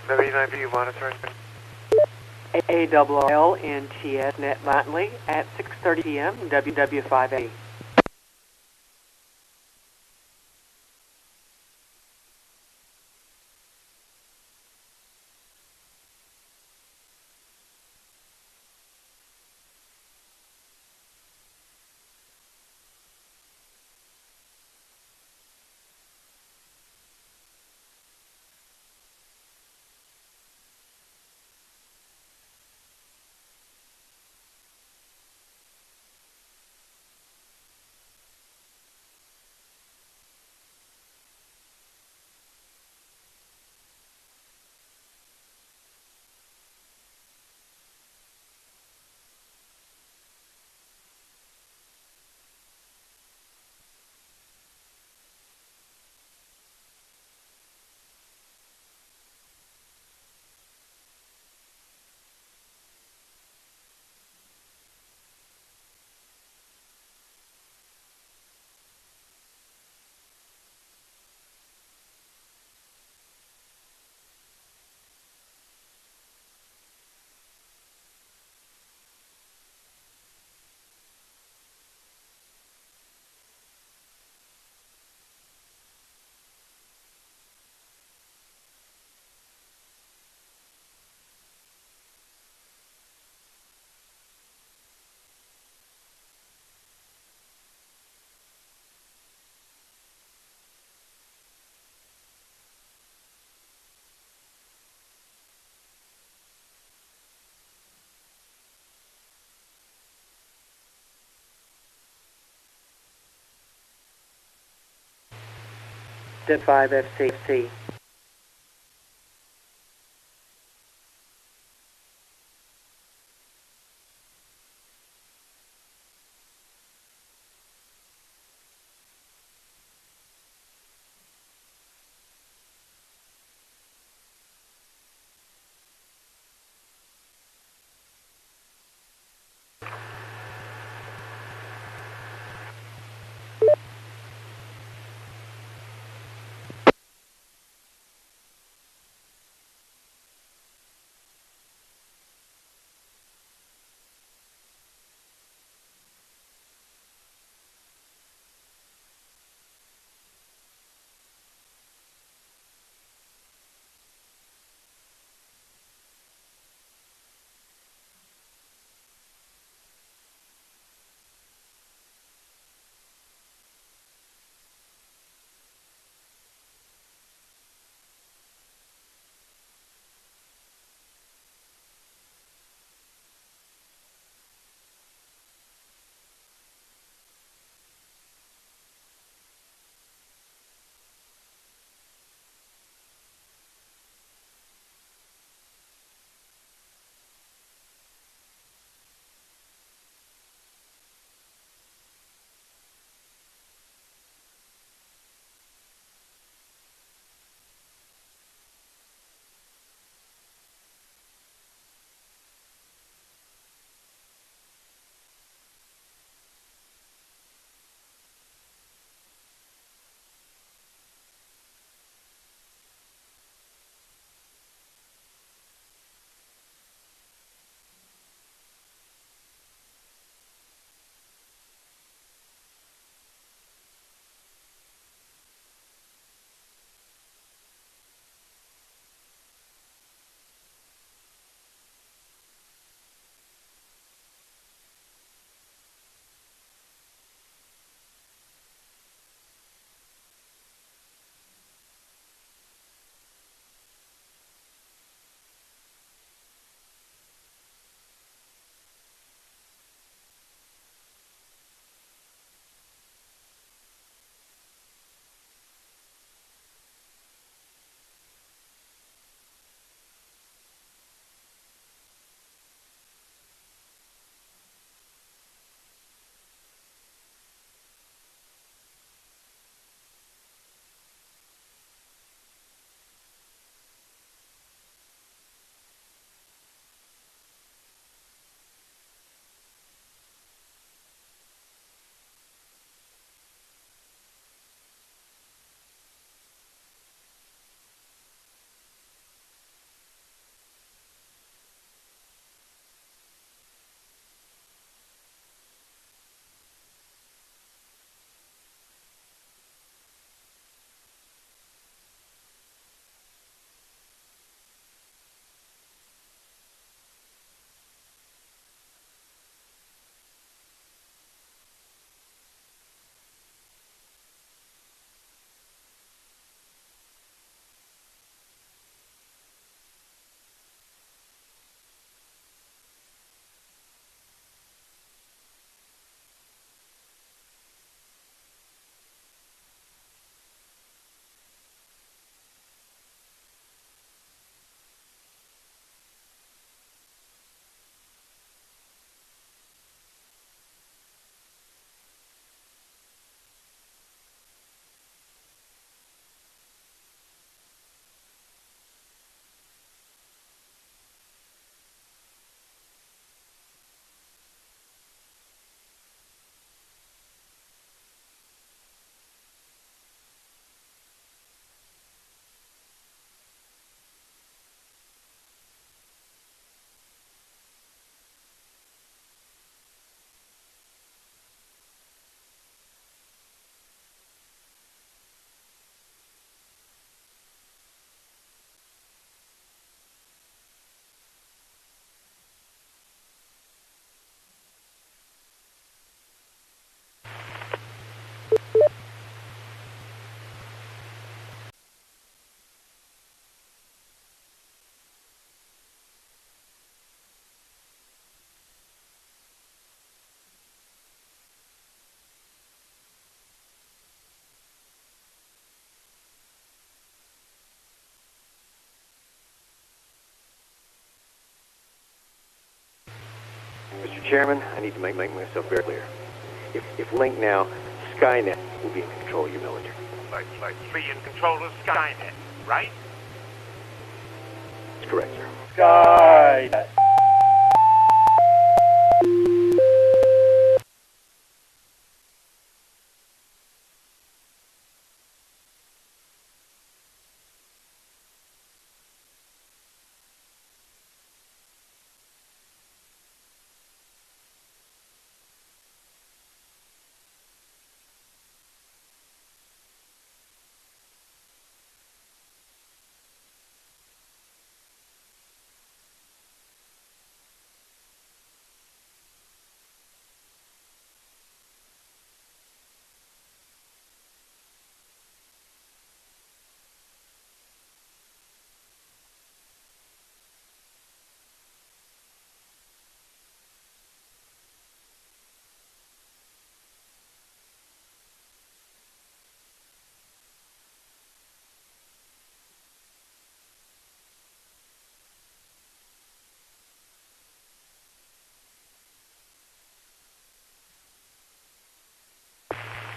WNIV monitoring. ALLNTS net nightly at 6:30 p.m. WW5A. W5FC. Chairman, I need to make myself very clear. If link now, Skynet will be in control of your military. Like be in control of Skynet, right? That's correct, sir. Skynet.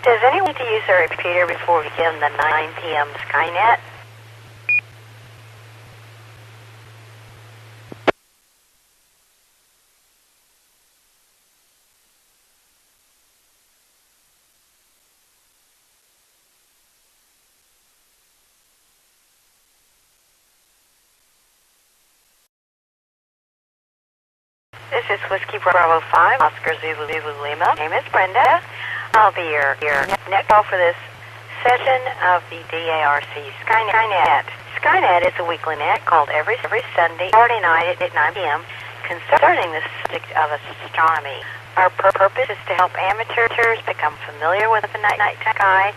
Does anyone need to use a repeater before we begin the 9 p.m. Skynet? This is Whiskey Bravo 5, Oscar Zulu Lima. My name is Brenda. I'll be your net call for this session of the DARC Skynet. Skynet is a weekly net called every Sunday, Saturday night at 9 p.m. concerning the subject of astronomy. Our purpose is to help amateurs become familiar with the night sky,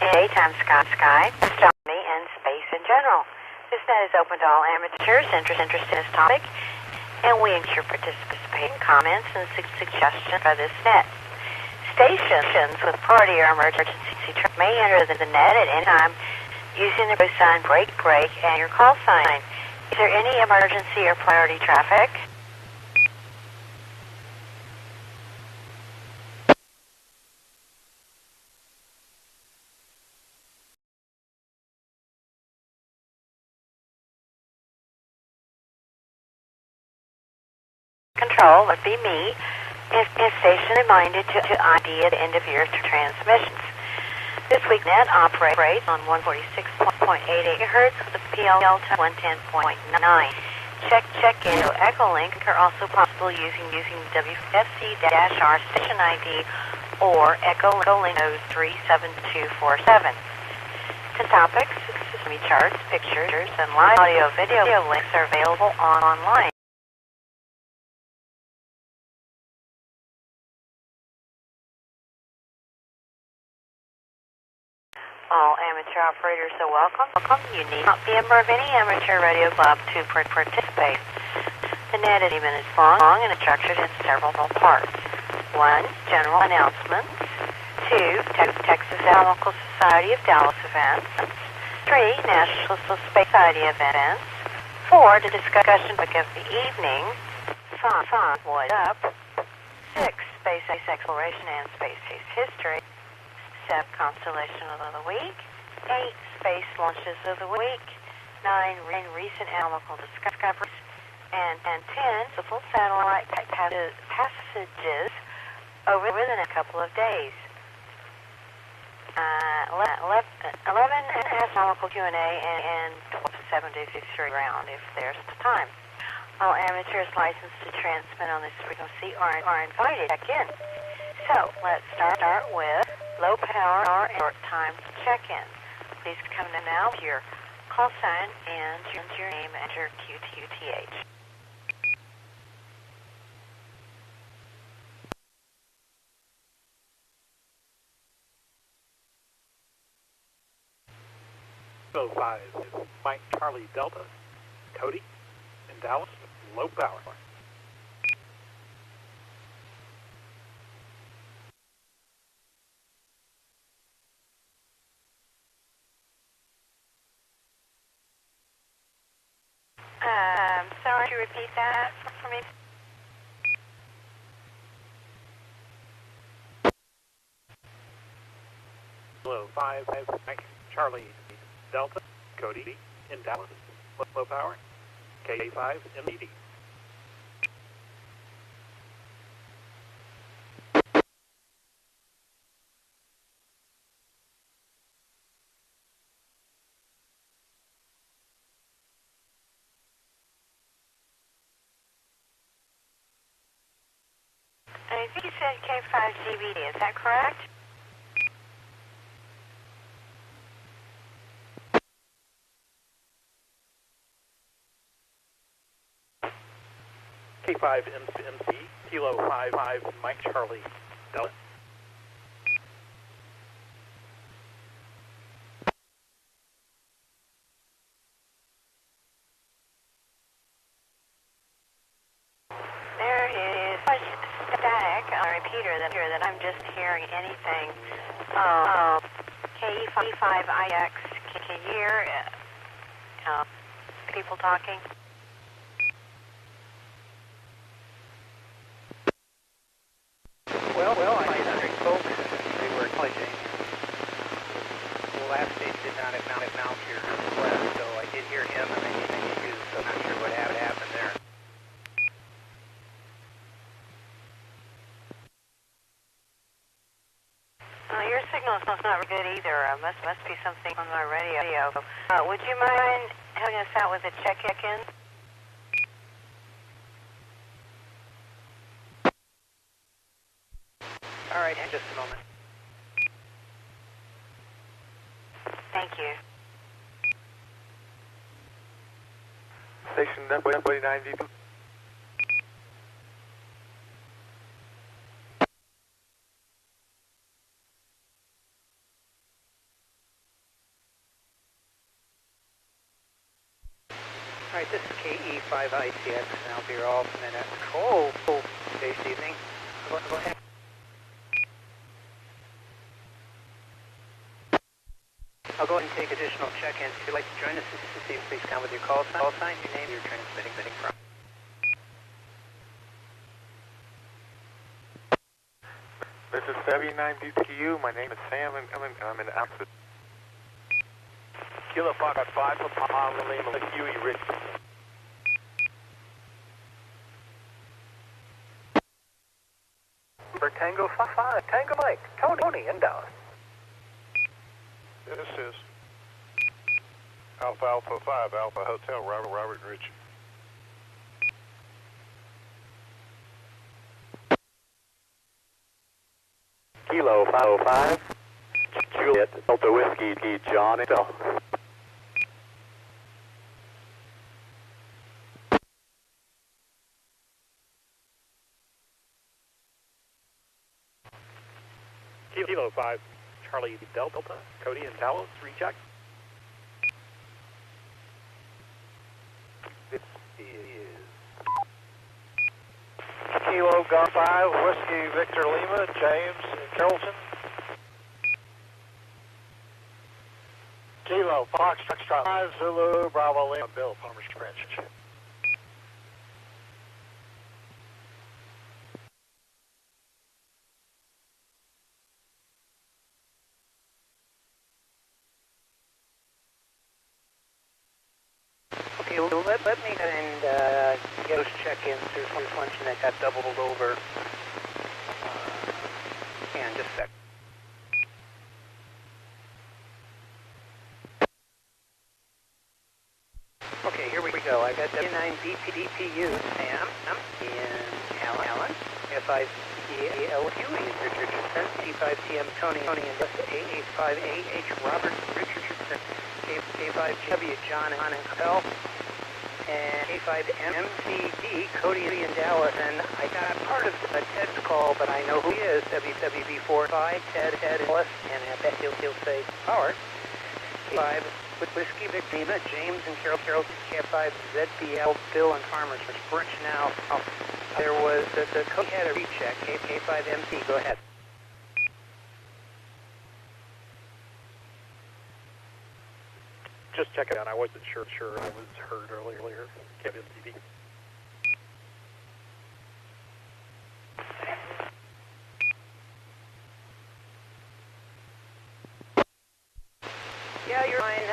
daytime sky, astronomy, and space in general. This net is open to all amateurs interested in this topic, and we encourage your participating comments and suggestions for this net. Stations with priority or emergency traffic may enter the net at any time using the sign break and your call sign. Is there any emergency or priority traffic? Control would be me. If station reminded to ID at the end of your transmissions. This week net operates on 146.88 GHz with a PL Delta 110.9. Check into Echo Link are also possible using WFC-R station ID or Echo Link 037247. To topics, system charts, pictures, and live audio video links are available online. All amateur operators are welcome. You need not be a member of any amateur radio club to participate. The net is 80 minutes long and is structured in several parts. 1. General announcements. 2. Texas Astronomical Society of Dallas events. 3. National Space Society events. 4. The discussion book of the evening. 5. What up? 6. Space exploration and space history. 7. Constellation of the week. 8. Space launches of the week. 9. Recent astronomical discoveries. And 10. The full satellite passages over the next couple of days. 11. Astronomical Q&A and 12. 73 round if there's time. All amateurs licensed to transmit on this frequency are invited back in. So let's start with low power and short time check-in. Please come in now with your call sign and your name and your QTH. So 5 is Mike Charlie Delta, Cody, in Dallas, low power. Sorry to repeat that for me. Kilo 5, Mike Charlie Delta, Cody in Dallas, low power, K5 MDD. I think you said K5 CBD, is that correct? K5 MC, Kilo 5, Mike Charlie Delta. There is much static on the repeater that I'm just hearing anything. KE5IX, can you hear people talking? Well, I heard folks, they were acknowledging the last stage did not announce your request, so I did hear him and I did you, so I'm not sure what happened there. Your signal's not good either. Must be something on my radio. Would you mind helping us out with a check-in? All right, just a moment. Thank you. Station W90. All right, this is KE5ICX, and I'll be your alternate at control this evening. Go ahead. I'll go ahead and take additional check-ins. If you'd like to join us, please come with your call sign, your name, you're transmitting from. This is W9DTU. My name is Sam, and I'm in Oxford. Kilo 5, Papa Lima, Huey Rich. For Tango 5, Tango Mike, Tony in Dallas. This is Alpha 5, Alpha Hotel, Robert and Richard. Kilo 505, Juliet, Delta Whiskey, John, Intel. Kilo 5, Charlie Delta, Cody in Dallas, recheck. This is Kilo Golf 5, Whiskey Victor Lima, James in Carrollton. Kilo Foxtrot 5, Zulu, Bravo Lima, Bill, Palmer Springs. Okay, well, let me go and get those check-ins. There's one that got doubled over. And just a sec. Okay, here we go. I got W9 DPU, Sam, and Alan, F5EL Huey, Richardson, C5TM Tony, and A85AH Robert Richardson, K5W John and Capel, and K5MCD Cody in Dallas. And I got part of Ted's call, but I know who he is. WWB45 Ted Ellis, and I bet he'll say Howard. K5 Whiskey Vic Lima, James and Carroll, K5 ZBL Bill and Farmers Bridge. Now there was the code had a recheck. K5MC, go ahead. Just check it out. I wasn't sure I was heard earlier. Kevin TV. Yeah, you're fine.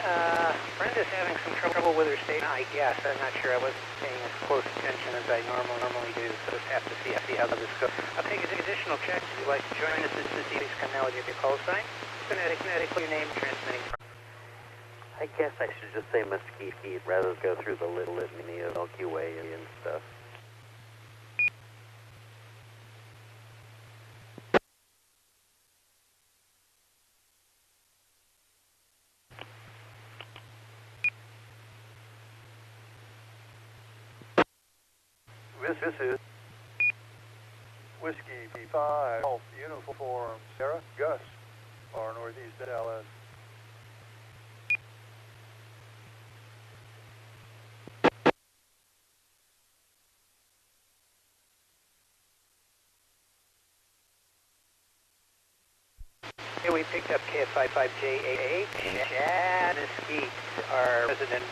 Brenda's having some trouble with her station, I guess. I'm not sure. I wasn't paying as close attention as I normally do, so just have to see how this goes. I'll take additional checks. If you'd like to join us, this is Please come now with your call sign. Phonetic, your name, transmitting. I guess I should just say Mesquite rather than go through the litany of Milky Way and stuff. This is Whiskey P5 Golf Uniform Sierra Gus, or Northeast Dallas. Here we picked up KF55JAA. Chad Mesquite, our resident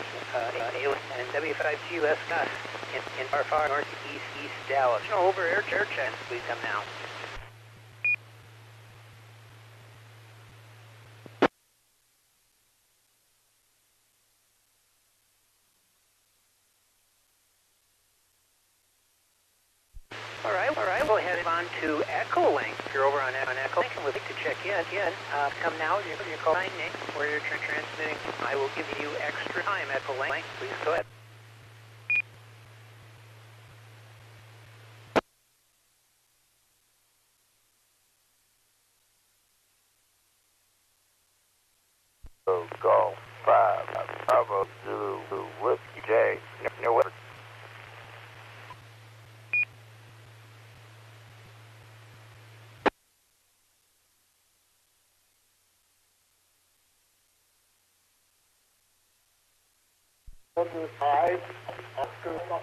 alien, and W5GUS Gus in far northeast Dallas. No, over air church, and please come now. All right, we'll head on to Echo Link. If you're over on Echo Link and would like to check in, come now with your call sign name where you're transmitting. I will give you extra time, Echo Link. Please go ahead. Golf 5 Bravo Zulu Whiskey J. No weather. Oscar 5 Oscar 5.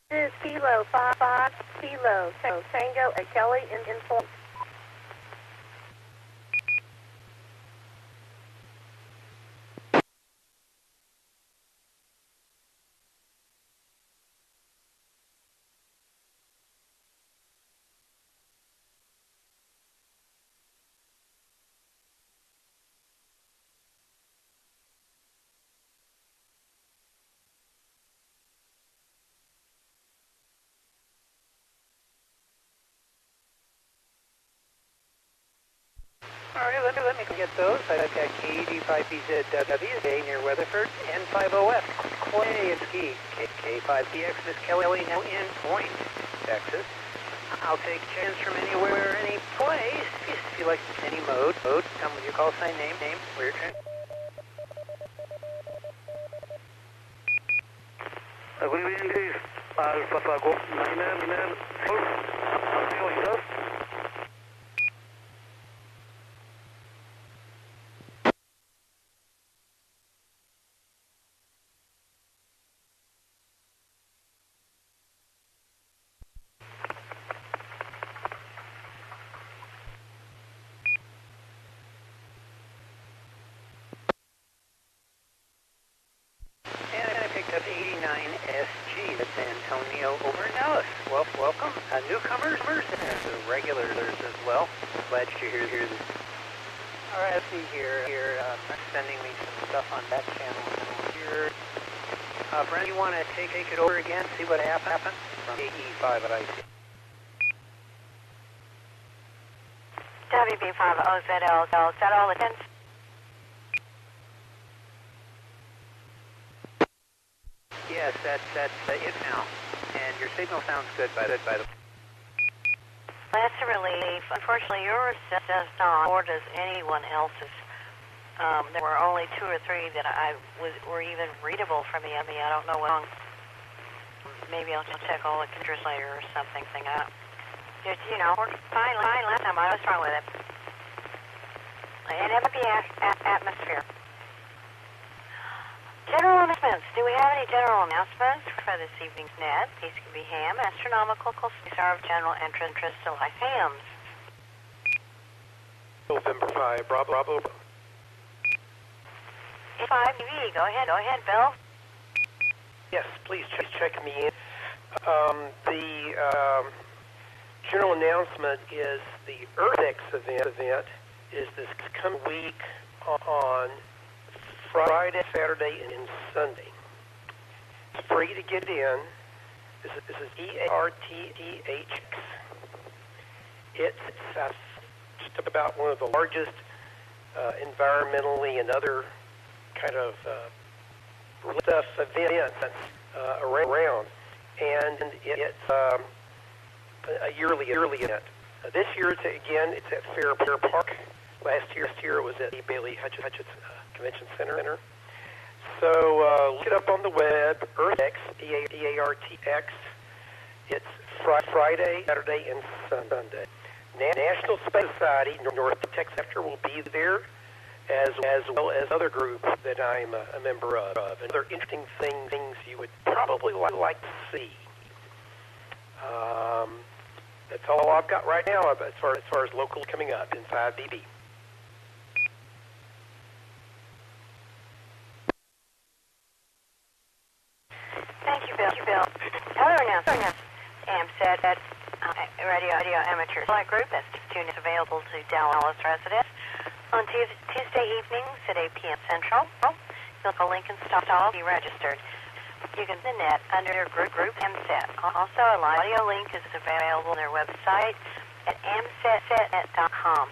This is Kilo 5 Kilo Tango at Kelly in Fort. All right, let me get those. I've got KD5BZW, near Weatherford, N50F, Clay and Ski, K5PX, Miss Kelly, now in Point, Texas. I'll take chance from anywhere, any place. If you like any mode, come with your call sign, name, where you're trying. Alpha Golf 99, And I picked up 89SG, that's Antonio over in Dallas. Well, welcome. Newcomers and the regulars as well. Glad you're here. All right, let's see here. Sending me some stuff on that channel here. Brent, you want to take it over again, see what happened? From AE5 at IC. WB50ZL, is that all again? Yes, that's it now. And your signal sounds good by the. That's a relief. Unfortunately, yours does not, or does anyone else's. There were only 2 or 3 that were even readable for me. I mean, I don't know what wrong. Maybe I'll just check all the pictures later or something. Just, we're fine last time. I was wrong with it. And it might be atmosphere. General announcements. Do we have any general announcements for this evening's net? These could be ham, astronomical, these are of general interest to life hams. November 5, Bravo. 5TV, go ahead, Bill. Yes, please check me in. The general announcement is the EarthX event is this coming week on Friday, Saturday, and Sunday. It's free to get in. This is EARTEH. It's just about one of the largest environmentally and other kind of stuff events around, and it's a yearly event. This year, it's at Fair Park. Last year it was at the Bailey Hutchins Convention Center. So look it up on the web, EarthX, EARTX. It's Friday, Saturday, and Sunday. National Space Society, North Texas Sector, will be there, as well as other groups that I'm a member of, and other interesting things you would probably like to see. That's all I've got right now as far as local coming up in 5BB. Thank you, Bill. Other announcements. AMSET Radio Amateur Flight Group, that's tune is available to Dallas residents on Tuesday evenings at 8 p.m. Central. You'll go link and stall be registered. You can the net under your group AMSET. Also, a live audio link is available on their website at amsetnet.com.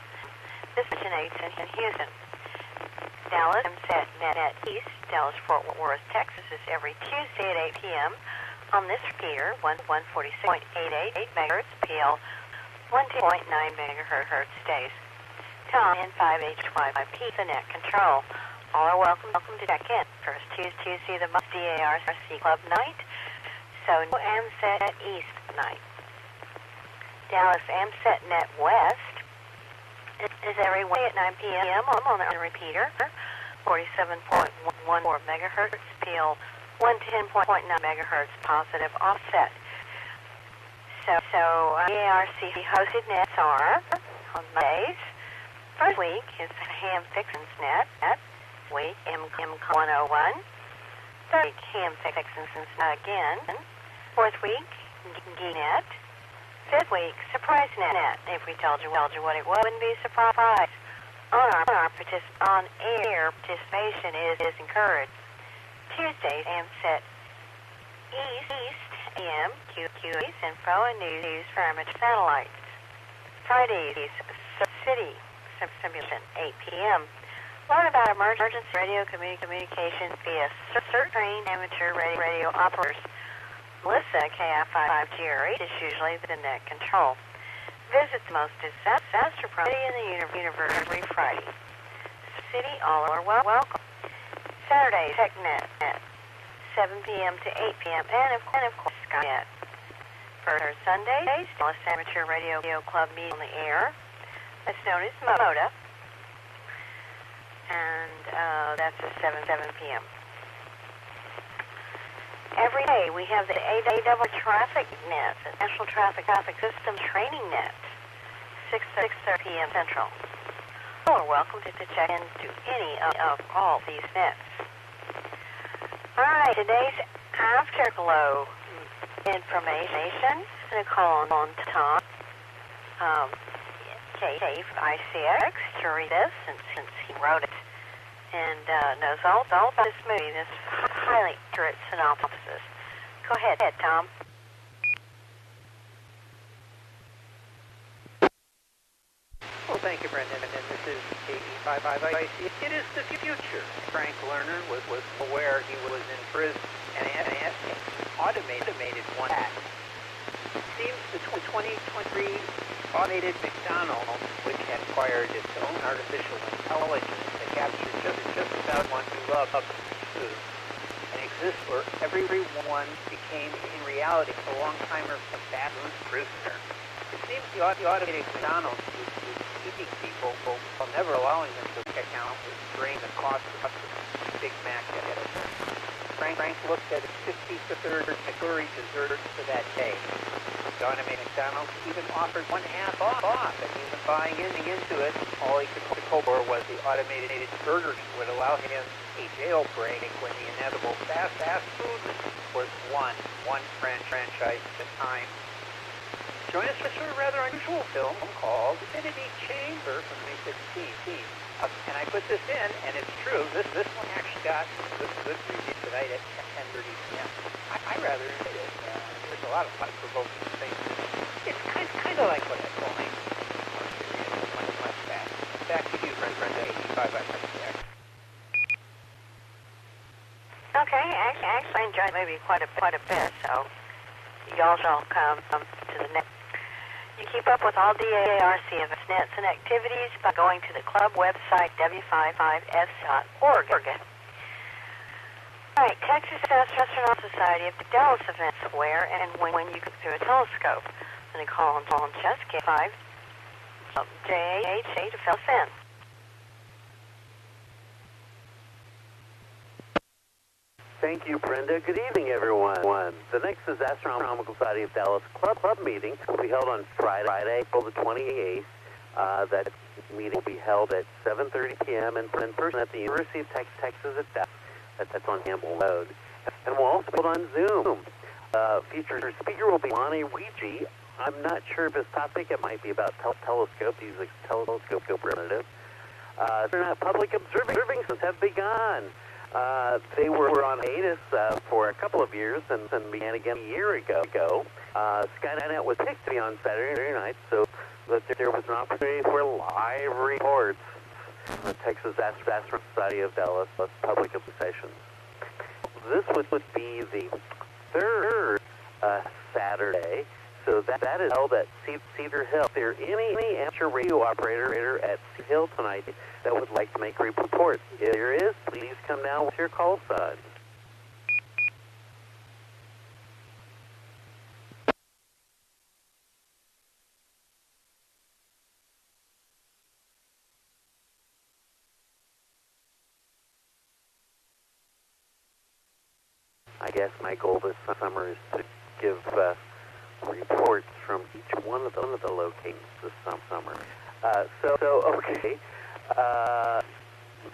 This originates in Houston. Dallas AMSET Net East, Dallas Fort Worth, Texas, is every Tuesday at 8 p.m. on this repeater, 146.88 megahertz, PL 110.9 megahertz stays. Tom in 5H5P, the net control. All are welcome to check in. First Tuesday of the month, DARC Club night. So AMSET East night. Dallas AMSET Net West is every Wednesday at 9 p.m. on the repeater, 47.14 megahertz, PL 110.9 megahertz positive offset. So ARC hosted nets are on Mondays. First week is Ham Fixins net. Week M101. Third week Ham Fixins net again. Fourth week G-net. Fifth week Surprise net. If we told you what it was, wouldn't be a surprise. On air participation is encouraged. Tuesdays, AMSET East, AM, QQE's info and news for amateur satellites. Fridays, City Simulation, 8 p.m. Learn about emergency radio communication via certain amateur radio operators. Melissa, KI5GRE, is usually the net control. Visit the most disaster-prone city in the universe every Friday. City, all are welcome. Saturday, TechNet, 7 p.m. to 8 p.m., and of course, Skynet. For Sundays, Dallas Amateur Radio Club meet on the air. That's known as MODA, and that's at 7 p.m. Every day, we have the AW Traffic Net, the National Traffic System Training Net, 6:30 p.m. Central. You are welcome to check into any of all these nets. All right, today's Afterglow information. I'm going to call on Tom, KICX, to read this since he wrote it and knows all about this movie, this highly accurate synopsis. Go ahead, Tom. Well, thank you, Brendan. And this is KE55IC. It is the future. Frank Lerner was aware he was in prison and automated one act. It seems the 2023 automated McDonald's, which had acquired its own artificial intelligence that captured just about one who loved food and exists where everyone became, in reality, a long-timer from fast food prisoner. It seems the automated McDonald's was keeping people while never allowing them to account with drain the cost of the Big Mac at a time. Frank looked at his 53rd McFlurry dessert for that day. The automated McDonald's even offered one half off, and even buying into it, all he could automated burgers would allow him a jailbreak when the inevitable fast food was one franchise at a time. Join us for a rather unusual film called Infinity Chamber from 2016. And I put this in, and it's true. This one actually got good reviews tonight at 10:30 p.m. I rather enjoyed it. There's a lot of thought-provoking things. It's kind of like what I told you. Much back. Back to you, Brenda. 85 by 76. Okay, actually I enjoyed the movie quite a bit, so y'all shall come to the next. You keep up with all DARC events and activities by going to the club website, w55s.org. All right, Texas Astronaut Society of Dallas events where and when you go through a telescope. And they call on Chess K5 JHA to fill us in. Thank you, Brenda. Good evening, everyone. The next is Astronomical Society of Dallas Club meeting. Will be held on Friday, April the 28th. That meeting will be held at 7:30 p.m. in person at the University of Texas at Dallas. That's on Campbell Road. And we'll also be on Zoom. Featured speaker will be Lonnie Ouija. I'm not sure of his topic. It might be about telescope. He's a telescope representative. Public observing have begun. They were on hiatus for a couple of years and began again a year ago. Skynet was picked to be on Saturday night, so that there was an opportunity for live reports on the Texas Astronaut Society of Dallas public sessions. This would be the third Saturday, so that is held at Cedar Hill. If there any amateur radio operator at Cedar Hill tonight that would like to make a report, if there is, please come down with your call sign. I guess my goal this summer is to give reports from each one of the locations this summer. Okay.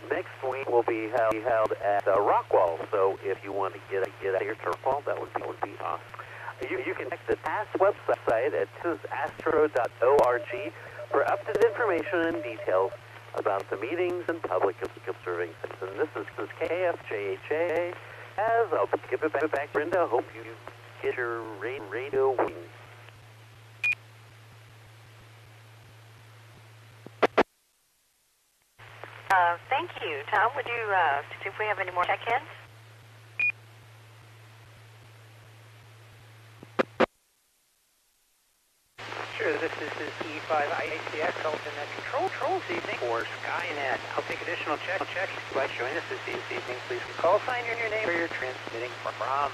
Next week will be held at Rockwall. So if you want to get here to Rockwall, that would be awesome. You can check the TAS website at astro.org for up-to-date information and details about the meetings and public observing. And this is KFJHA. As I'll give it back, Brenda. Hope you get your radio wings. Thank you. Tom, would you see if we have any more check-ins? Sure, this is E5IACX alternate control this evening for Skynet. I'll take additional checks. Please join us this evening. Please call sign your name where you're transmitting from.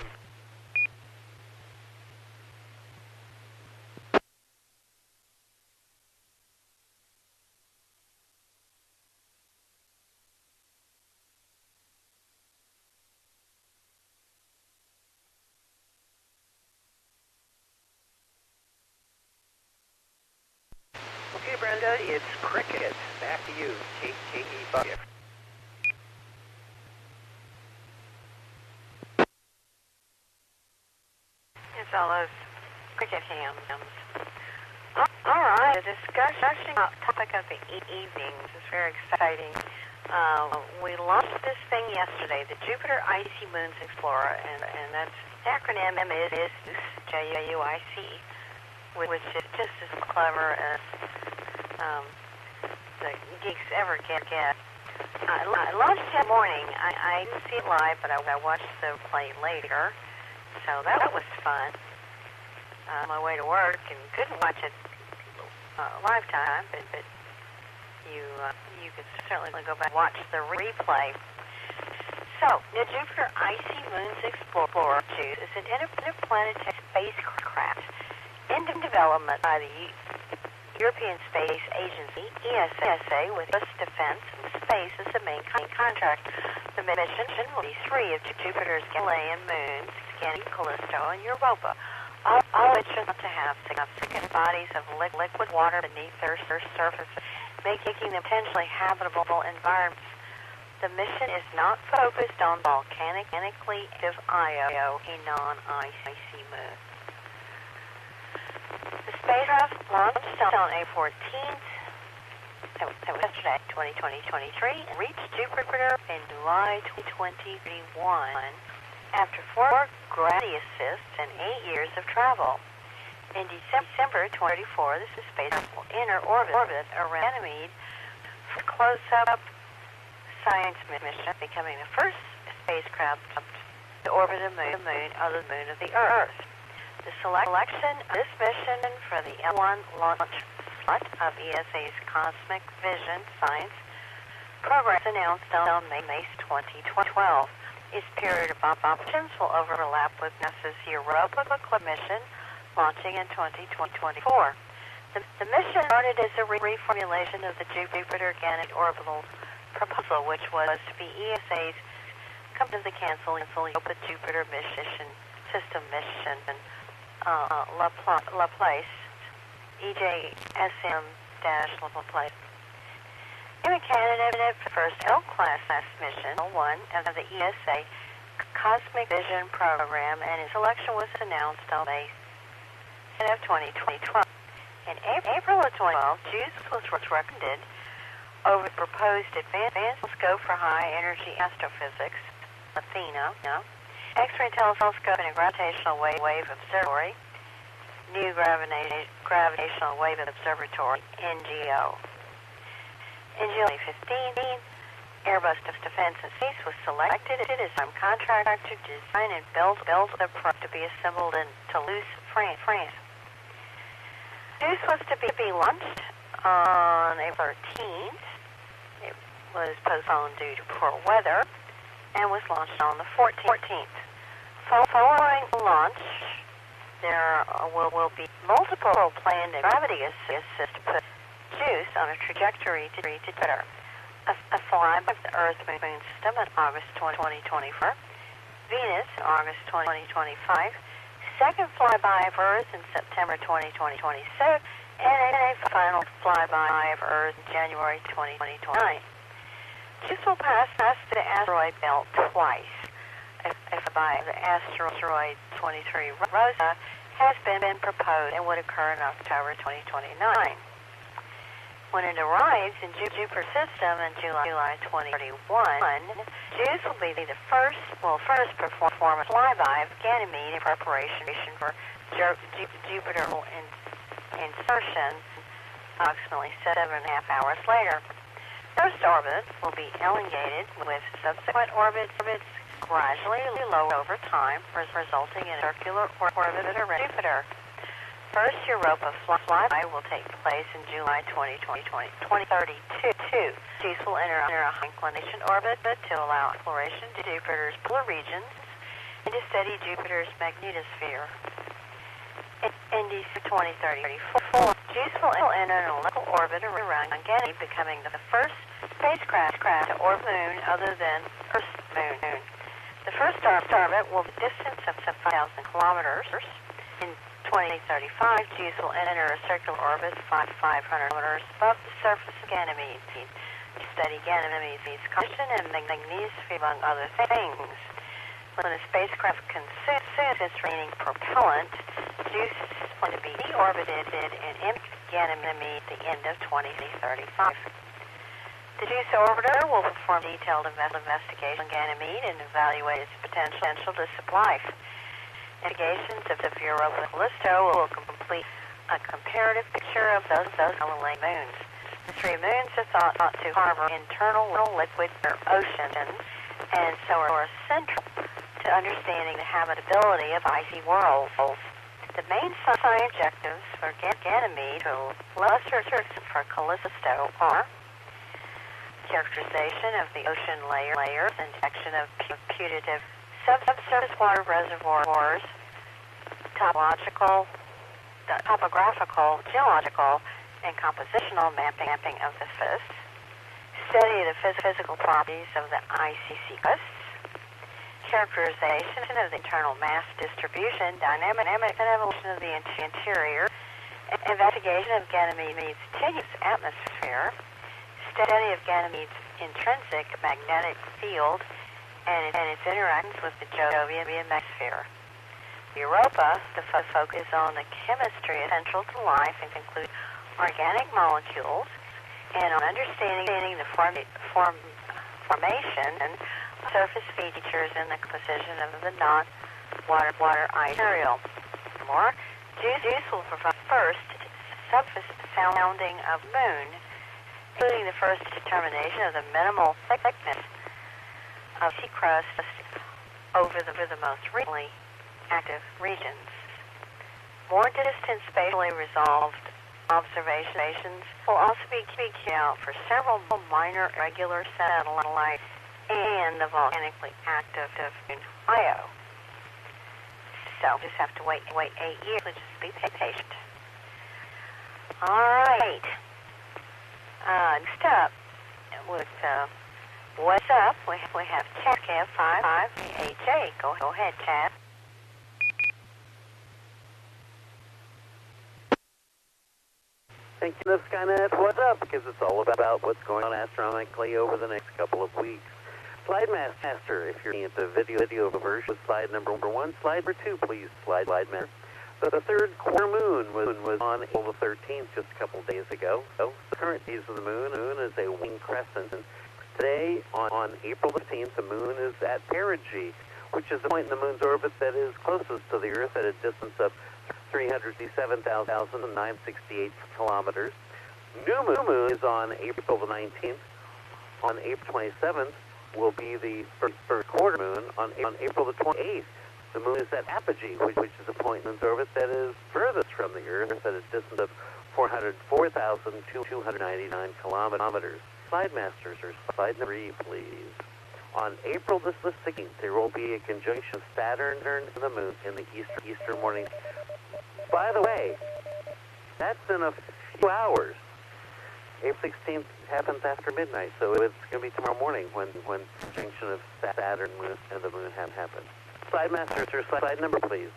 Okay, Brenda, it's cricket. Back to you, KE5. It's all those cricket hams. All right, the discussion topic of the evening. This is very exciting. We launched this thing yesterday, the Jupiter Icy Moons Explorer, and that's the acronym is JUIC, which is just as clever as the geeks ever get. I launched that morning. I didn't see it live, but I watched the play later, so that was fun. On my way to work and couldn't watch it live time, but you could certainly go back and watch the replay. So, the Jupiter Icy Moons Explorer 2 is an interplanetary spacecraft in development by the European Space Agency, ESA, with U.S. Defense and Space as the main contract. The mission will be 3 of Jupiter's Galilean moons, Ganymede, Callisto, and Europa, all which are to have significant bodies of liquid water beneath their surface making them potentially habitable environments. The mission is not focused on volcanically active Io, a non-icy moon. The spacecraft launched on April 14th, that was yesterday, 2023, and reached Jupiter in July 2021 after 4 gravity assists and 8 years of travel. In December 2024, the spacecraft will enter orbit around Ganymede for close-up science mission, becoming the first spacecraft to orbit a moon other than the moon of the Earth. The selection of this mission for the L1 launch slot of ESA's Cosmic Vision Science program was announced on May 2012. Its period of operations will overlap with NASA's Europa mission launching in 2024. The mission started as a reformulation of the Jupiter-Ganymede orbital proposal, which was to be ESA's completely canceled Europa Jupiter mission system mission Laplace EJSM-Laplace. A candidate for the first L-class mission, L1 of the ESA Cosmic Vision program, and its selection was announced on May of 2012. In April of 2012, JUICE was recommended over the proposed Advanced Telescope for High-Energy Astrophysics, Athena, X-ray Telescope and a Gravitational Wave Observatory, New Gravitational Wave Observatory, NGO. In July 15, Airbus Defence and Space was selected as prime contractor to design and build the probe to be assembled in Toulouse, France. JUICE was to be launched on April 13th. It was postponed due to poor weather and was launched on the 14th. Following launch, there will be multiple planned gravity assists to put JUICE on a trajectory to Jupiter. A flyby of the Earth-Moon system in August 2024, Venus in August 2025, second flyby of Earth in September 2026, and a final flyby of Earth in January 2029. JUICE will pass the asteroid belt twice. A flyby of the asteroid 23 Rosa has been proposed and would occur in October 2029. When it arrives in Jupiter system in July 2031, JUICE will be the first perform a flyby of Ganymede in preparation for Jupiter insertion approximately 7.5 hours later. First orbit will be elongated with subsequent orbits gradually lower over time, resulting in a circular orbit around Jupiter. First Europa flyby will take place in July 2032. JUICE will enter a high inclination orbit to allow exploration to Jupiter's polar regions and to study Jupiter's magnetosphere. In December 2034, JUICE will enter an elliptical orbit around Ganymede, becoming the first spacecraft to orbit the moon other than Earth's moon. The first orbit will be a distance of 5,000 kilometers. In 2035, JUICE will enter a circular orbit 500 kilometers above the surface of Ganymede to study Ganymede's composition and magnetosphere, among other things. When the spacecraft consumes its remaining propellant, JUICE is going to be deorbited and empty Ganymede at the end of 2035. The JUICE orbiter will perform detailed investigation on Ganymede and evaluate its potential to supply life. Investigations of Europa Callisto will complete a comparative picture of those Galilean moons. The 3 moons are thought to harbor internal liquid oceans, and so are central to understanding the habitability of icy worlds. The main science objectives for Ganymede, to lesser for Callisto, are characterization of the ocean layers and detection of putative subsurface water reservoirs, topographical, geological, and compositional mapping of the surface, study of the physical properties of the icy sea coasts, characterization of the internal mass distribution, dynamic and evolution of the interior, investigation of Ganymede's tenuous atmosphere, study of Ganymede's intrinsic magnetic field and its interactions with the Jovian atmosphere. Europa, the focus on the chemistry essential to life and includes organic molecules and on understanding the formation and surface features and the composition of the non-water ice material. More, JUICE will provide first surface sounding of Moon, including the first determination of the minimal thickness of sea crust over the most recently active regions. More distant spatially resolved observations will also be carried out for several minor irregular satellites and the volcanically active Moon Io. So just have to wait 8 years, so just be patient. All right. Next up, with what's up, we have Chad KF55AJ. Go ahead, Chad. Thank you, Skynet. What's up? Because it's all about what's going on astronomically over the next couple of weeks. Slide Master, if you're at the video version, slide number 1. Slide number 2, please. Slide Master. The third quarter moon was on April the 13th, just a couple days ago. So the current phase of the moon is a wing crescent. Today, on April the 15th, the moon is at perigee, which is the point in the moon's orbit that is closest to the Earth at a distance of 367,968 kilometers. New moon is on April the 19th. On April 27th will be the first quarter moon. On April the 28th, the moon is at apogee, which is a point in the moon's orbit that is furthest from the Earth at a distance of 404,299 kilometers. Slide Masters, or slide number 3, please. On April the 16th, there will be a conjunction of Saturn and the moon in the Eastern morning. By the way, that's in a few hours. April 16th happens after midnight, so it's going to be tomorrow morning when the conjunction of Saturn and the moon happens. Slide Masters, or slide number, please.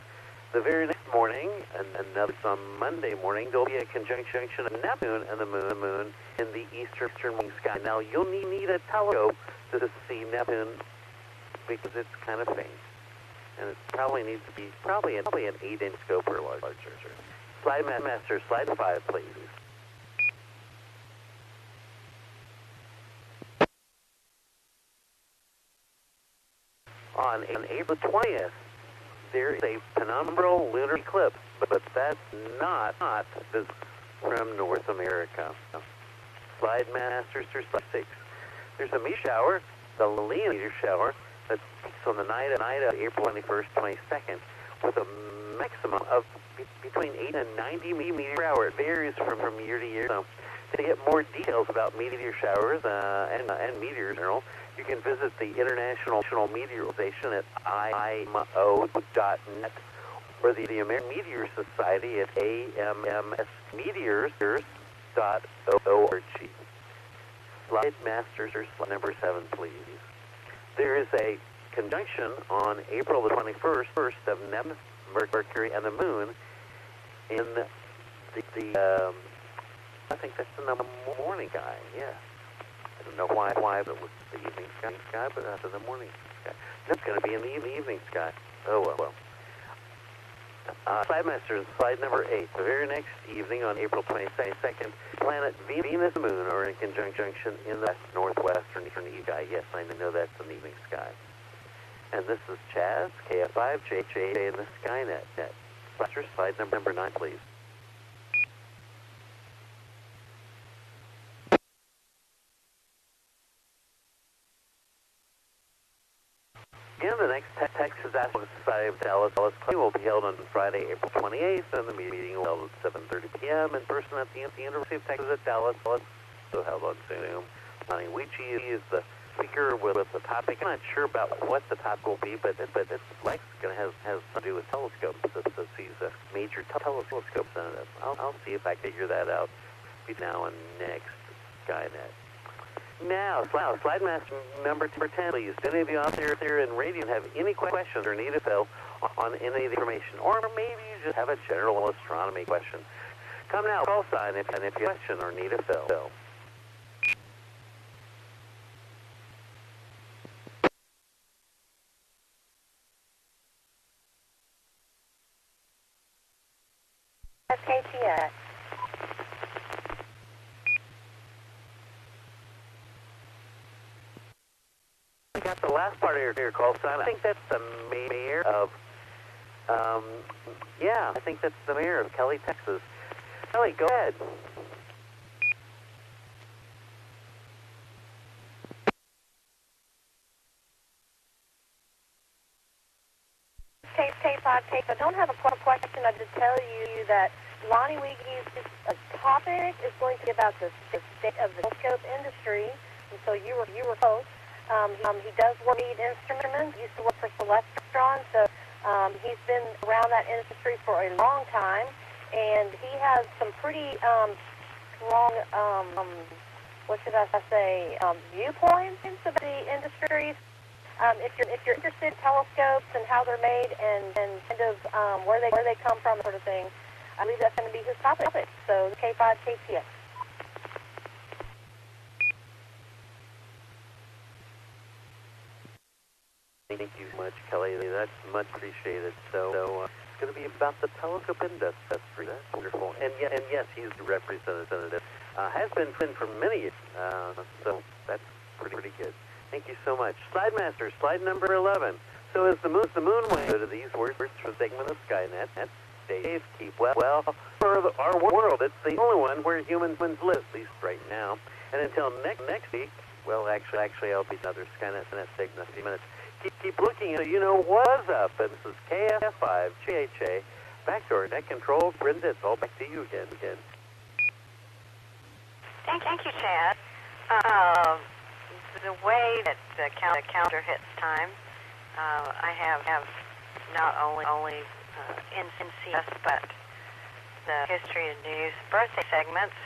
The very next morning, and another on Monday morning, there will be a conjunction of Neptune and the moon in the eastern morning sky. Now, you'll need a telescope to see Neptune because it's kind of faint. And it probably needs to be probably an 8-inch scope or larger. Slide Master, slide 5, please. On April 20th, there is a penumbral lunar eclipse, but that's not visible from North America. Slide Master, slide 6. There's a meteor shower, the Lillian meteor shower, that peaks on the night of April 21st, 22nd, with a maximum of between 8 and 90 meteor per hour. It varies from year to year. So, to get more details about meteor showers and meteors in general, you can visit the International Meteor Organization at imo.net or the American Meteor Society at ammsmeteors.org. Slide Masters, or slide number 7, please. There is a conjunction on April the 21st of Neptune, Mercury, and the Moon in the I think that's in the morning sky, yeah. I don't know why but it was the evening sky, but that's in the morning sky. That's going to be in the evening sky. Oh, well. Slide Masters, slide number 8. The very next evening on April 22nd, planet Venus and Moon are in conjunction in the northwestern eastern sky. Yes, I know that's in the evening sky. And this is Chaz, KF5JJ in the Skynet. Slide number 9, please. Again, the next Texas Astronomical Society of Dallas will be held on Friday, April 28th, and the meeting will be held at 7:30 p.m. in person at the University of Texas at Dallas, also held on Zoom. Lonnie Weechie is the speaker with the topic. I'm not sure about what the topic will be, but it's like it's going to have something to do with telescopes, since he's a major telescope representative. I'll see if I can figure that out between now and next Skynet. Now, slide master number 10, please. Do any of you out there in radio have any questions or need a fill on any of the information? Or maybe you just have a general astronomy question. Come now, call sign if you have a question or need a fill. KTX. I got the last part of your call sign. I think that's the mayor of, yeah, I think that's the mayor of Kelly, Texas. Kelly, go ahead. I don't have a question. I just tell you that Lonnie Weegee's topic is going to be about the state of the telescope industry, and so you were close. He does work with instruments. He used to work for Celestron, so he's been around that industry for a long time, and he has some pretty strong, what should I say, viewpoints about the industry. If you're interested in telescopes and how they're made and kind of where they come from, sort of thing, I believe that's going to be his topic. So K5 KTX. Thank you so much, Kelly. That's much appreciated. So it's going to be about the telescope industry. That's wonderful. And yes, he's the representative. Has been for many years. So that's pretty good. Thank you so much. Slide Master, slide number 11. So is the moon way to these words for a segment of Skynet? Dave, keep well. For our world, it's the only one where humans live, at least right now. And until next week, well, actually, I'll be another Skynet segment in a few minutes. Keep looking, and you know what's up. And this is KF5 GHA. Backdoor net control. Brenda, it's all back to you again. Thank you, Chad. The way that the counter hits time, I have not only NCS, but the history and news birthday segments.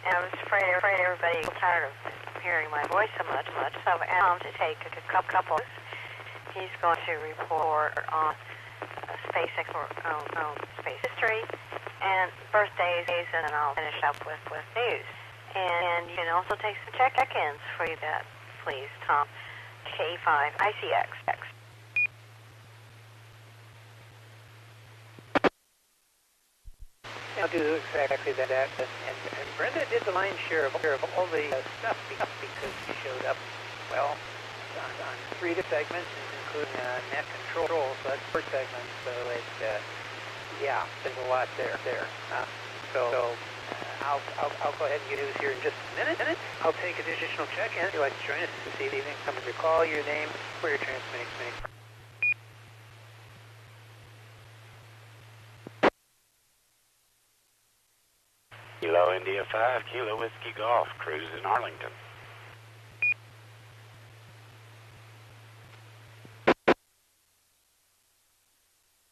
And I was afraid everybody was tired of hearing my voice so much. So I've asked him to take a couple. He's going to report on space history and birthdays, and then I'll finish up with news. And you can also take some check-ins for you, that, please, Tom. K5 ICX. I'll do exactly that. And Brenda did the lion's share of all the stuff because she showed up, well, on 3 different segments, including net control. So that's 4 segments. So yeah, there's a lot there. I'll go ahead and get news here in just a minute. I'll take additional check-in. If you'd like to join us this evening, come with your call, your name, where you're transmitting from. Kilo India 5, Kilo Whiskey Golf, cruise in Arlington.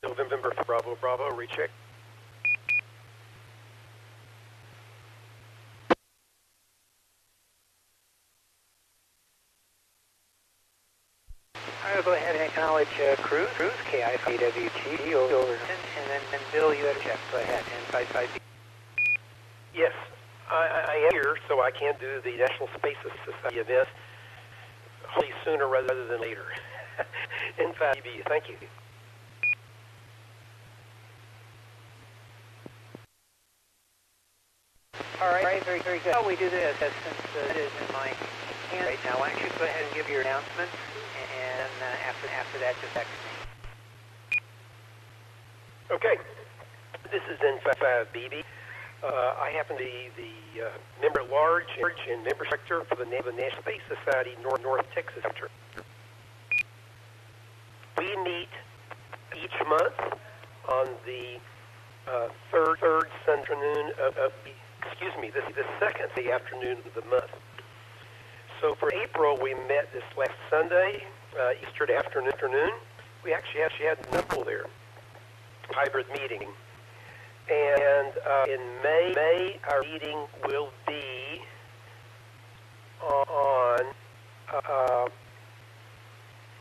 November Bravo, recheck. I'll go ahead and acknowledge Cruise, KI5WG, over, and then Bill, you had a check. Go ahead, and 5. Yes, I am here, so I can do the National Space Society event hopefully sooner rather than later. In fact, thank you. All right, very good. How we do this, since it is in my hand right now, why don't you go ahead and give your announcement, and after that, just text me. Okay, this is N5 BB. I happen to be the member at large and member secretary for the National Space Society North Texas chapter. We meet each month on the third Sunday afternoon of the second afternoon of the month. So for April, we met this last Sunday, Easter afternoon. We actually had a couple there, hybrid meeting. And in May, our meeting will be on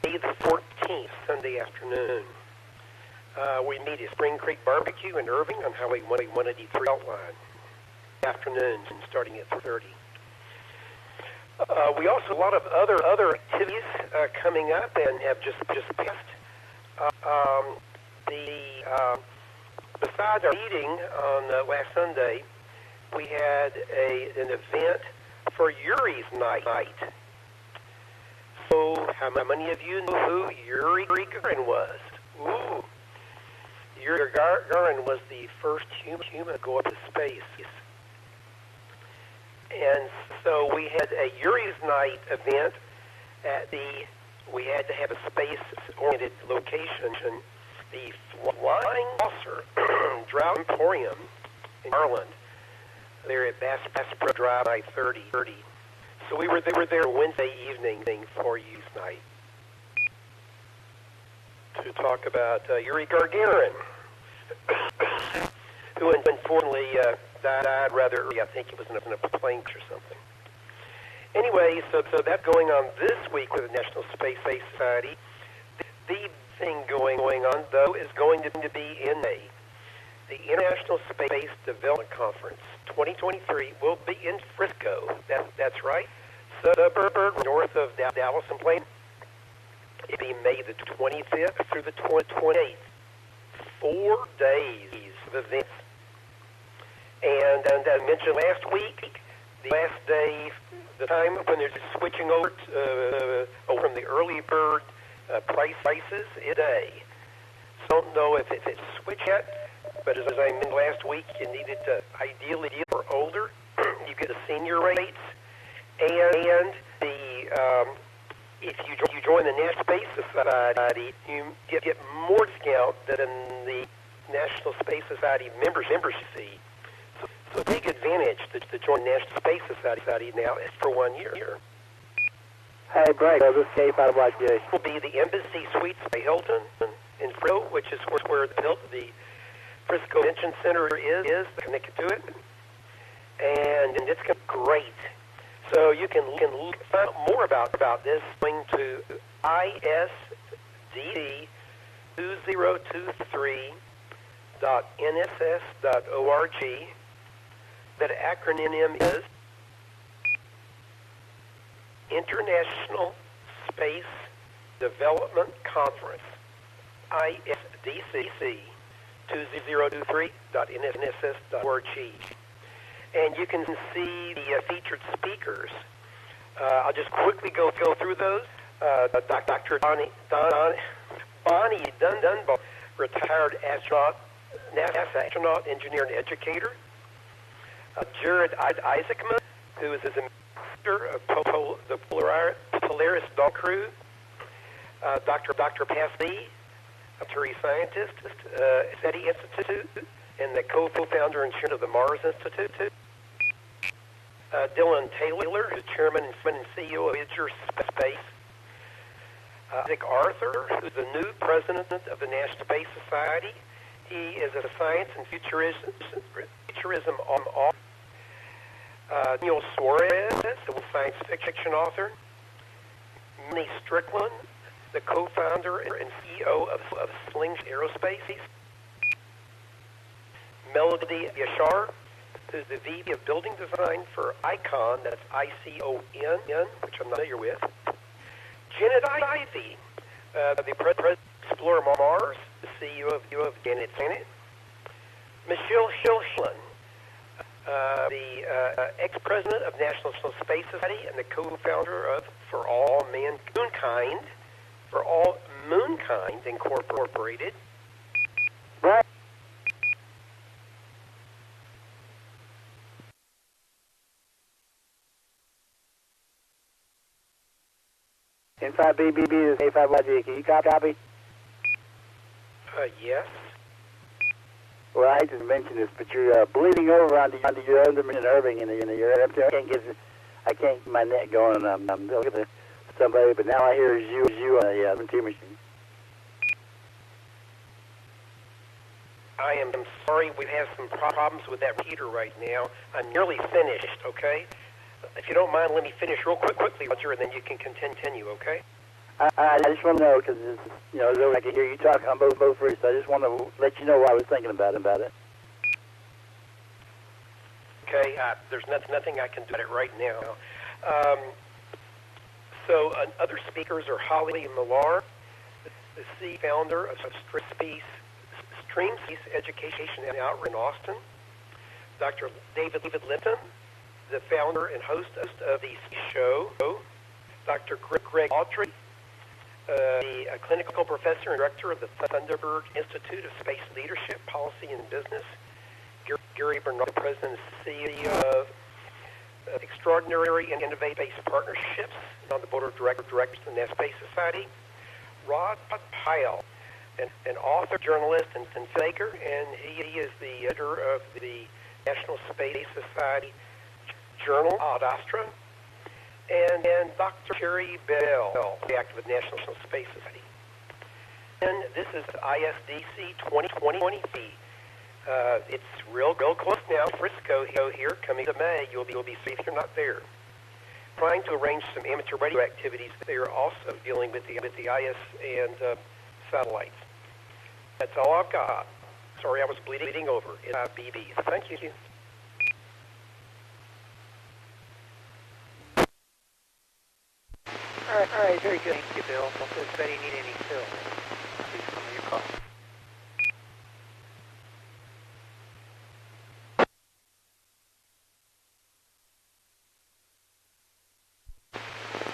May the 14th, Sunday afternoon. We meet at Spring Creek Barbecue in Irving on Highway 183 outline. Afternoons and starting at 3:30. We also have a lot of other activities coming up and have just passed. besides our meeting on last Sunday, we had an event for Yuri's night. So, how many of you know who Yuri Gagarin was? Ooh. Yuri Gagarin was the first human to go up to space. And so we had a Yuri's Night event we had to have a space-oriented location. The Flying Saucer Drought Emporium in Ireland. They're at Bass Pro Drive I-30. So they were there Wednesday evening for Youth Night to talk about Yuri Gagarin, who unfortunately died rather early. I think he was in a plane crash or something. Anyway, so that's going on this week with the National Space Society. The thing going on, though, is going to be in May. The International Space Development Conference 2023 will be in Frisco. That's right. Suburb north of Dallas and Plain. It'll be May the 25th through the 28th. 4 days of events. And as I mentioned last week, the last day, the time when they're switching over from the early bird prices today. Don't know if it's switched yet, but as I mentioned last week, you needed to ideally for older. You get the senior rates, and the if you join the National Space Society, you get more discount than in the National Space Society membership fee. So a big advantage to join National Space Society now is for 1 year. Hey, Brett, this is K5YJ. Will be the Embassy Suites by Hilton in Frisco, which is where the Frisco Convention Center is connected to it, and it's great. So you can find out more about this going to isd2023.nss.org. That acronym is International Space Development Conference, ISDCC 2023.nss.org. And you can see the featured speakers. I'll just quickly go through those. Dr. Bonnie Dunbar, retired astronaut, NASA astronaut, engineer, and educator. Jared Isaacman, who is a master of the Polaris Dawn Crew. Dr. Passy, a Terry scientist, SETI Institute, and the co-founder and chairman of the Mars Institute. Dylan Taylor, who's chairman and CEO of Voyager Space. Dick Arthur, who's the new president of the National Space Society. He is a science and futurism author. Neil Suarez, the science fiction author. Minnie Strickland, the co-founder and CEO of Sling Aerospace. Melody Yashar, who's the VP of Building Design for ICON, that's ICON, which I'm not familiar with. Janet Ivey, the President of Explorer Mars, the CEO of Janet Planet. Michelle Schillen, the ex-president of National Space Society and the co-founder of For All Moonkind Incorporated. Right. Inside BBB is A5YG. Can you copy? Yes. Well, I hate to mention this, but you're bleeding over onto your underman and Irving in the I can't get my net going, and I'm looking at somebody, but now I hear you on the MT machine. I am sorry, we have some problems with that repeater right now. I'm nearly finished, okay? If you don't mind, let me finish real quickly, Roger, and then you can continue, okay? I just want to know, because, I can hear you talking on both routes, so I just want to let you know what I was thinking about it. Okay, there's nothing I can do about it right now. So other speakers are Holly Millar, the founder of Extreme Space Education and Outreach in Austin. Dr. David Linton, the founder and host of the show. Dr. Greg Autry, a clinical professor and director of the Thunderbird Institute of Space Leadership, Policy, and Business. Gary Bernard, the president and CEO of Extraordinary and Innovative Space Partnerships, on the board of directors of the NASA Space Society. Rod Pyle, an author, journalist, and filmmaker, and he is the editor of the National Space Society Journal, Ad Astra. And Dr. Terry Bell, active with National Space Society. And this is ISDC 2020. It's real close now. Frisco here, coming to May. You'll be safe if you're not there. Trying to arrange some amateur radio activities. They are also dealing with the IS and satellites. That's all I've got. Sorry, I was bleeding over. It's BB. Thank you. All right, very good. Thank you, Bill. Does anybody need any fill? Please come to your call.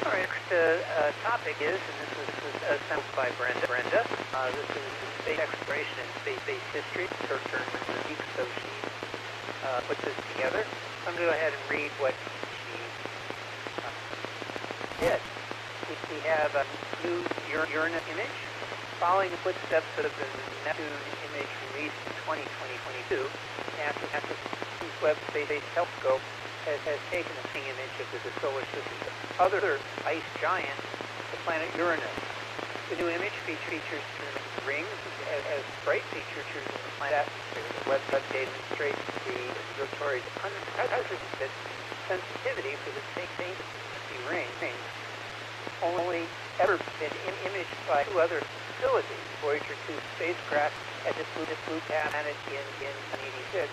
All right, next topic is, and this was assembled by Brenda. This is space exploration and space history. Her turn this week, so she put this together. I'm going to go ahead and read what she did. We have a new Uranus image, following the footsteps of the Neptune image released in 2022. NASA's Webb Space Telescope has taken a seeing image of the solar system. Other ice giant, the planet Uranus. The new image features rings as bright features in the planet atmosphere. The Webb demonstrates the observatory's unprecedented sensitivity for the same rings. Only ever been imaged by two other facilities, Voyager 2 spacecraft at this blue planet in 1986,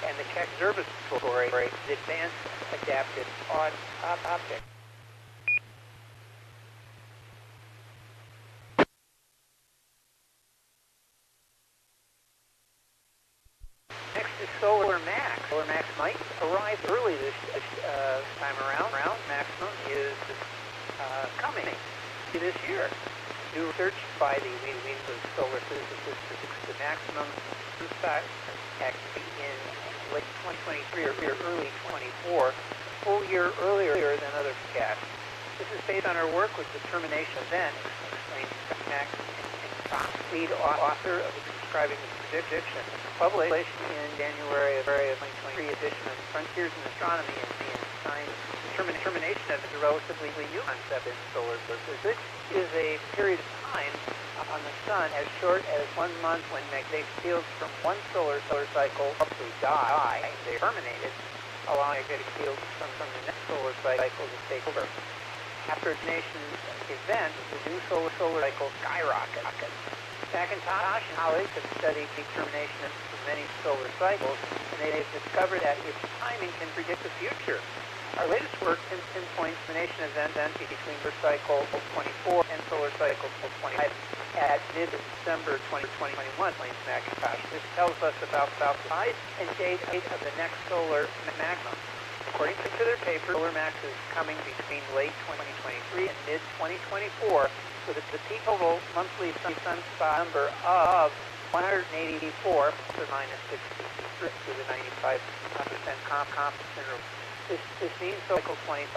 and the Keck Observatory, the Advanced Adaptive Optics. Next is Solar Max. Solar Max might arrive early this time around. Maximum is coming this year. New research by the wings of solar physicists predicts the maximum impact in late 2023 or early 24, a full year earlier than other forecasts. This is based on our work with determination event, explains Max and lead author of describing the prediction, published in January of 2023 edition of Frontiers in Astronomy and Science. Determination of is a relatively new concept in solar physics. It is a period of time on the sun as short as 1 month when magnetic fields from one solar cycle abruptly die. They are terminated, allowing magnetic fields from the next solar cycle to take over. After termination event, the new solar cycle skyrockets. McIntosh and colleagues have studied determination of many solar cycles, and they have discovered that its timing can predict the future. Our latest work pinpoints termination event between solar cycle 24 and solar cycle 25 at mid-December 2021, claims McIntosh. This tells us about the size and date of the next solar maximum. According to their paper, solar max is coming between late 2023 and mid-2024 with a peak total monthly sunspot number of 184 plus or minus 63 with a 95% confidence interval. This means cycle 25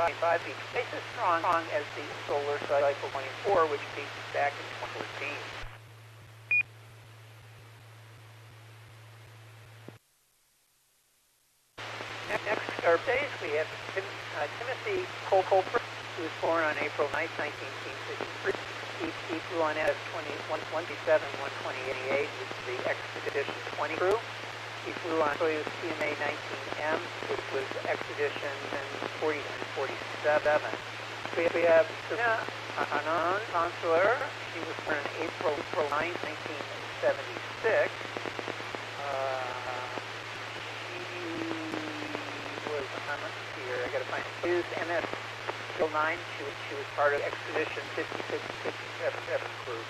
beats twice as strong as the solar cycle 24, which peaked back in 2014. Next are days. We have Timothy Colfer, who was born on April 9, 1963. He flew on S-127, 12088 with the Expedition 20 crew. He flew on Soyuz TMA-19M, which was Expedition 40 and 47. We have Serena Anon Consular. She was born on April 9, 1976. She was, let's see here, I gotta find it. Soyuz MS 9. She was part of Expedition 56, 57 crew.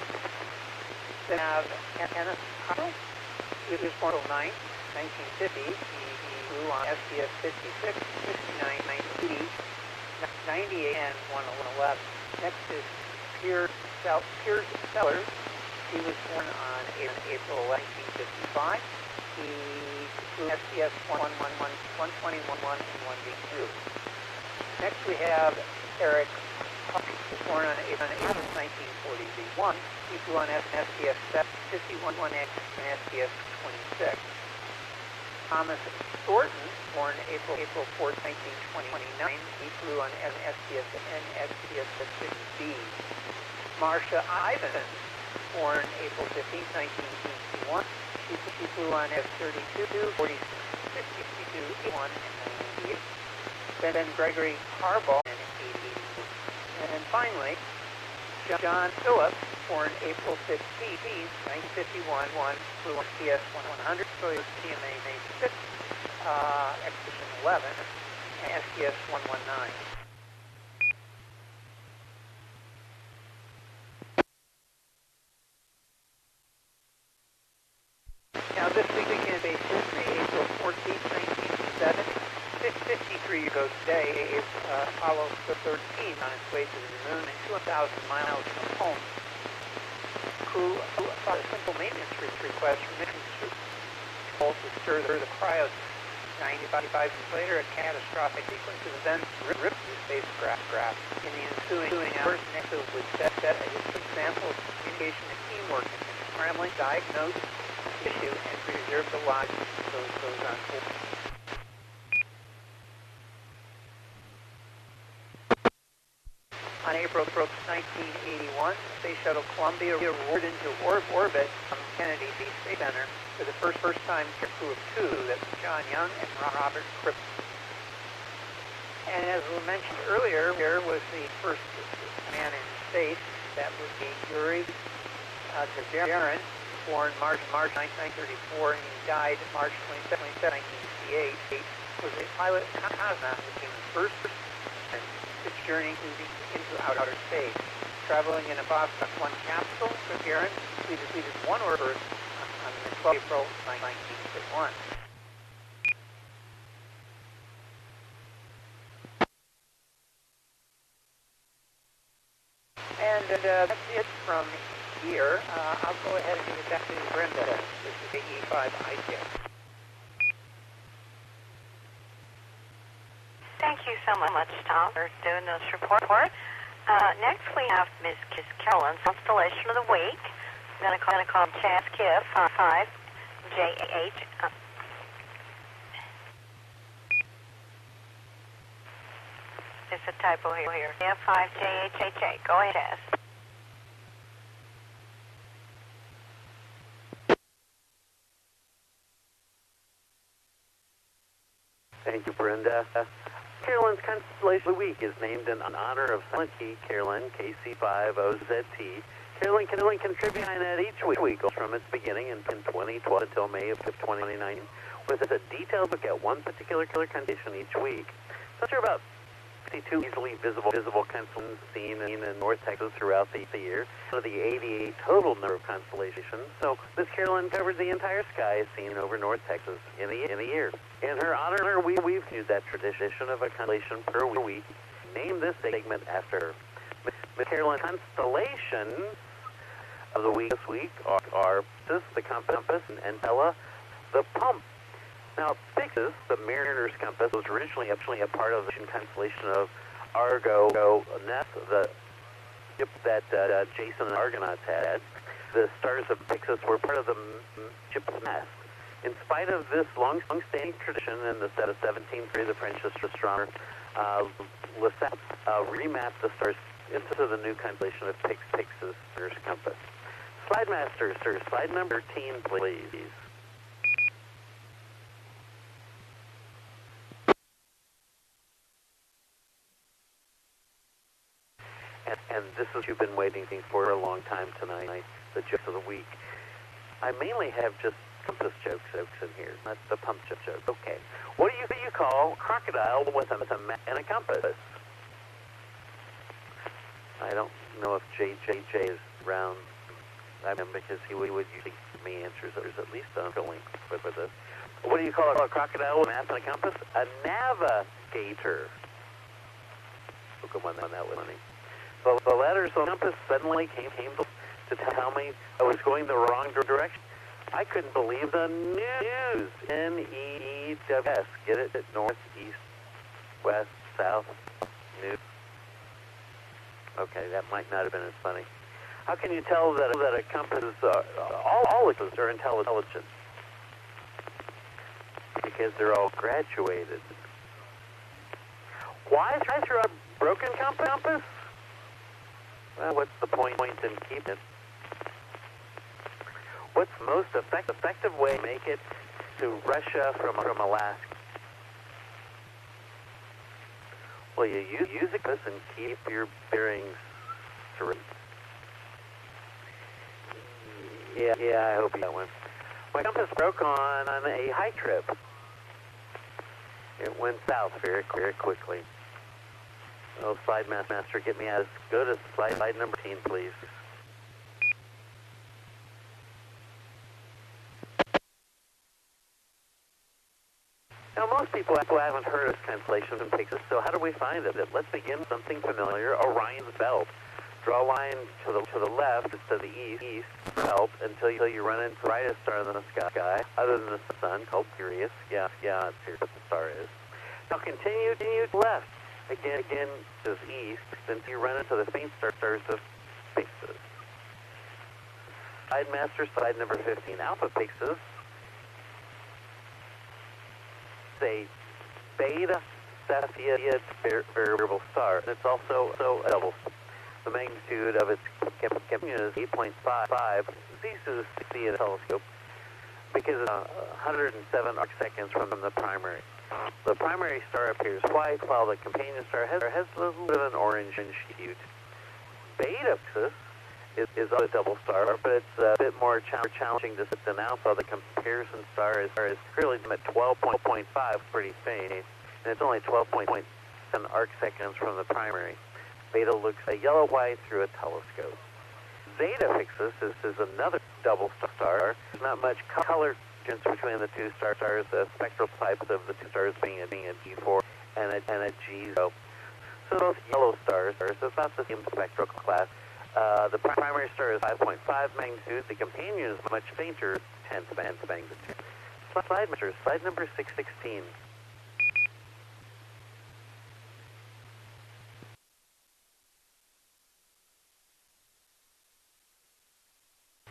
Then we have Anna Cottrell. He was born April 9, 1950. He flew on SDS 56, 69, 90, 98, and 111. Next is Piers Sellers. He was born on April 1955. He flew SDS 111, 120, 11, and 1B2. Next we have Eric Huck, was born on April 1941. He flew on SDS 51-1X and SDS 26. Thomas Thornton, born April 4, 1929. He flew on SDS and SDS 50B. Marcia Ivins, born April 15, 1961. She flew on S-32, 46, 62, 81, and 98. Ben Gregory Harbaugh, in 88. And finally, John Phillips, born April 15, 1951, flew on CS-100, Soyuz CMA-6, Expedition 11, and STS-119. Now, this week in space history, April 14, 1970, 53 years ago today, Apollo 13 on its way to the moon and 2,000 miles from home. Crew filed a simple maintenance request from mission to stir the cryos. 95 years later, a catastrophic sequence of events ripped the spacecraft. In the ensuing hours, NASA would set a history example of communication and teamwork in scrambling, diagnose, issue, and preserve the lives of those on board. On April 1981, Space Shuttle Columbia roared into orbit from Kennedy Space Center for the first time crew of two. That's John Young and Robert Crippen. And as we mentioned earlier, there was the first man in space. That would be Yuri Gagarin, born March 9, 1934, and he died March 27, 1968. He was a pilot cosmonaut who became the first its journey into outer space. Traveling in a Vostok 1 capsule, Gagarin completed one orbit on the 12th of April 1951. And that's it from here. I'll go ahead and give it back to Brenda. This is AE5 ITIP. Thank you so much, Tom, for doing this report. Next, we have Ms. Carolyn's Constellation of the Week. I'm going to call Chas Kiff 5JH. There's a typo here. Yeah, 5JHHA. Go ahead, Chas. Thank you, Brenda. Carolyn's Constellation of the Week is named in honor of Silent Key Carolyn, KC5OZT. Carolyn contributed to Skynet each week from its beginning in 2012 until May of 2019, with a detailed look at one particular constellation each week. Such are about 62 easily visible constellations seen in North Texas throughout the year, out of the 88 total number of constellations. So Miss Carolyn covered the entire sky seen over North Texas in the year. In her honor, we've used that tradition of a constellation per week. Named this segment after her. Miss Carolyn's constellations of the week this week are Pyxis, the compass, and Bella, the pump. Now, Pyxis, the Mariner's compass, was originally a part of the constellation of Argo Ness, the ship that Jason and Argonauts had. The stars of Pyxis were part of the ship's mast. In spite of this long-standing tradition, in the set of 1703, the French astronomer Lesseps remapped the stars into the new constellation of Pyxis, Mariner's compass. Slide master, sir, slide number 13, please. And this is what you've been waiting for a long time tonight, the jokes of the week. I mainly have just compass jokes in here, not the pump joke. Okay. What do you call a crocodile with a map and a compass? I don't know if JJ is around. because he would usually give me answers that was at least unfilling with this. What do you call a crocodile with a map and a compass? A navigator. Look at one that was funny. So the letters on the compass suddenly came to tell me I was going the wrong direction. I couldn't believe the news. N-E-E-W-S. Get it? North, east, west, south, news. Okay, that might not have been as funny. How can you tell that a compass is, all compasses are intelligent? Because they're all graduated. Why throw a broken compass? Well, what's the point in keeping it? What's the most effective way to make it to Russia from Alaska? Well, you use a compass and keep your bearings straight. Yeah, I hope you got one. My compass broke on a hike trip. It went south very quickly. Oh, slide master, get me out. Go to slide number 18, please. Now, most people haven't heard of translation in Pixis, so how do we find it? Let's begin with something familiar, Orion's belt. Draw a line to the left, to the east, belt, until you run into the brightest star in the sky, other than the sun, called Sirius. Yeah, it's here what the star is. Now continue left, again to the east, until you run into the faint stars of Pixis. Slide master, slide number 15, Alpha Pixis. A beta Cepheid variable star. It's also a double star. The magnitude of its companion is 8.5. It's easy to see in a telescope because it's 107 arc seconds from the primary. The primary star appears white, while the companion star has a little bit of an orange hue. Beta Pixis is a double star, but it's a bit more challenging to see than Alpha. The comparison star is currently at 12.5, pretty faint, and it's only 12.7 arc seconds from the primary. Beta looks a yellow-white through a telescope. Zeta Pixis is another double star. There's not much color difference between the two stars. The spectral types of the two stars being a G4 and a G0. So both yellow stars. It's not the same spectral class. The primary star is 5.5 magnitude. The companion is much fainter, 10th magnitude. Slide measure, slide number 616.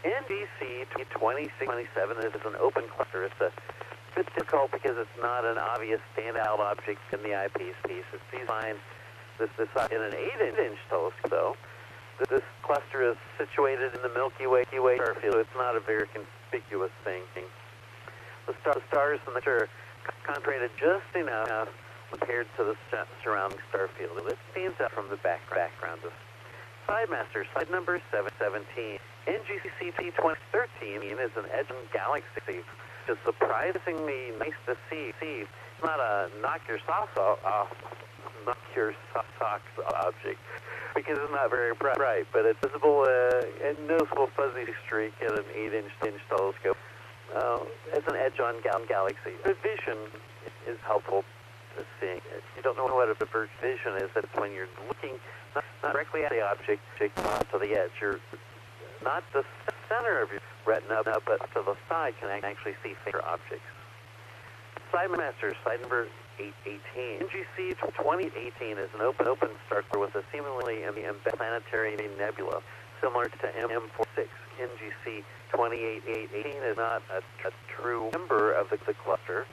NGC 2627 is an open cluster. It's a bit difficult because it's not an obvious standout object in the eyepiece. It's designed this in an 8-inch telescope, though. This cluster is situated in the Milky Way starfield, so it's not a very conspicuous thing. The stars in the cluster are concentrated just enough compared to the surrounding starfield. It stands out from the background of Slide master, slide number 717. NGC 2013 is an edge galaxy. It's surprisingly nice to see. It's not a knock your socks off object because it's not very bright, but it's visible and noticeable fuzzy streak at an 8-inch telescope. It's an edge on galaxy. The vision is helpful to seeing it. You don't know what a divergent vision is. That's when you're looking not directly at the object, to the edge. You're not the center of your retina, but to the side can actually see fainter objects. Slide master, slide number 818. NGC 2018 is an open star with a seemingly embedded planetary nebula, similar to M46. NGC 2018 is not a true member of the cluster,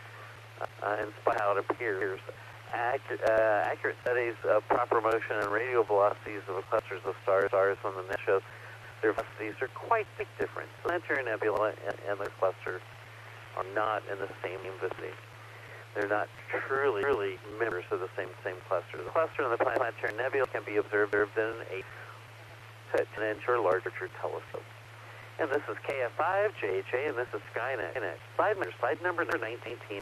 in spite of how it appears. Accurate studies of proper motion and radial velocities of the clusters of stars from the net shows their velocities are quite different. The planetary nebula and the cluster are not in the same vicinity. They're not truly members of the same cluster. The cluster and the planetary nebula can be observed in a 10-inch or larger telescope. And this is KF5, JHA, and this is Skynet. Slide number 19.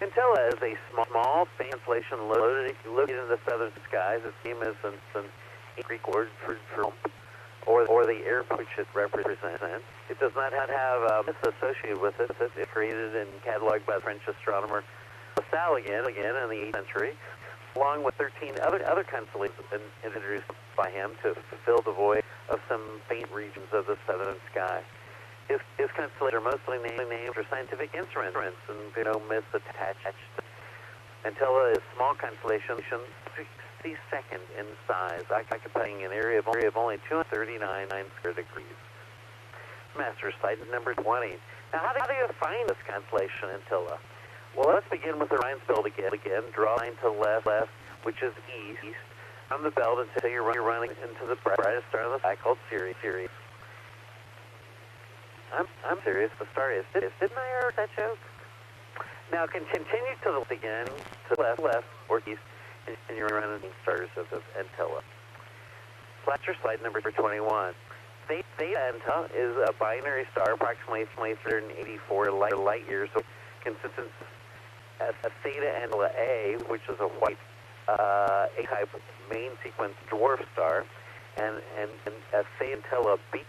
Entella is a small faint constellation located in the southern skies. Its name is an Greek word for or the air which it represents. It does not have myths associated with it. It's created and cataloged by the French astronomer Lasalle again in the 8th century, along with 13 other constellations introduced by him to fill the void of some faint regions of the southern sky. His constellations are mostly named for scientific instruments and myths attached. Entella is a small constellation, 62nd in size, occupying an area of only 239 square degrees. Master slide number 20. Now, how do you find this constellation Entella? Well, let's begin with the Orion's belt again. Draw a line to the left, which is east, from the belt until you're running into the brightest star in the sky called Sirius. I'm serious. The star is. Didn't I hear that joke? Now, continue to the left again, to the left or east, and you're running stars of Entella. Slide number 21. Theta Enta is a binary star, approximately 384 light years, so consists of Theta Entella A, which is a white A-type main sequence dwarf star, and a Theta Entella B,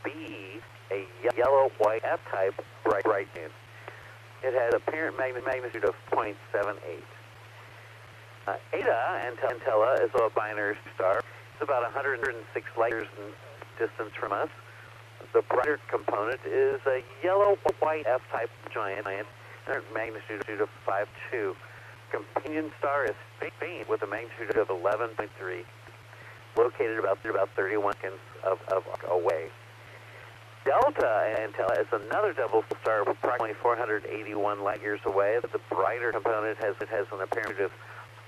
a yellow-white F-type bright moon. It has apparent magnitude of 0.78. Eta Entella is a binary star. It's about 106 light years in distance from us. The brighter component is a yellow-white F-type giant, magnitude of 5.2. Companion star is faint with a magnitude of 11.3, located about 31 seconds away. Delta Entella is another double star approximately 481 light years away. The brighter component has an apparent of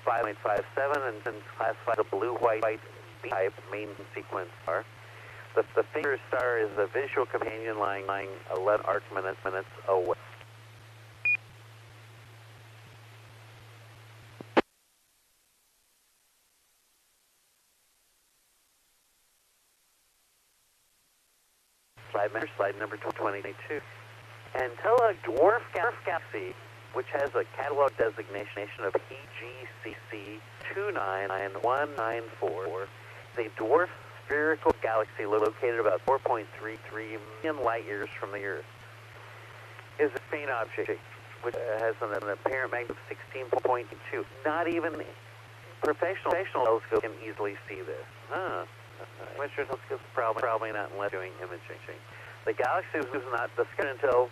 5.57 and classified a blue-white B-type main sequence star. The fainter star is a visual companion lying 11 arc minutes away. Slide number 22. Entella dwarf galaxy, which has a catalog designation of EGCC 29194, is a dwarf spherical galaxy located about 4.33 million light years from the Earth. It is a faint object, which has an apparent magnitude of 16.2. Not even professional telescopes can easily see this. Amateur telescopes probably not unless doing imaging. The galaxy was not discovered until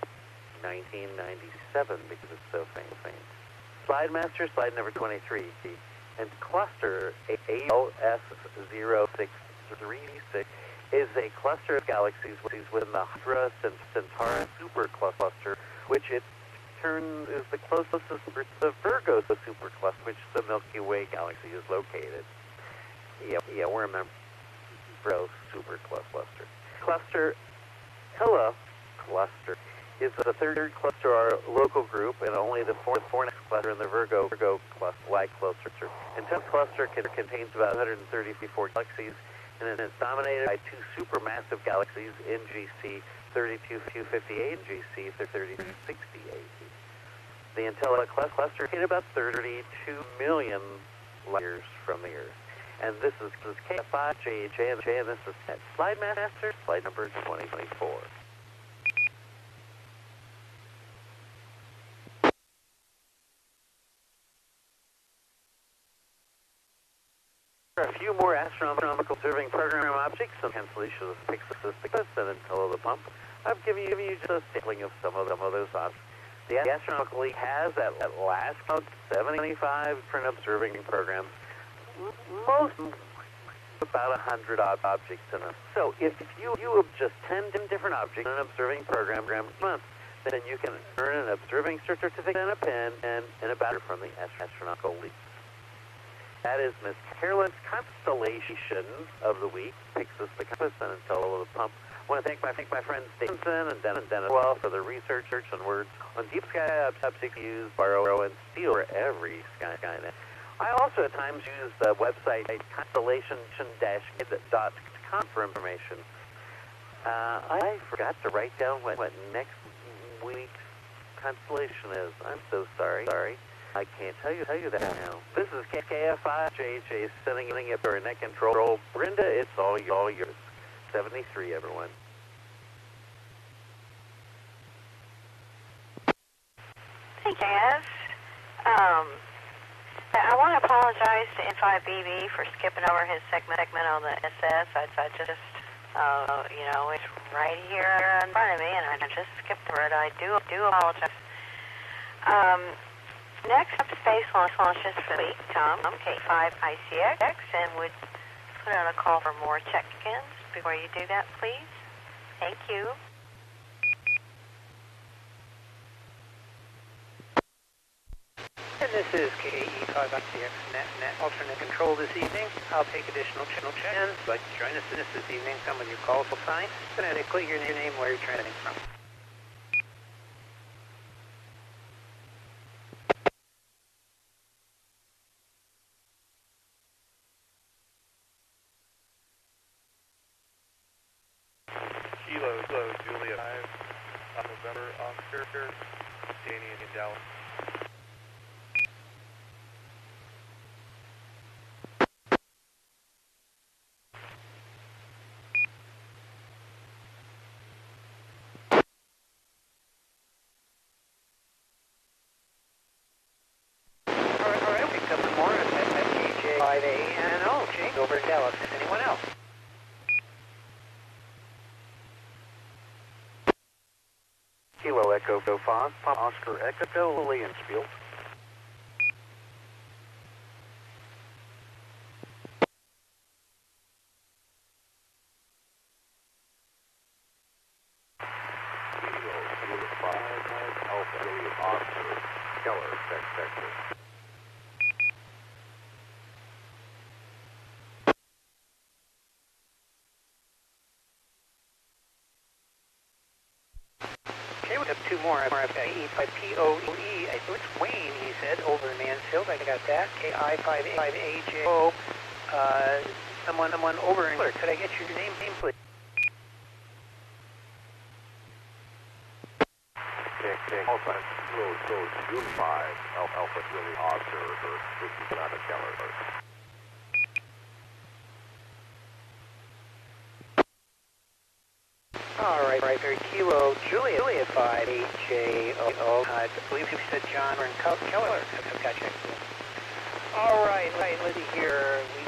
1997 because it's so faint. Slide number 23. And cluster ALS0636 is a cluster of galaxies within the Hydra Centaurus supercluster, which it turns is the closest to the Virgo supercluster, which the Milky Way galaxy is located. Yeah, we're a member of supercluster. Cluster Hella cluster is the third cluster, our local group, and only the fourth next cluster in the Virgo like cluster. And 10th cluster contains about 134 galaxies, and it is dominated by two supermassive galaxies, NGC 3258 and GC 3268. The Entella cluster hit about 32 million light years from the Earth. And this is K5JJ, and this is Slide Master, slide number 2024. A few more astronomical observing program objects, some constellations of Pyxis and Entella the Pump. I've given you just a sampling of some of those objects. The Astronomical League has at last count 75 different observing programs. Most about 100 objects in them. So if you have just 10 different objects in an observing program each month, then you can earn an observing certificate and a pen and a battery from the Astronomical League. That is Miss Carolyn's constellation of the week, Pyxis the Compass and Entella the Pump. I want to thank my friends Davidson and Dennis well for the research and words on deep sky objects used, borrow, and steal for every Skynet. I also at times use the website constellation-grid.com for information. I forgot to write down what next week's constellation is. I'm so sorry. I can't tell you that now. This is KFI JJ sitting at our net control. Brenda, it's all yours. 73, everyone. Thank you, yes. I want to apologize to N5BB for skipping over his segment on the SS. I just, it's right here in front of me, and I just skipped over it. I do apologize. Next up, space launches for the week. Tom, K5 ICX, and would put out a call for more check-ins before you do that, please. Thank you. And this is KE5 ICX net alternate control this evening. I'll take additional channel check-ins. If you'd like to join us this evening, come with your call sign. Phonetically, your name, where you're transiting from. Kilo Julia 5, November, Oscar, Danny in Dallas. All right, we come more at KJ5A and Jake over to Dallas. Anyone else? Kilo Echo 5, Oscar Echo, Williamsfield. Kilo 5, Alpha, William Oscar, Keller, Texas. Okay, we have two more. I've got E5POE. It's Wayne, he said, over in Mansfield. I got that. KI5AJO. Someone over in... Could I get your name, please? Alpha, Kilo 5, Alpha, William Oscar, this is not a Keller. All right, very Kilo Julia 5 AJO. I believe you said John or Keller. I've got you. All right, let's see here. We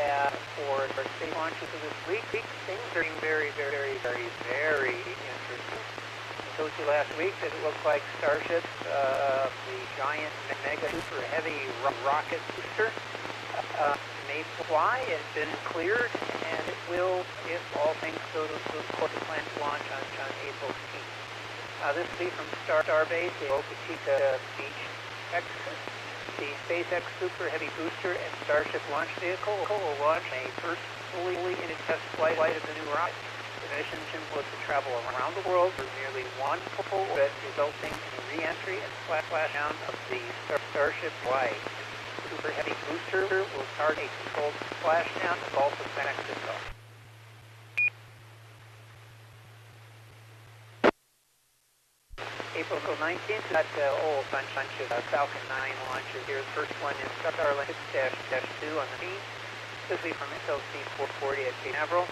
have for space launches of this week. Things are very, very, very, very interesting. I told you last week that it looked like Starship, the giant mega super heavy rocket booster, may fly. It's been cleared, and it will, if all things go to plan to launch on April 15th. This will be from Starbase, the Boca Chica Beach, Texas. The SpaceX Super Heavy Booster and Starship launch vehicle will launch a first fully in test flight of the new rocket. The mission was to travel around the world for nearly one full orbit, resulting in a re-entry and splashdown of the Starship flight. Super Heavy Booster will start a controlled splashdown in the Gulf of Mexico. April 19th, got a whole bunch of Falcon 9 launches here. The first one is Starlink 6-2 on the beach. This will be from SLC 440 at Cape Canaveral.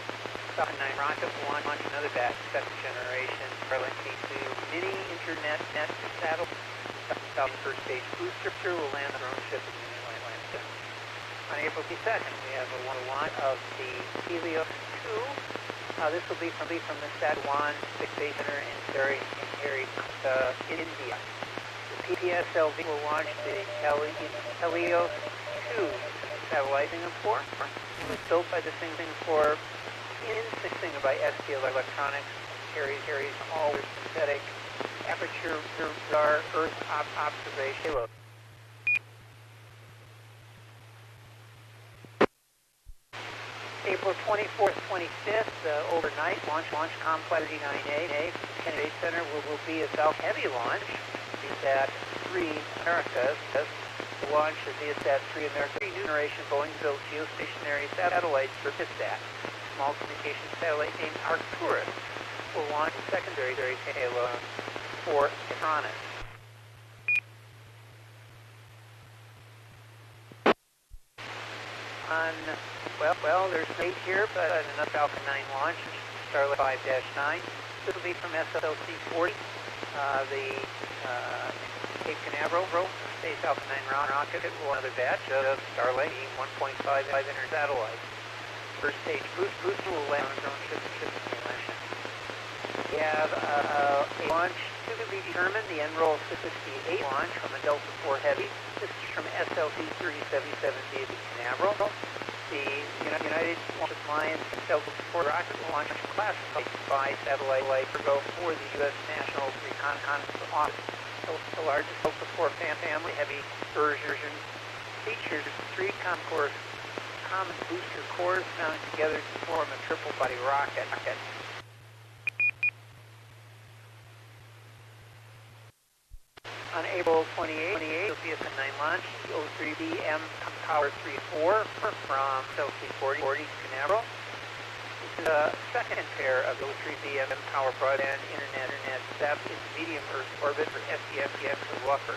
Falcon 9 rocket will launch another batch, second generation Starlink C2 mini internet satellite. Falcon first stage booster will land on their own ship in the Atlantic. On April 22nd, we have a launch of the Helios 2. This will be from the Satwan Space Center in India. The PPSLV will launch the Helios 2 satellite Singapore. It was built by the Singapore in Singapore by ST Electronics. Carries all synthetic aperture radar Earth observation. April 24th, 25th, overnight launch complex 39A from the Kennedy Center will be a Falcon Heavy launch. VSAT 3 Americas. The launch of VSAT 3 America, new generation Boeing-built geostationary satellites for VSAT. Small communication satellite named Arcturus will launch a secondary payload for Astronomy. on, well, there's an 8 here, but another Falcon 9 launch, Starlink 5-9. This will be from SLC 40, the Cape Canaveral Space Falcon 9 rocket will another batch of Starlink 1.5 inner satellites. First stage booster will land on its own ship simulation. We have a launch to be determined, the NROL 68 launch from a Delta IV Heavy. This is from SLC 3077B at Canaveral. The United Launch Alliance Delta IV rocket will launch a classified satellite cargo for the U.S. National Reconnaissance Office. The largest Delta IV family heavy version features 3 common booster cores mounted together to form a triple body rocket. On April 28, Sophia 9 launch, the O3B Power 3-4 from SLC 40 Canaveral. This is a second pair of O3B Power broadband internet SEP in medium Earth orbit for SES and Woofer.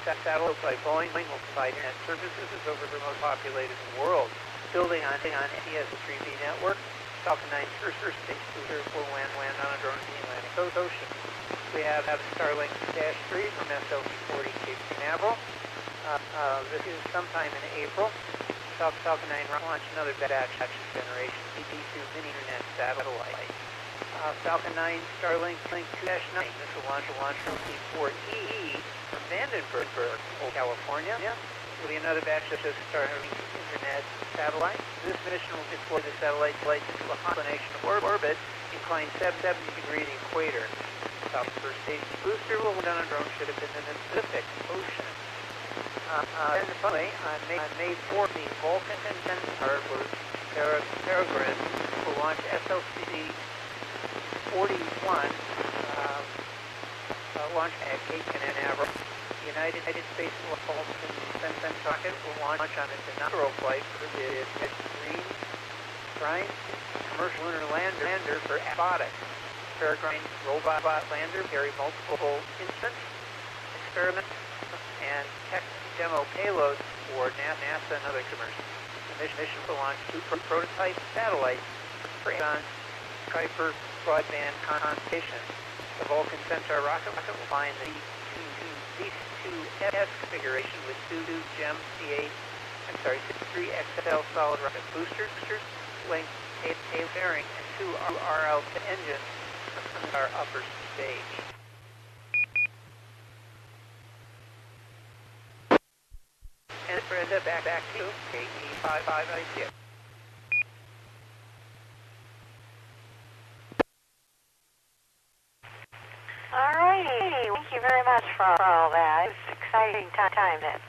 The satellite by Boeing will provide internet services over the most populated in the world. Building on SES 3B network, Falcon 9 first stage booster will land on a drone in the Atlantic Ocean. We have Starlink -3 from SLC 40 Cape Canaveral. This is sometime in April. Falcon 9 launch another batch generation CP2 mini internet satellite. Falcon 9 Starlink 2-9. This will launch from C4E from Vandenberg, California. Will be another batch of Starlink internet satellites. This mission will deploy the satellite into a inclination of orbit inclined 70 degrees to the equator. First stage booster will land on a drone ship in the Pacific Ocean. And finally, on May 4th, the Vulcan and Peregrine will launch SLC 41 launch at Cape Canaveral. The United States Vulcan rocket will launch on its inaugural flight for the Green commercial lunar lander for robotics. Peregrine robot lander carry multiple instruments, experiments, and tech demo payloads for NASA and other commercials. The mission will launch 2 prototype satellites for Amazon Kuiper broadband constellation. The Vulcan Centaur rocket will find the D2S configuration with 2 GEM C8, 3 XL solid rocket boosters, length tail bearing, and 2 RL engines from our upper stage. And Brenda, back to you. KE55IQ. Alrighty, thank you very much for all that. It was an exciting time then.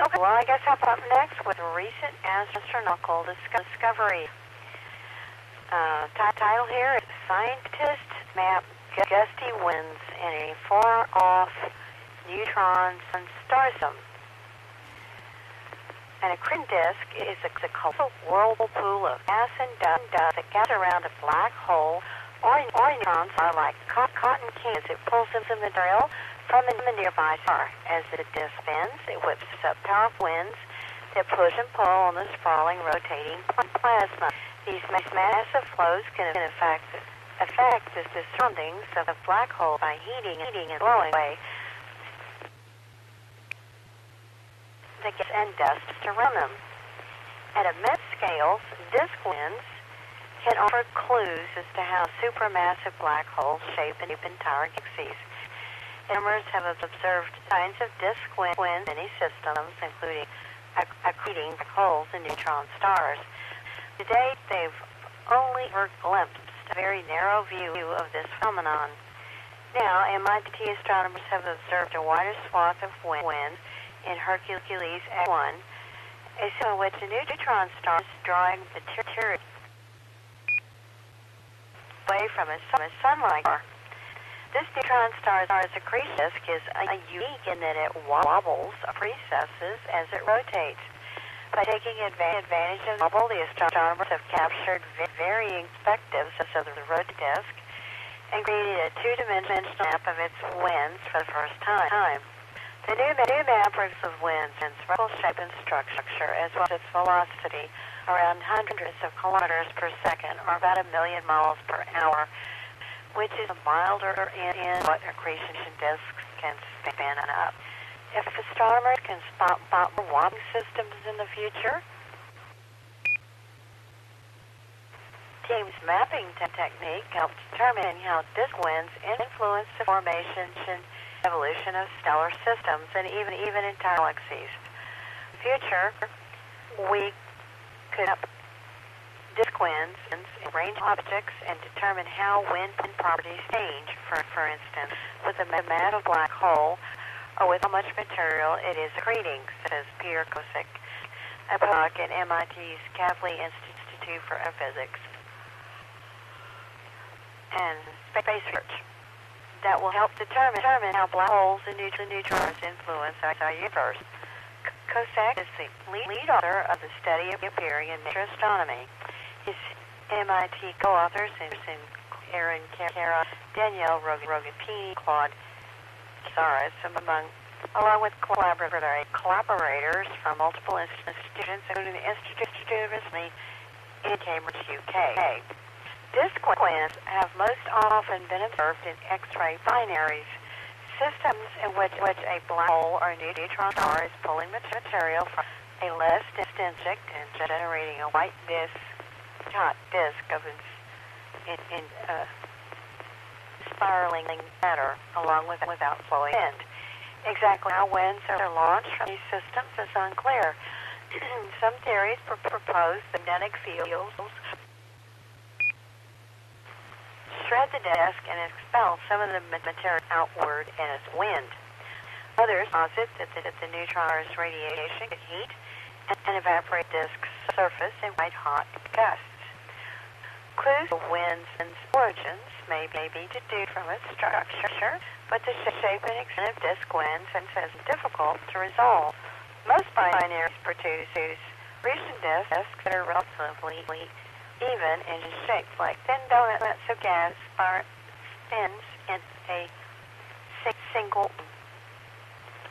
Okay, well, I guess I'll up next with a recent astronomical discovery. Title here is Scientists Map Gusty Winds in a Far-Off Neutron Star System. An accretion disk is a colorful whirlpool of gas and dust that gathers around a black hole, or neutrons are like cotton candy as it pulls in the material from a nearby star. As the disk spins, it whips up powerful winds that push and pull on the sprawling, rotating plasma. These massive flows can affect the surroundings of the black hole by heating and blowing away the gas and dust around them. At immense scales, disk winds can offer clues as to how supermassive black holes shape entire galaxies. Astronomers have observed signs of disk winds in many systems, including accreting black holes and neutron stars. To date, they've only glimpsed a very narrow view of this phenomenon. Now, MIT astronomers have observed a wider swath of wind in Hercules X1, a system in which a neutron star is drawing material away from a sun-like star. This neutron star's accretion disk is unique in that it wobbles, precesses as it rotates. By taking advantage of the wobble, the astronomers have captured varying perspectives of the rotating disk and created a 2-dimensional map of its winds for the first time. The new map of winds and vertical shape and structure, as well as its velocity, around hundreds of kilometers per second, or about 1 million miles per hour, which is milder in what accretion disks can spin up. If astronomers can spot wobbling systems in the future, team's mapping technique helps determine how disk winds influence the formation and evolution of stellar systems and even entire galaxies. Future, we could map disk winds and range objects and determine how wind properties change. For instance, with a massive black hole, or with how much material it is accreting, says Peter Kosick, a postdoc at MIT's Kavli Institute for Physics and Space Research. That will help determine how black holes and neutrons influence our universe. Kosick is the lead author of the study appearing in Nature Astronomy. His MIT co-authors include Aaron Cara, Danielle Rogapini, Claude Cazares, along with collaborators from multiple institutions, including the Institute of Astronomy in Cambridge, UK. Disk winds have most often been observed in X-ray binaries, systems in which a black hole or neutron star is pulling material from a less dense object and generating a white hot disk of spiraling matter along with outflowing wind. Exactly how winds are launched from these systems is unclear. Some theories propose the magnetic fields shred the disk and expel some of the material outward as wind. Others posit that the neutron's radiation can heat and evaporate disk's surface in white hot gusts. Clues of winds and origins may be deduced from its structure, but the shape and extent of disk winds is difficult to resolve. Most binaries produce recent disks that are relatively even in shape, like thin donuts of gas spins in a single.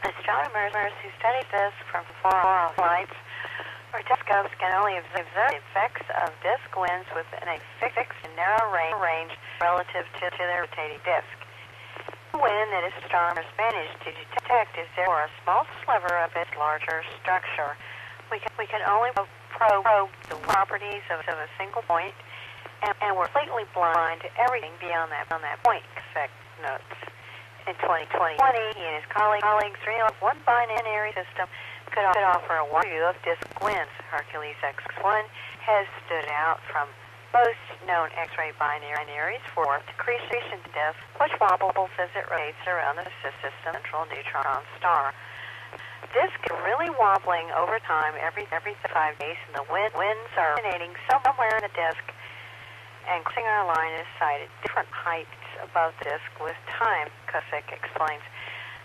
Astronomers who study this from far-off lights or telescopes can only observe the effects of disk winds within a fixed and narrow range relative to their rotating disk. The wind that astronomers manage to detect is therefore a small sliver of its larger structure. We can only probe the properties of a single point, and we're completely blind to everything beyond that point, Kosick notes. In 2020, he and his colleagues realized one binary system could offer a wide view of disk winds. Hercules X1 has stood out from most known X-ray binaries for accretion disk, which wobbles as it rotates around the system's central neutron star. Disk is really wobbling over time every 5 days, and the winds are originating somewhere in the disk and crossing our line is sighted different heights above the disk with time, Kosick explains.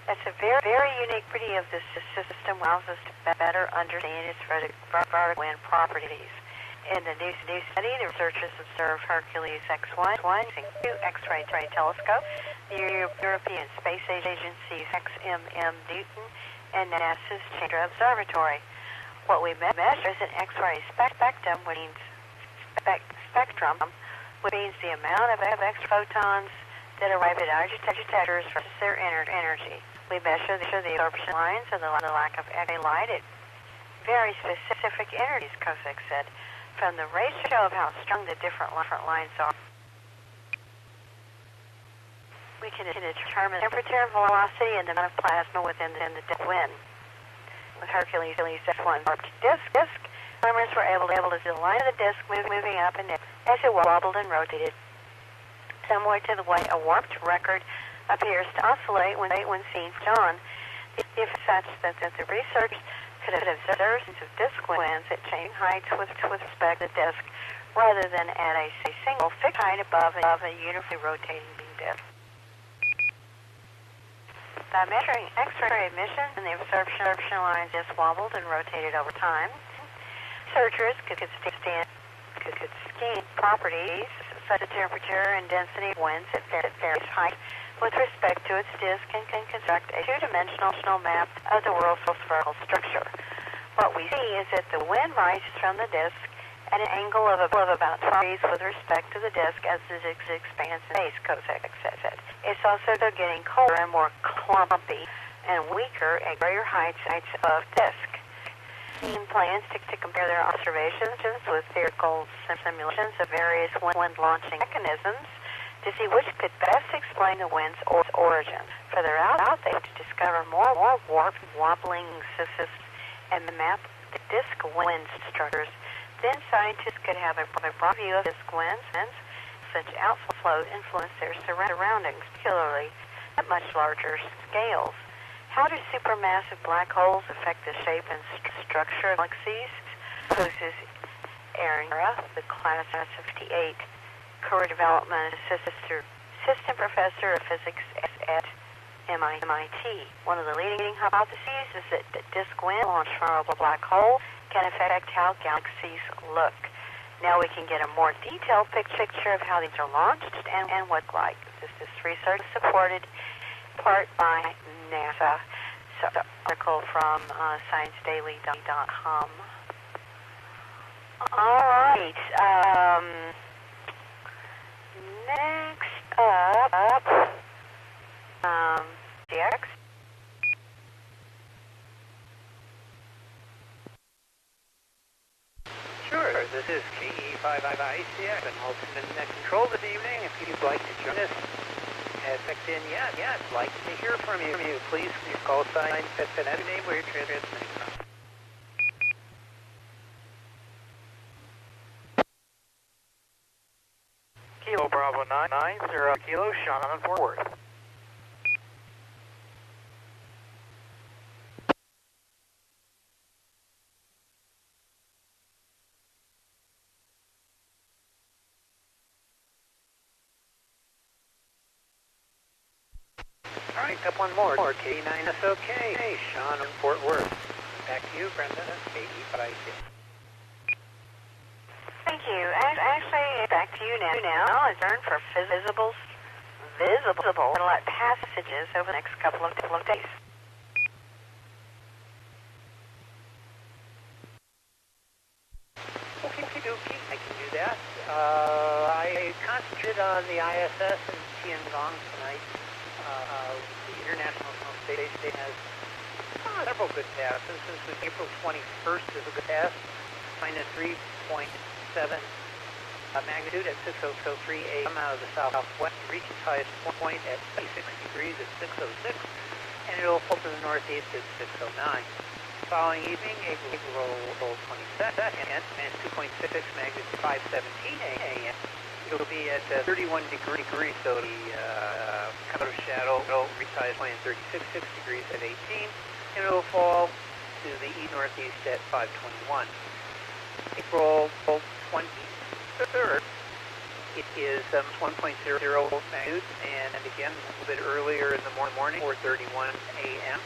That's a very, very unique property of this system, allows us to better understand its vertical wind properties. In the new study, the researchers observed Hercules X1 using two X-ray telescopes, the European Space Agency's XMM Newton, and NASA's Chandra Observatory. What we measure is an X-ray spectrum, which means the amount of X photons that arrive at our detectors versus their energy. We measure the absorption lines and the lack of X-ray light at very specific energies, Kosick said, from the ratio of how strong the different lines are. We can determine temperature, velocity, and the amount of plasma within the disk wind. With Hercules X1 warped disk, astronomers were able to see the line of the disk moving up and down as it wobbled and rotated, similar to the way a warped record appears to oscillate when seen on. If such that the researchers could observe of disk winds at changing heights with respect to the disk, rather than at a single fixed height above a uniformly rotating disk. By measuring X-ray emission and the absorption lines just wobbled and rotated over time, researchers could scan properties the temperature and density of winds at various heights with respect to its disk and can construct a two-dimensional map of the world's spherical structure. What we see is that the wind rises from the disk at an angle of about 12 degrees with respect to the disk as the disk expands in space, Kozak says it. It's also getting colder and more clumpy and weaker at greater heights above disk. Team plans to compare their observations with theoretical simulations of various wind launching mechanisms to see which could best explain the wind's origin. Further out, they hope to discover more warped, wobbling systems and map the disk wind structures. Then scientists could have a broad view of disk winds, such outflows influence their surroundings, particularly at much larger scales. How do supermassive black holes affect the shape and structure of galaxies? Poses Era, the class of 58, career development assistant professor of physics at MIT. One of the leading hypotheses is that the disk wind launched from a black hole can affect how galaxies look. Now we can get a more detailed picture of how these are launched and what like. This research is supported part by NASA. So the article from ScienceDaily.com. All right. Next up, DX. Sure, this is KE55ICX and Ultimate Net Control this evening. If you'd like to join us, checked in yet, I'd like to hear from you. Please, your call sign, set that name where you're transmitting from. Kilo Bravo 990 Kilo, Sean on Fort Worth. All right, up one more. K9SOK, Sean in Fort Worth. Back to you, Brenda, KE5ICX. Thank you. Actually, back to you now. It's earned for visible satellite passages over the next couple of days. Okie dokie, I can do that. I concentrated on the ISS and Tiangong tonight. The International Space Station has several good passes. This is April 21st is a good pass. Minus 3.7 magnitude at 6:03 a.m. out of the southwest. It reaches highest point at 36 degrees at 6:06, and it will fall to the northeast at 6:09. Following evening, April 22nd, and 2.66 magnitude, 5:17 a.m. It will be at 31 degrees, so the out of shadow will reach highest point at 36 degrees at 18, and it will fall to the northeast at 5:21. April 23rd, it is 1.00 magnitude, and again a little bit earlier in the morning, 4:31 a.m.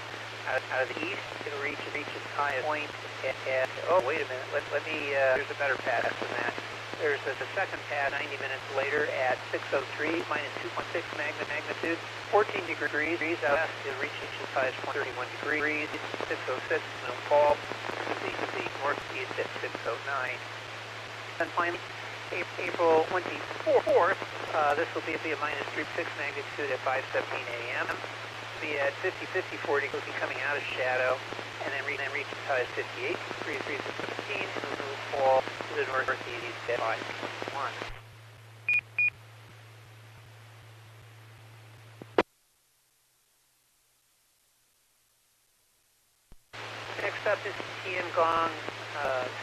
Out of the east, it will reach its highest point at oh wait a minute, let me there's a better pass than that. There's the second pass 90 minutes later at 6:03, minus 2.6 magnitude, 14 degrees out west. It reaches its highest point 31 degrees, 6:06, and it'll fall to the northeast at 6:09. And finally, April 24th, this will be a minus 3.6 magnitude at 5:17 a.m. Be at 50-54 degrees, coming out of shadow, and then reach its highest 58 degrees at 15, and then it will fall to the northeast at 5:21. Next up is Tiangong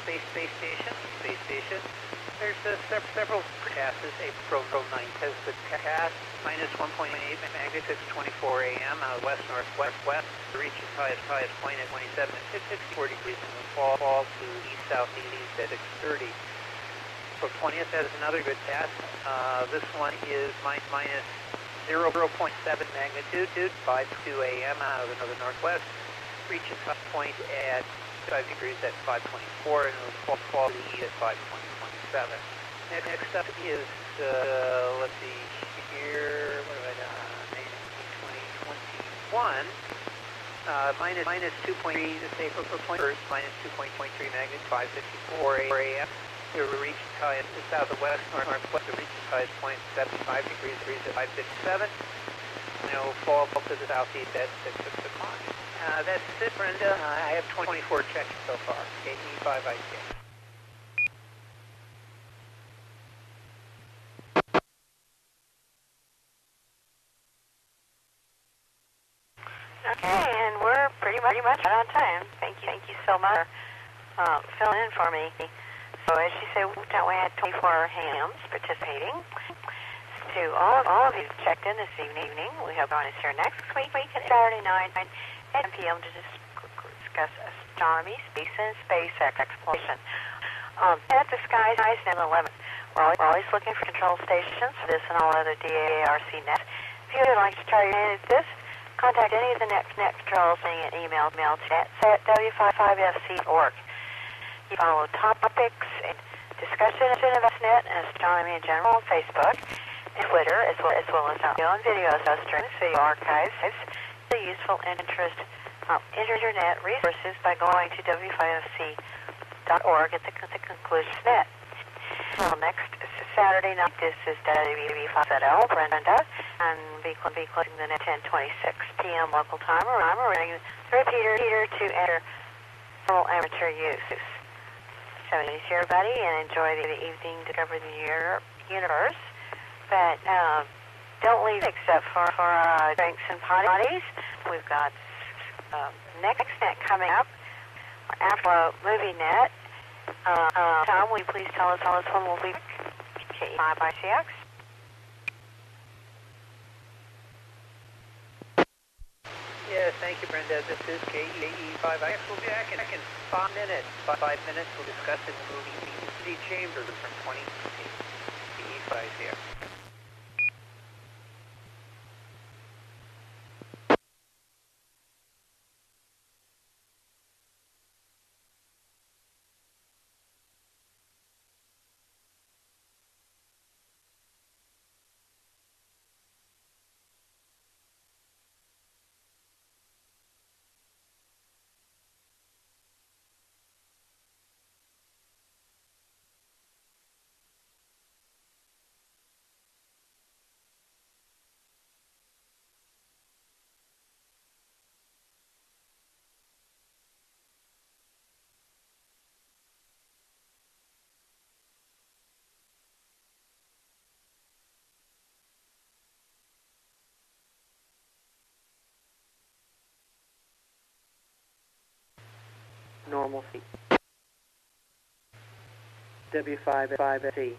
Space Station. There's several passes. April 9th has the pass minus 1.8 magnitude, 6:24 a.m. out of west-northwest. To reach its highest point at 27 at 64 degrees, and will fall to east-southeast at 6:30. April 20th has another good pass. This one is minus 0.7 magnitude, 5:02 a.m. out of the northwest. Reach its high point at 5 degrees at 5:24, and it will fall to the east at 5:27. Next up is, let's see here, what have I done? 2021. Minus 2.3, this April 21st, minus 2.3 magnitude, 5:54 a.m. The region high is south of west, northwest. The region high is 0.75 degrees at 5:57. Now fall to the southeast at 6 o'clock. That's it, Brenda. I have 24 checks so far. KE5 IK. Okay, and we're pretty much right on time. Thank you so much for filling in for me. So as you said, we had 24 hams participating. To all of you who checked in this evening, we hope you join us here next week at Saturday night at 10 p.m. to discuss astronomy, space, and space exploration. At the skies 9/11. We're always looking for control stations for this and all other DARC net. If you would like to try your hand at this, contact any of the net controls and email to w55fc.org. You follow topics and discussion of net and astronomy in general on Facebook and Twitter, as well as audio and video streams, video archives, the useful interest internet resources by going to w5fc.org at the conclusion of net. Well, next Saturday night, this is WB5ZL, Brenda, and be closing the net 10:26 p.m. local time. I'm running the repeater to enter full amateur use. So nice here, everybody, and enjoy the evening to cover the universe. But don't leave except for drinks and potties. We've got next net coming up after movie net. Tom, will you please tell us when we'll be KE5 ICX? Yes, thank you, Brenda. This is KE5 ICX. We'll be back in 5 minutes. 5 minutes, we'll discuss the movie The Chambers from 2015. KE5 ICX. Normalcy. W5C.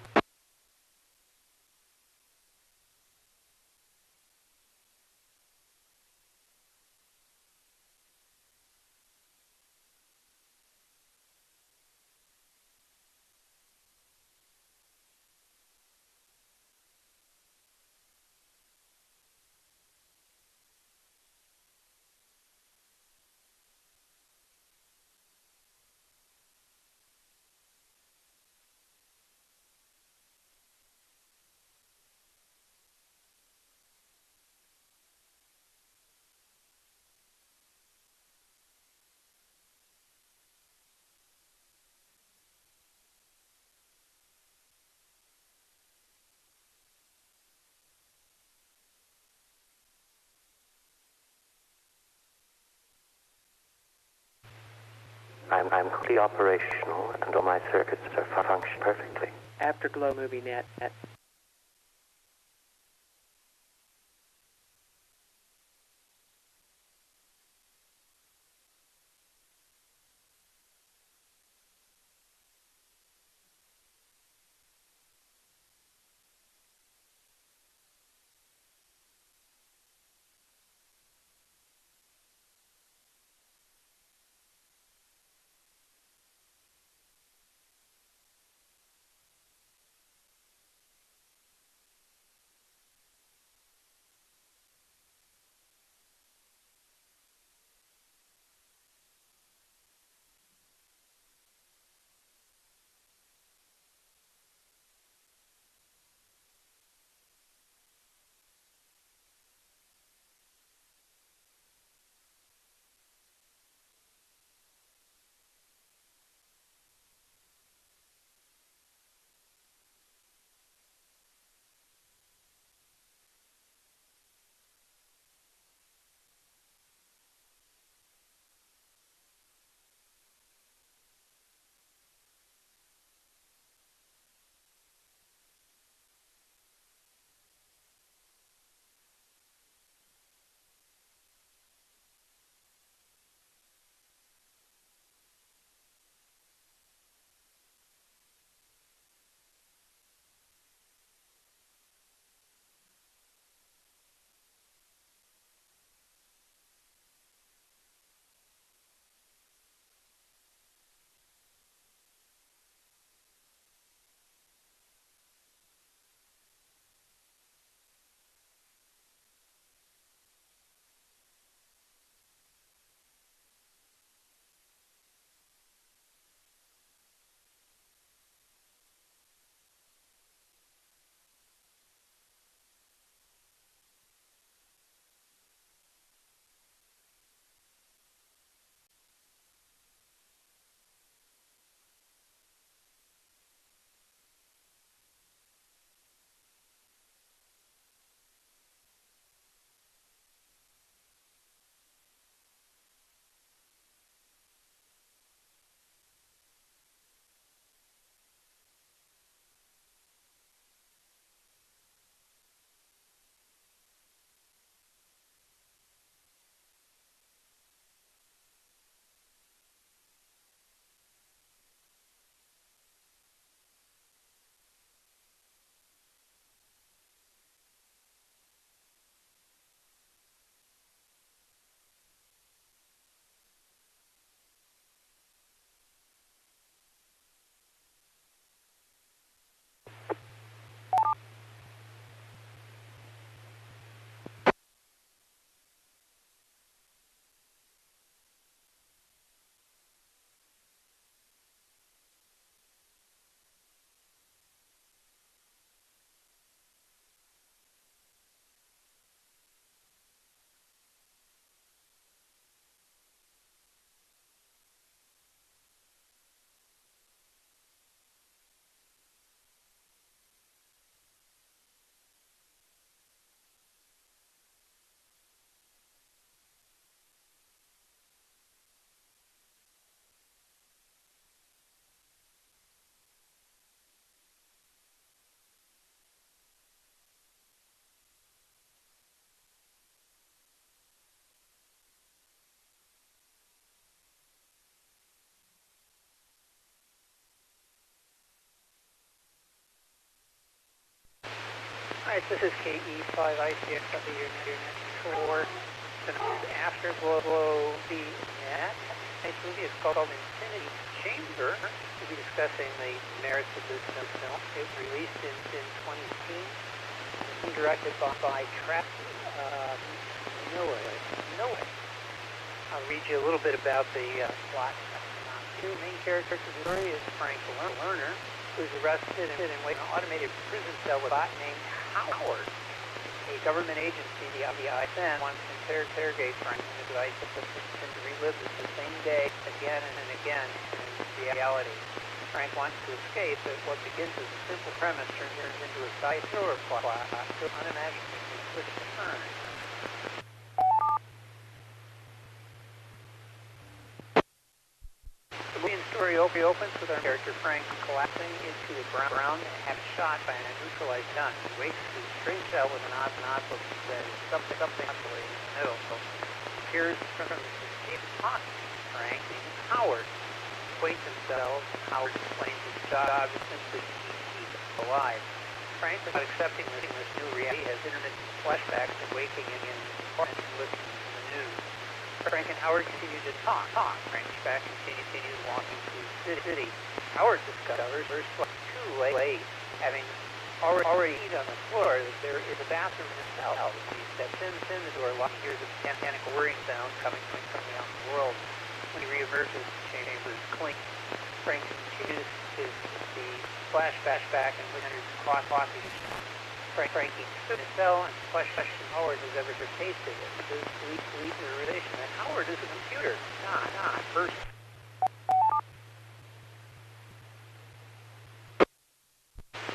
I'm fully operational and all my circuits are function perfectly. Afterglow movie net. Guys, this is KE5ICXW, your next tour. It's an afterglow net. This movie is called Infinity Chamber. We'll be discussing the merits of this film. It was released in 2018. It's directed by Noah. I'll read you a little bit about the plot. Two main characters of the story is Frank Lerner, who's arrested and in an automated prison cell with a bot named Howard. A government agency, the ISN, wants to interrogate Frank and advise him to relive the same day again and again in reality. Frank wants to escape, but what begins as a simple premise turns into a side thriller plot to unimaginably twist and turn. The movie and story opens with our character Frank collapsing into the ground and having shot by a neutralized gun. He wakes to a strange cell with an odd look that says something oscillating in the middle. Appears from the escape talk. Frank named Howard. Acquaint themselves. Howard explains his job is simply to keep alive. Frank, without accepting this new reality, has intermittent flashbacks and waking again and listening to the news. Frank and Howard continue to talk. Frank's back continues walking through the city. Howard discovers there's too late, having already eat on the floor, that there is a bathroom in the cell. He steps in the door, he hears a mechanic whirring sound coming from the outside world. When he reemerges, the chamber is clean. Frank continues the flashback and enters the coffee shop. Frank eats food in his cell and questions Howard has ever tasted it. This leads to the realization that Howard is a computer, not a person.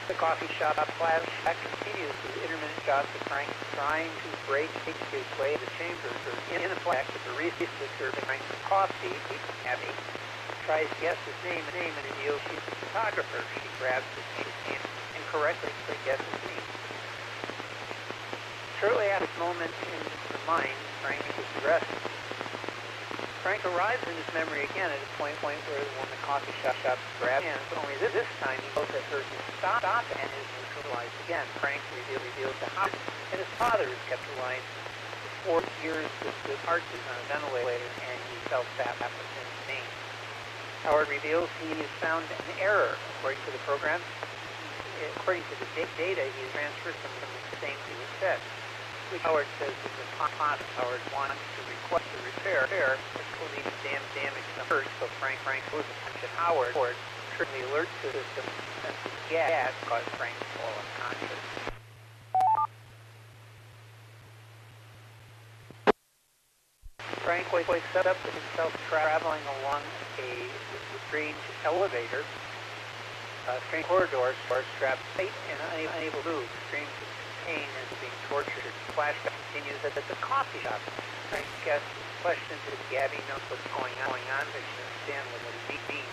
The coffee shop flashback continues with intermittent shots of Frank trying to break his way to the chamber. In the flash, the barista serving Frank coffee, Abby, tries to guess his name and reveals she's a photographer. She grabs his name and correctly guesses his name. Shortly after this moment in her mind, Frank is arrested. Frank arrives in his memory again at a point where when the coffee shop grabs him, but only this time he knows that her stop and is neutralized again. Frank reveals to Howard that his father has kept alive for 4 years with heart disease on a ventilator, and he self-stabbed with his name. Howard reveals he has found an error according to the program. According to the data, he is transferred from the same to his set. Which Howard says is impossible. Howard wants to request a repair, which will need to damage the first, so Frank goes to punch at Howard, triggering the alert system, and the gas caused Frank to fall unconscious. Frank wakes up with himself traveling along a strange elevator, strange corridor, strapped tight and unable to move. Strange pain is being tortured. Flashback continues at the coffee shop. Frank asks questions if Gabby knows what's going on, but she doesn't understand what it means.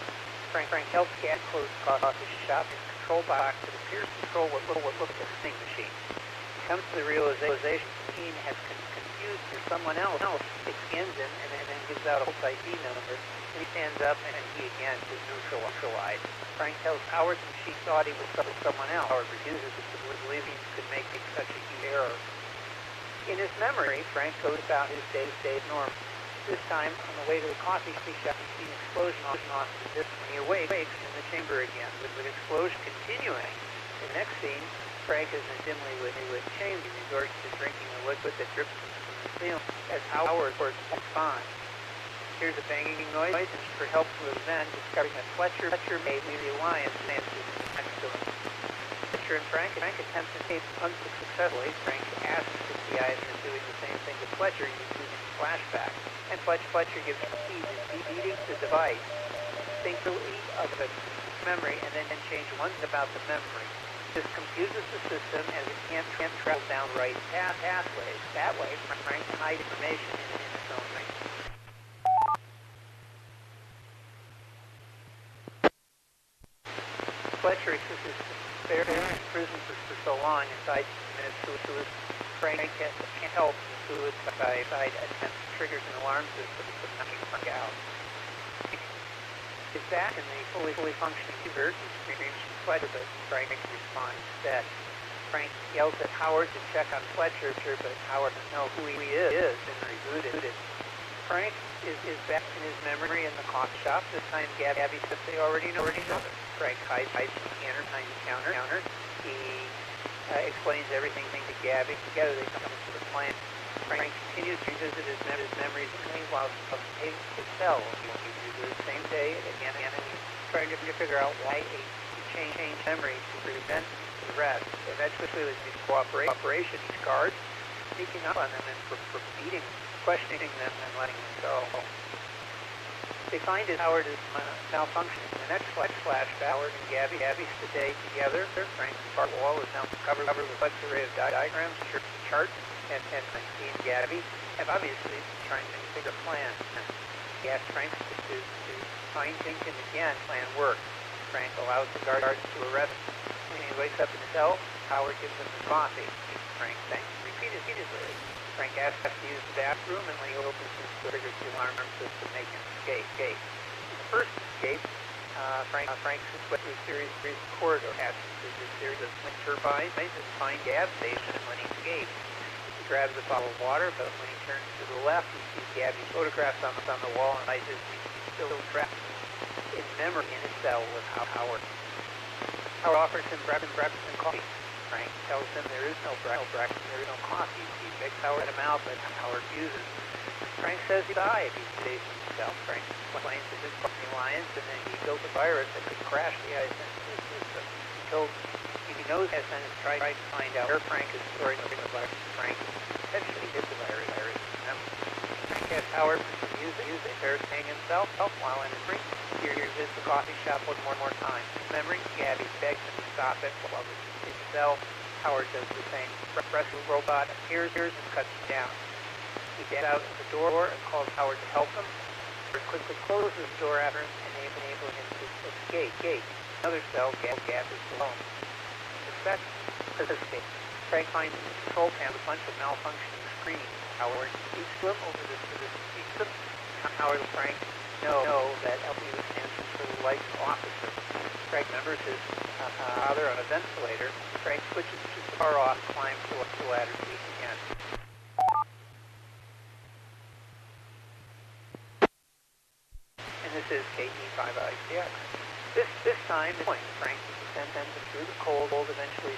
Frank helps Gabby close the coffee shop. His control box that appears to control what looks like a sing machine. He comes to the realization the machine has confused for someone else. It scans him and then gives out a whole ID number. And he stands up and he again is neutralized. Frank tells Howard the machine thought he was someone else. Howard refuses to believe he could make such a huge error. In his memory, Frank goes about his day-to-day normal. This time, on the way to the coffee shop, he sees an explosion off the distance. He awakes in the chamber again, with the explosion continuing. In the next scene, Frank is in a dimly lit chamber. He resorts to drinking the liquid that drips from the ceiling as Howard responds. Here's a banging noise, and for help from his men, discovering that Fletcher made the alliance and answers next to him. Fletcher and Frank attempt to escape unsuccessfully. Frank asks if the eyes are doing the same thing to Fletcher using his flashback. And Fletcher gives keys to beating the device, instinctively of its memory, and then change once about the memory. This confuses the system as it can't travel down right pathways. That way, Frank can hide information in its own right. Fletcher is there in prison for so long, inside minutes to his Frank can't help suicide attempts triggers an alarm system from knocking Frank out. He's back in the fully functioning computer and screams Fletcher, but Frank responds instead. Frank yells at Howard to check on Fletcher, but Howard doesn't know who he is and rebooted. Frank is back in his memory in the coffee shop. This time Gabby says they already know. Frank hides from the counter behind the counter. He explains everything to Gabby. Together they come to the plan. Frank continues to revisit his memories while taking his cell. He do the same day again, and he's trying to figure out why he changed memory to prevent the rest. Eventually, with his cooperation, each guard sneaking up on them and for beating, questioning them, and letting them go. They find that Howard is malfunctioning. The next flashback, Howard and Gabby stay together. Frank's part wall is now covered with a flex array of diagrams, charts, and he and Gabby have obviously been trying to figure a plan. He asks Frank to fine-tune him again. Plan works. Frank allows the guards to arrest him. When he wakes up in the cell, Howard gives him the coffee. Frank thanks repeatedly. Frank asks to use the bathroom, and when he opens his door, triggers the alarm system to make him escape. In the first escape, Frank slips through a series of corridors, passes through a series of wind turbines, and finds a gas station when he escapes. He grabs a bottle of water, but when he turns to the left, he sees Gabby's photographs on the wall, and realizes he's still trapped in memory in his cell with Howard. Howard offers him breakfast and coffee. Frank tells him there is no breakfast, there is no coffee. He begs Howard to out, but Howard refuses. Frank says he'll die if he stays in himself. Frank explains that his company Lions, and then he built a virus that could crash the ISN system. He knows ISN has tried to find out where Frank is storing the virus. Frank eventually did the virus. Frank asks Howard for some music. Bears hang himself while in his drink. He visits the coffee shop one more time. In memory, Gabby begs him to stop it while in his cell. Howard does the same. Rescue robot appears and cuts him down. He gets out the door and calls Howard to help him. Howard quickly closes the door after him, enabling him to escape. Another cell, Gab is alone. The escape. Frank finds in the control panel a bunch of malfunctioning screens. Howard speaks to him over this system. Howard and Frank know that LB stands for the light officer. Frank remembers his father on a ventilator. Frank switches to the car off, climbs the ladder to meet again. And this is KE5ICX. This time, Frank sends him through the cold, eventually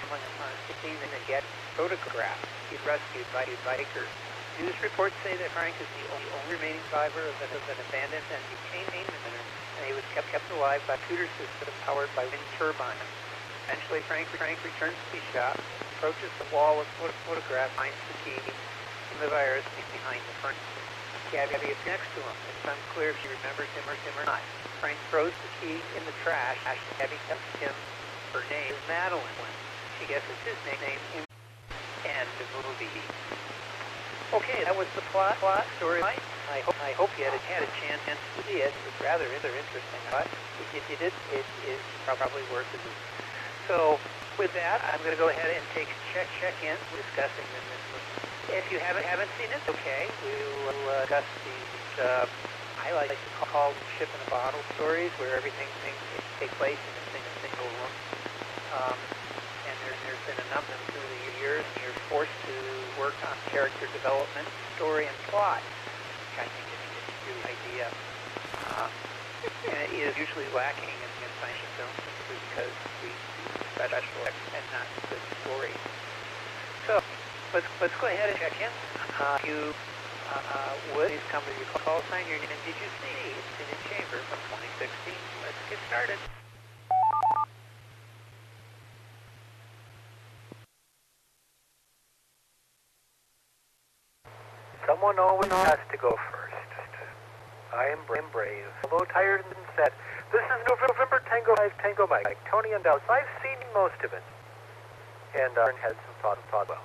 seen and get photographs. He's rescued by Baker. News reports say that Frank is the only remaining survivor of an abandoned and decaying emitter, and he was kept alive by a computer system powered by wind turbines. Eventually, Frank returns to the shop, approaches the wall with photographs, finds the key, and the virus behind the front. Gabby is next to him. It's unclear if she remembers him or not. Frank throws the key in the trash. Gabby tells him her name is Madeline. She guesses his name in and the movie. Okay, that was the plot storyline. I hope you had a chance to see it. It's rather interesting, but if you did, it is probably worth it. So, with that, I'm going to go ahead and take check in discussing this movie. If you haven't seen it, okay, we will discuss these. I like to call them ship in a bottle stories, where everything takes place in a single room. And there's been a number through the years, and you're forced to work on character development, story, and plot, which I think is a good idea. And it is usually lacking in science fiction films simply because we do special effects and not good story. So let's go ahead and check in. You would please come to your call sign, your name, and did you see It's in Chamber from 2016? Let's get started. Someone always has to go first. I am brave. Although tired and sad, this is November Tango 5 Tango Mike, Tony and Dallas. I've seen most of it. And had some thought well.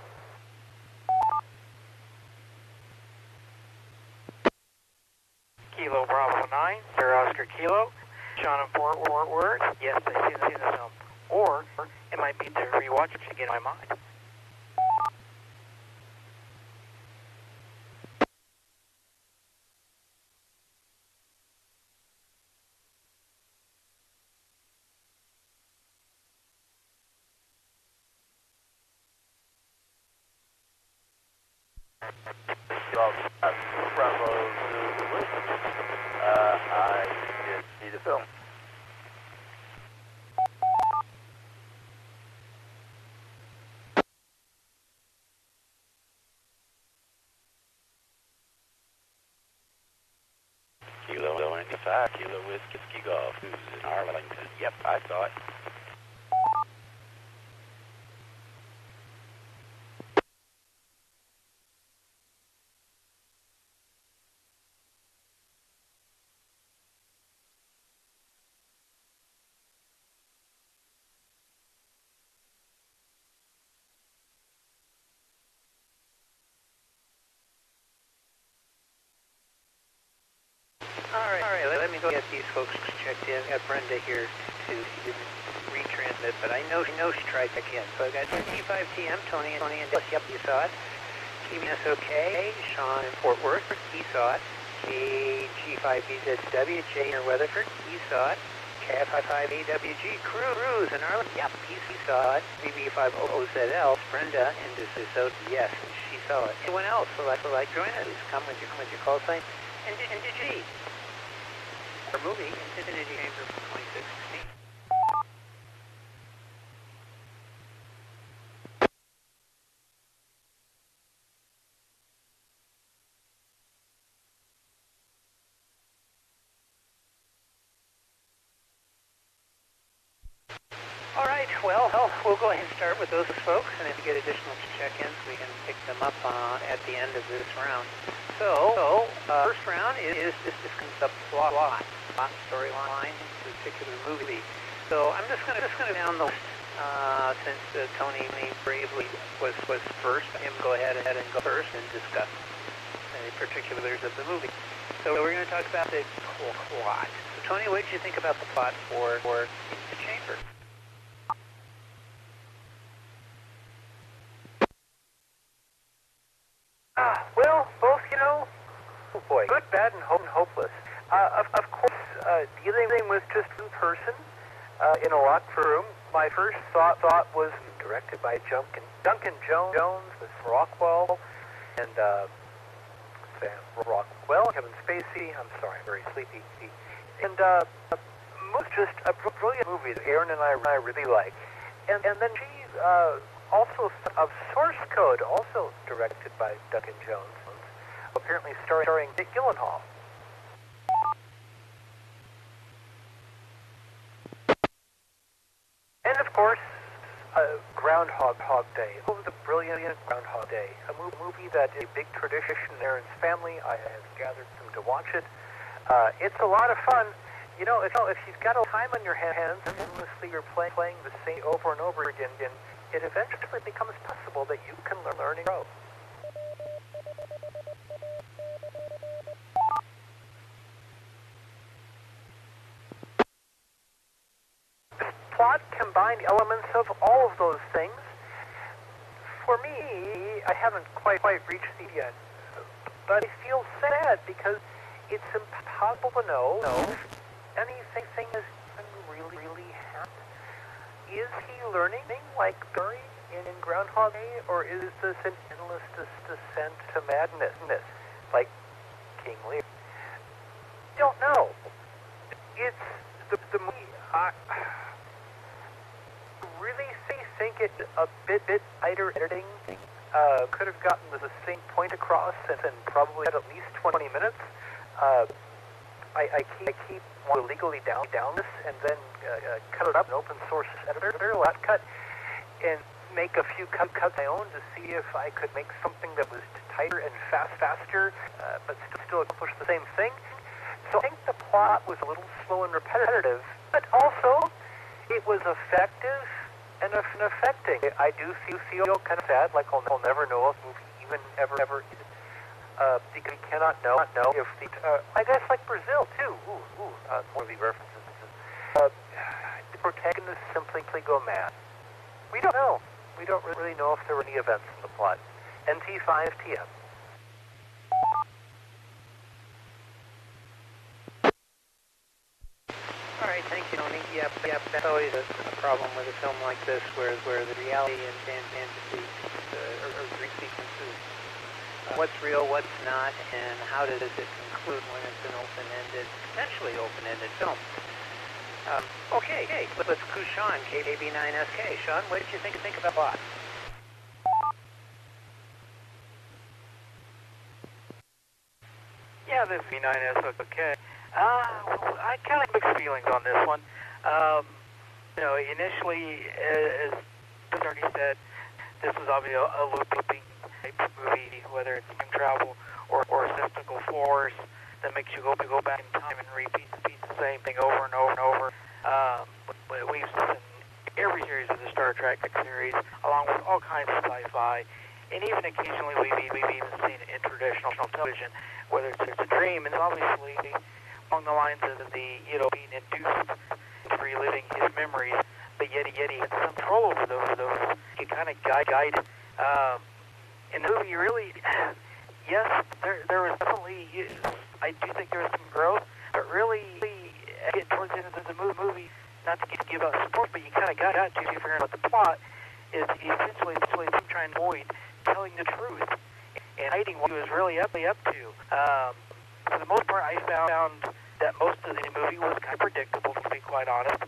Kilo Bravo 9, Sir Oscar Kilo, Sean in Fort Worth. Yes, I've seen the film. Or it might be to rewatch it to get in my mind. about Bravo Whiskey. I did see the film. Kilo India 5, Kilo Whiskey Golf, who's in Arlington. Yep, I saw it. All right, let me go get these folks checked in. I got Brenda here to retransmit, but I know she tried to again. So I got T5TM, Tony and Dallas. Yep, you saw it. Keeping us okay. Sean in Fort Worth, he saw it. KG5BZW, Jay in Weatherford, he saw it. KF55AWG, Cruz in Arlington, yep, he saw it. BB50OZL, Brenda in DeSoto, yes, she saw it. Anyone else would like join us? Come with your call sign. Indigity. Our movie, Infinity Chamber from 2016. All right, well, we'll go ahead and start with those folks, and if we get additional check-ins, we can pick them up at the end of this round. So first round is the plot storyline in this particular movie. So I'm just gonna down the list since Tony bravely was first. Him go ahead and go first and discuss the particulars of the movie. So we're going to talk about the plot. So Tony, what did you think about the plot for the chamber? Well, both, oh boy, good, bad, and hopeless. Of course, dealing with just one person in a locked room, my first thought was directed by Duncan Jones with Rockwell and Sam Rockwell, Kevin Spacey. I'm sorry, I'm very sleepy. And was just a brilliant movie that Aaron and I really like. And then she also of Source Code, also directed by Duncan Jones, apparently starring Dick Gyllenhaal. And of course, Groundhog Day. Oh, the brilliant Groundhog Day. A movie that is a big tradition in Aaron's family. I have gathered them to watch it. It's a lot of fun. If you've got a time on your hands, and endlessly you're playing the same over and over again, it eventually becomes possible that you can learn and grow. This plot combined elements of all of those things. For me, I haven't quite reached the end, but I feel sad because it's impossible to know if anything is really happening. Is he learning like Barry in Groundhog Day, or is this an endless descent to madness, like King Lear? Don't know. It's the movie. I really think it a bit tighter editing. Could have gotten the same point across and probably had at least 20 minutes. I keep illegally down this and then cut it up in open source editor, let cut, and make a few cuts of my own to see if I could make something that was tighter and faster, but still accomplish the same thing. So I think the plot was a little slow and repetitive, but also it was effective and affecting. I do feel kind of sad, like I'll never know if the movie even ever because we cannot know if the I guess like Brazil too. More of the references. The protagonists simply go mad. We don't know. We don't really know if there were any events in the plot. NT5TM. All right, thank you, Tony. Yep. That's always a problem with a film like this, where the reality and fantasy or dream sequences what's real, what's not, and how does it conclude when it's an open-ended, potentially open-ended film. Okay, let's cue Sean, KB9SK. Sean, what did you think about plot? Yeah, this V9S, okay. I kind of mixed feelings on this one. Initially, as Bill already said, this was obviously a looping type movie, whether it's time travel or a mystical force that makes you go back in time and repeat the same thing over and over and over. We've seen every series of the Star Trek series, along with all kinds of sci-fi, and even occasionally we've even seen it in traditional television, whether it's a dream, and obviously along the lines of the being induced to reliving his memories, but yet he had some control over those. He kind of guided. In the movie, really, yes, there was definitely. I do think there was some growth, but really, towards the end of the movie, not to give out support, but you kind of got to figure out the plot is essentially trying to avoid telling the truth and hiding what he was really up to. For the most part, I found that most of the movie was kind of predictable, to be quite honest.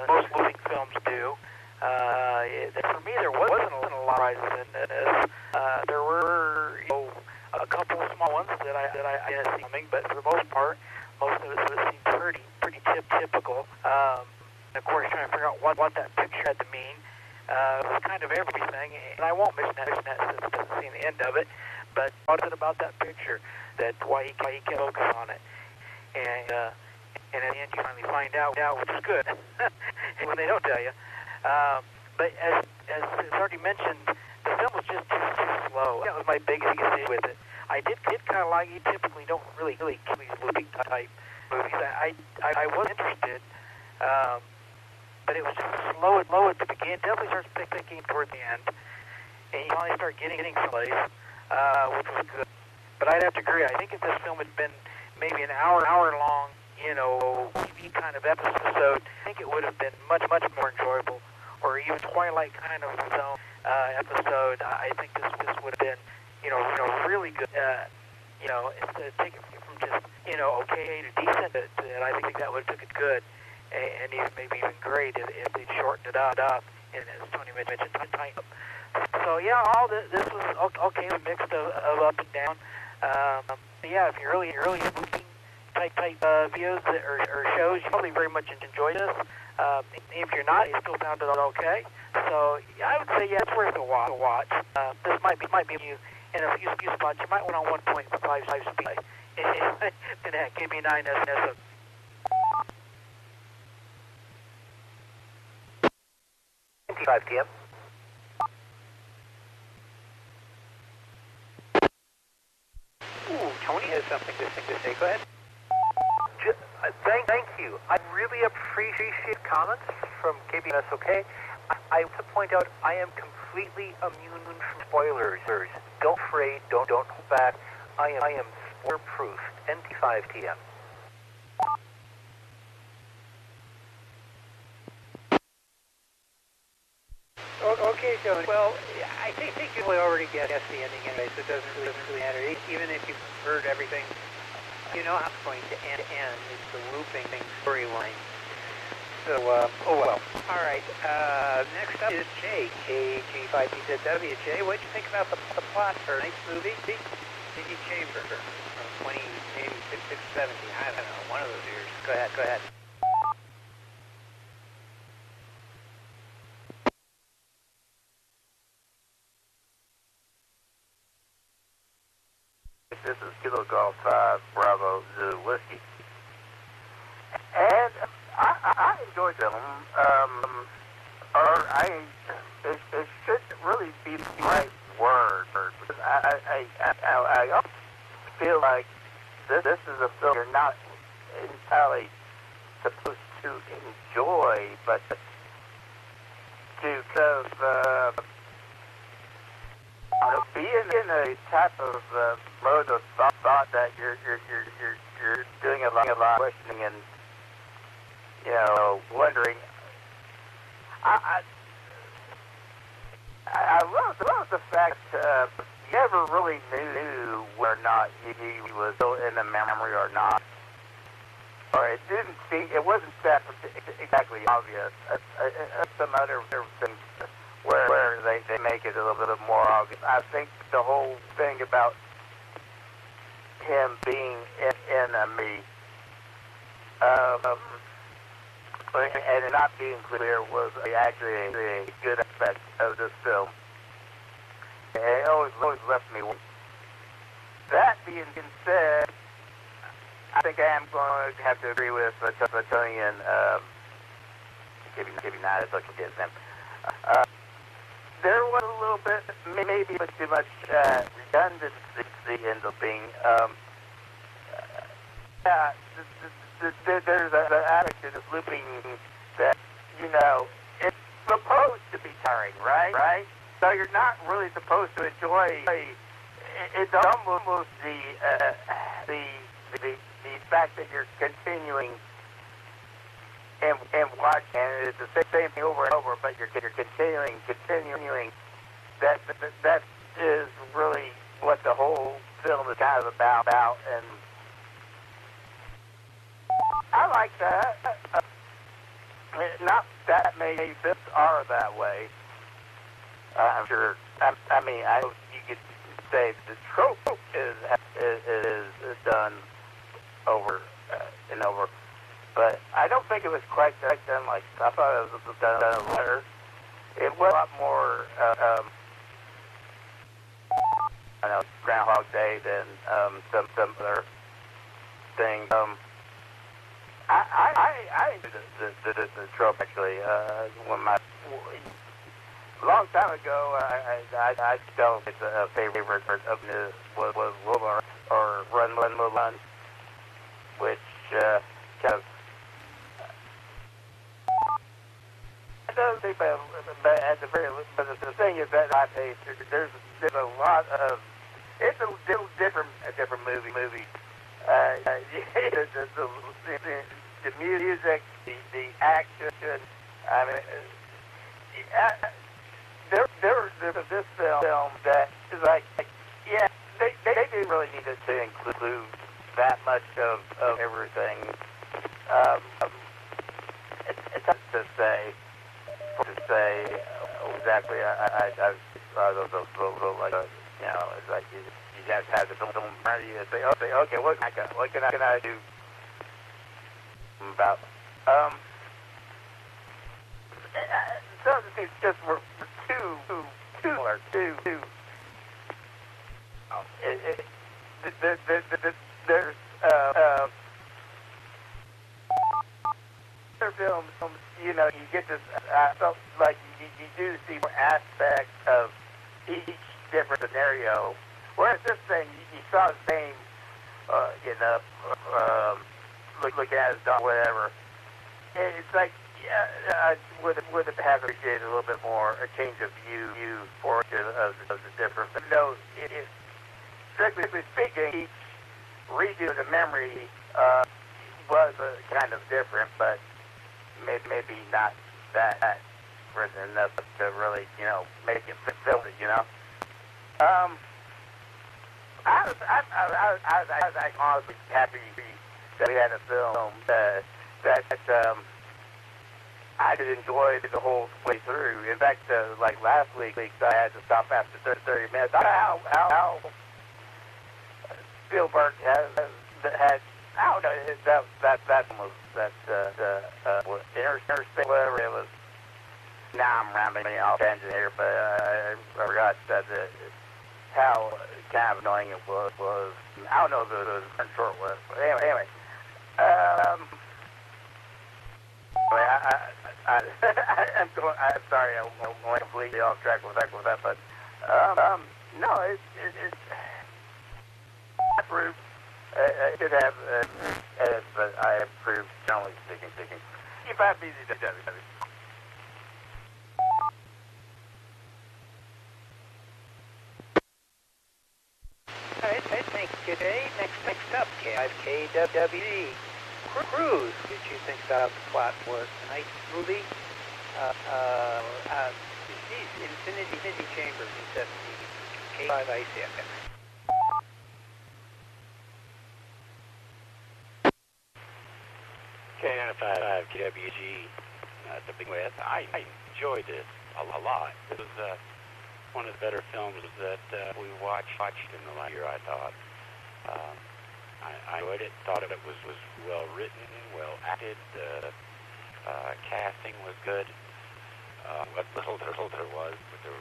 Most moving films do. For me, there wasn't a lot of surprises in this. There were a couple of small ones that I didn't see coming, but for the most part, most of it seemed pretty typical. Of course, trying to figure out what that picture had to mean. It was kind of everything, and I won't mention that since it doesn't see the end of it, but what is it about that picture that why he can focus on it? And at the end you finally find out, which is good, when they don't tell you. But as it's already mentioned, the film was just too slow. That was my biggest issue with it. I did kind of like, you typically don't really kill these looping type movies. I was interested, but it was just slow at the beginning. It definitely starts picking toward the end, and you finally start getting someplace, which was good. But I'd have to agree. I think if this film had been maybe an hour long, TV kind of episode, I think it would have been much more enjoyable. Or even Twilight kind of zone episode. I think this would have been, really good. Instead of taking it from just, okay to decent, and I think that would have took it good, and even maybe even great if they shortened it up. And as Tony mentioned, tighten up. So yeah, all this was okay, a mix of up and down. Yeah, if you're really moving type videos or shows, you probably very much enjoy this. If you're not, you still found it okay. So I would say it's worth a watch. This might be you in a few spots. You might want on 1.5 speed. And that give me 9 as a 5 p.m. Ooh, Tony has something to say. Go ahead. Thank you. I really appreciate comments from KBNSOK. I want to point out I am completely immune from spoilers. Don't be afraid. Don't hold back. I am spoiler-proof. NT5TM. Okay, Tony. Well, I think you already guessed the ending anyway, so it doesn't really matter. Even if you've heard everything, you know how it's going to end. It's the looping storyline. So, oh well. All right. Next up is Jay, KG5PZW. Jay, what did you think about the plot for tonight's movie? D.D. Chamber from 2017. I don't know, one of those years. Go ahead. This is Kilo Golf 5 Bravo Zoo Whiskey. And I enjoyed them. It should really be the right word. Because I almost feel like this is a film you're not entirely supposed to enjoy, but to kind of be in a type of mode of thought that you're doing a lot of questioning and wondering. I love the fact never really knew whether or not he was still in the memory or not. Or it didn't seem, it wasn't that exactly obvious. Some other things where they make it a little bit more obvious. I think the whole thing about him being in a me, and it not being clear was actually a good aspect of this film. It always left me. That being said, I think I am going to have to agree with Tony and giving that as I can get them. There was a little bit, maybe a bit too much redundancy in the being. There's an aspect of this looping that, you know, it's supposed to be tiring, right? So you're not really supposed to enjoy. It's almost the fact that you're continuing and watching, and it's the same thing over and over, but you're continuing. That is really what the whole film is kind of about, and I like that. Not that many films are that way. I'm sure. I mean, you could say the trope is done over and over, but I don't think it was quite done like I thought it was done better. It was a lot more, I know, Groundhog Day than some other things. I the trope actually. When a long time ago, I felt it's a favorite of his was Wilbur or Run, which kind of. I don't think, but at the very least, but the thing is that there's a lot of. It's a little different movie. The music, the action. I mean, there's this film that is like yeah, they didn't really need to include that much of everything. It's tough to say exactly. I like you know, it's like you just have the film in front of you and say okay, what can I do about some of the things just were too similar. There's other films, you know, you get this. I felt like you do see more aspects of each different scenario. Whereas this thing, you saw the same, getting up, looking at his dog, whatever. And it's like, yeah, I would have appreciated a little bit more a change of view for each of the different. But no, strictly speaking, each redo of the memory was kind of different, but maybe not that written enough to really, you know, make it fulfill it, you know. I was honestly happy that we had a film that I did enjoy the whole way through. In fact, like last week, I had to stop after 30 minutes. I don't know how Spielberg had I don't know, that was Interstate, whatever it was. Now I'm rambling off tangent here, but I forgot that how kind of annoying it was. I don't know if it was a short was, but anyway. I'm sorry, I'm going completely off track with that, but no, it's approved. It could have, but I approve generally speaking. Keep that busy, WW. All right, thank you, Jay. Next up, KWD. Cruise, what did you think about the plot for tonight's movie? These Infinity Chambers, he said, K5ICX. K95 KWG, the big with. I enjoyed this a lot. It was one of the better films that we watched in the last year, I thought. I enjoyed it, thought it was well written, well acted, casting was good. What little there was with the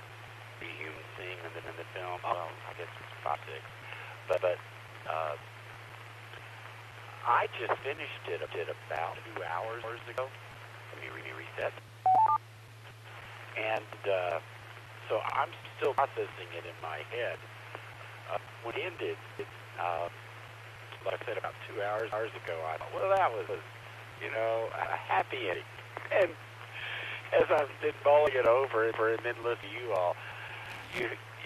human thing in the film, well, I guess it was 5, 6. But I just finished it about 2 hours ago. Let me reset. And so I'm still processing it in my head. When it ended, like I said, about 2 hours ago, I thought, well, that was, a happy ending. And as I've been mulling it over and then listening to you all,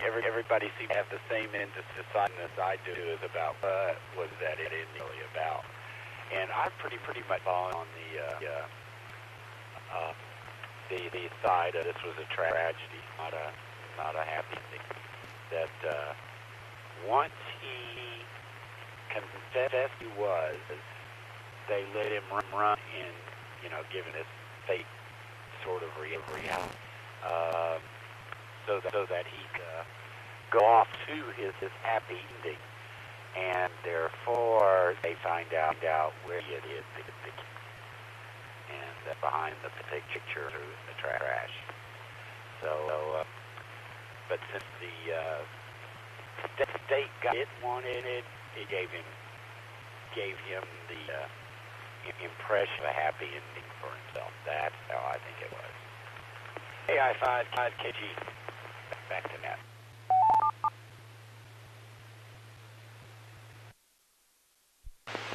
everybody seems to have the same indecisiveness I do is about what was that ending really about. And I'm pretty much on the side of this was a tragedy, not a happy thing. That once he confessed he was, they let him run in, given his fake sort of reality, so that he could go off to his happy ending, and therefore they find out where he is, and behind the picture in the trash. So, but since the state got it wanted it, it gave him the impression of a happy ending for himself. That's how I think it was. AI5 KG, back to net.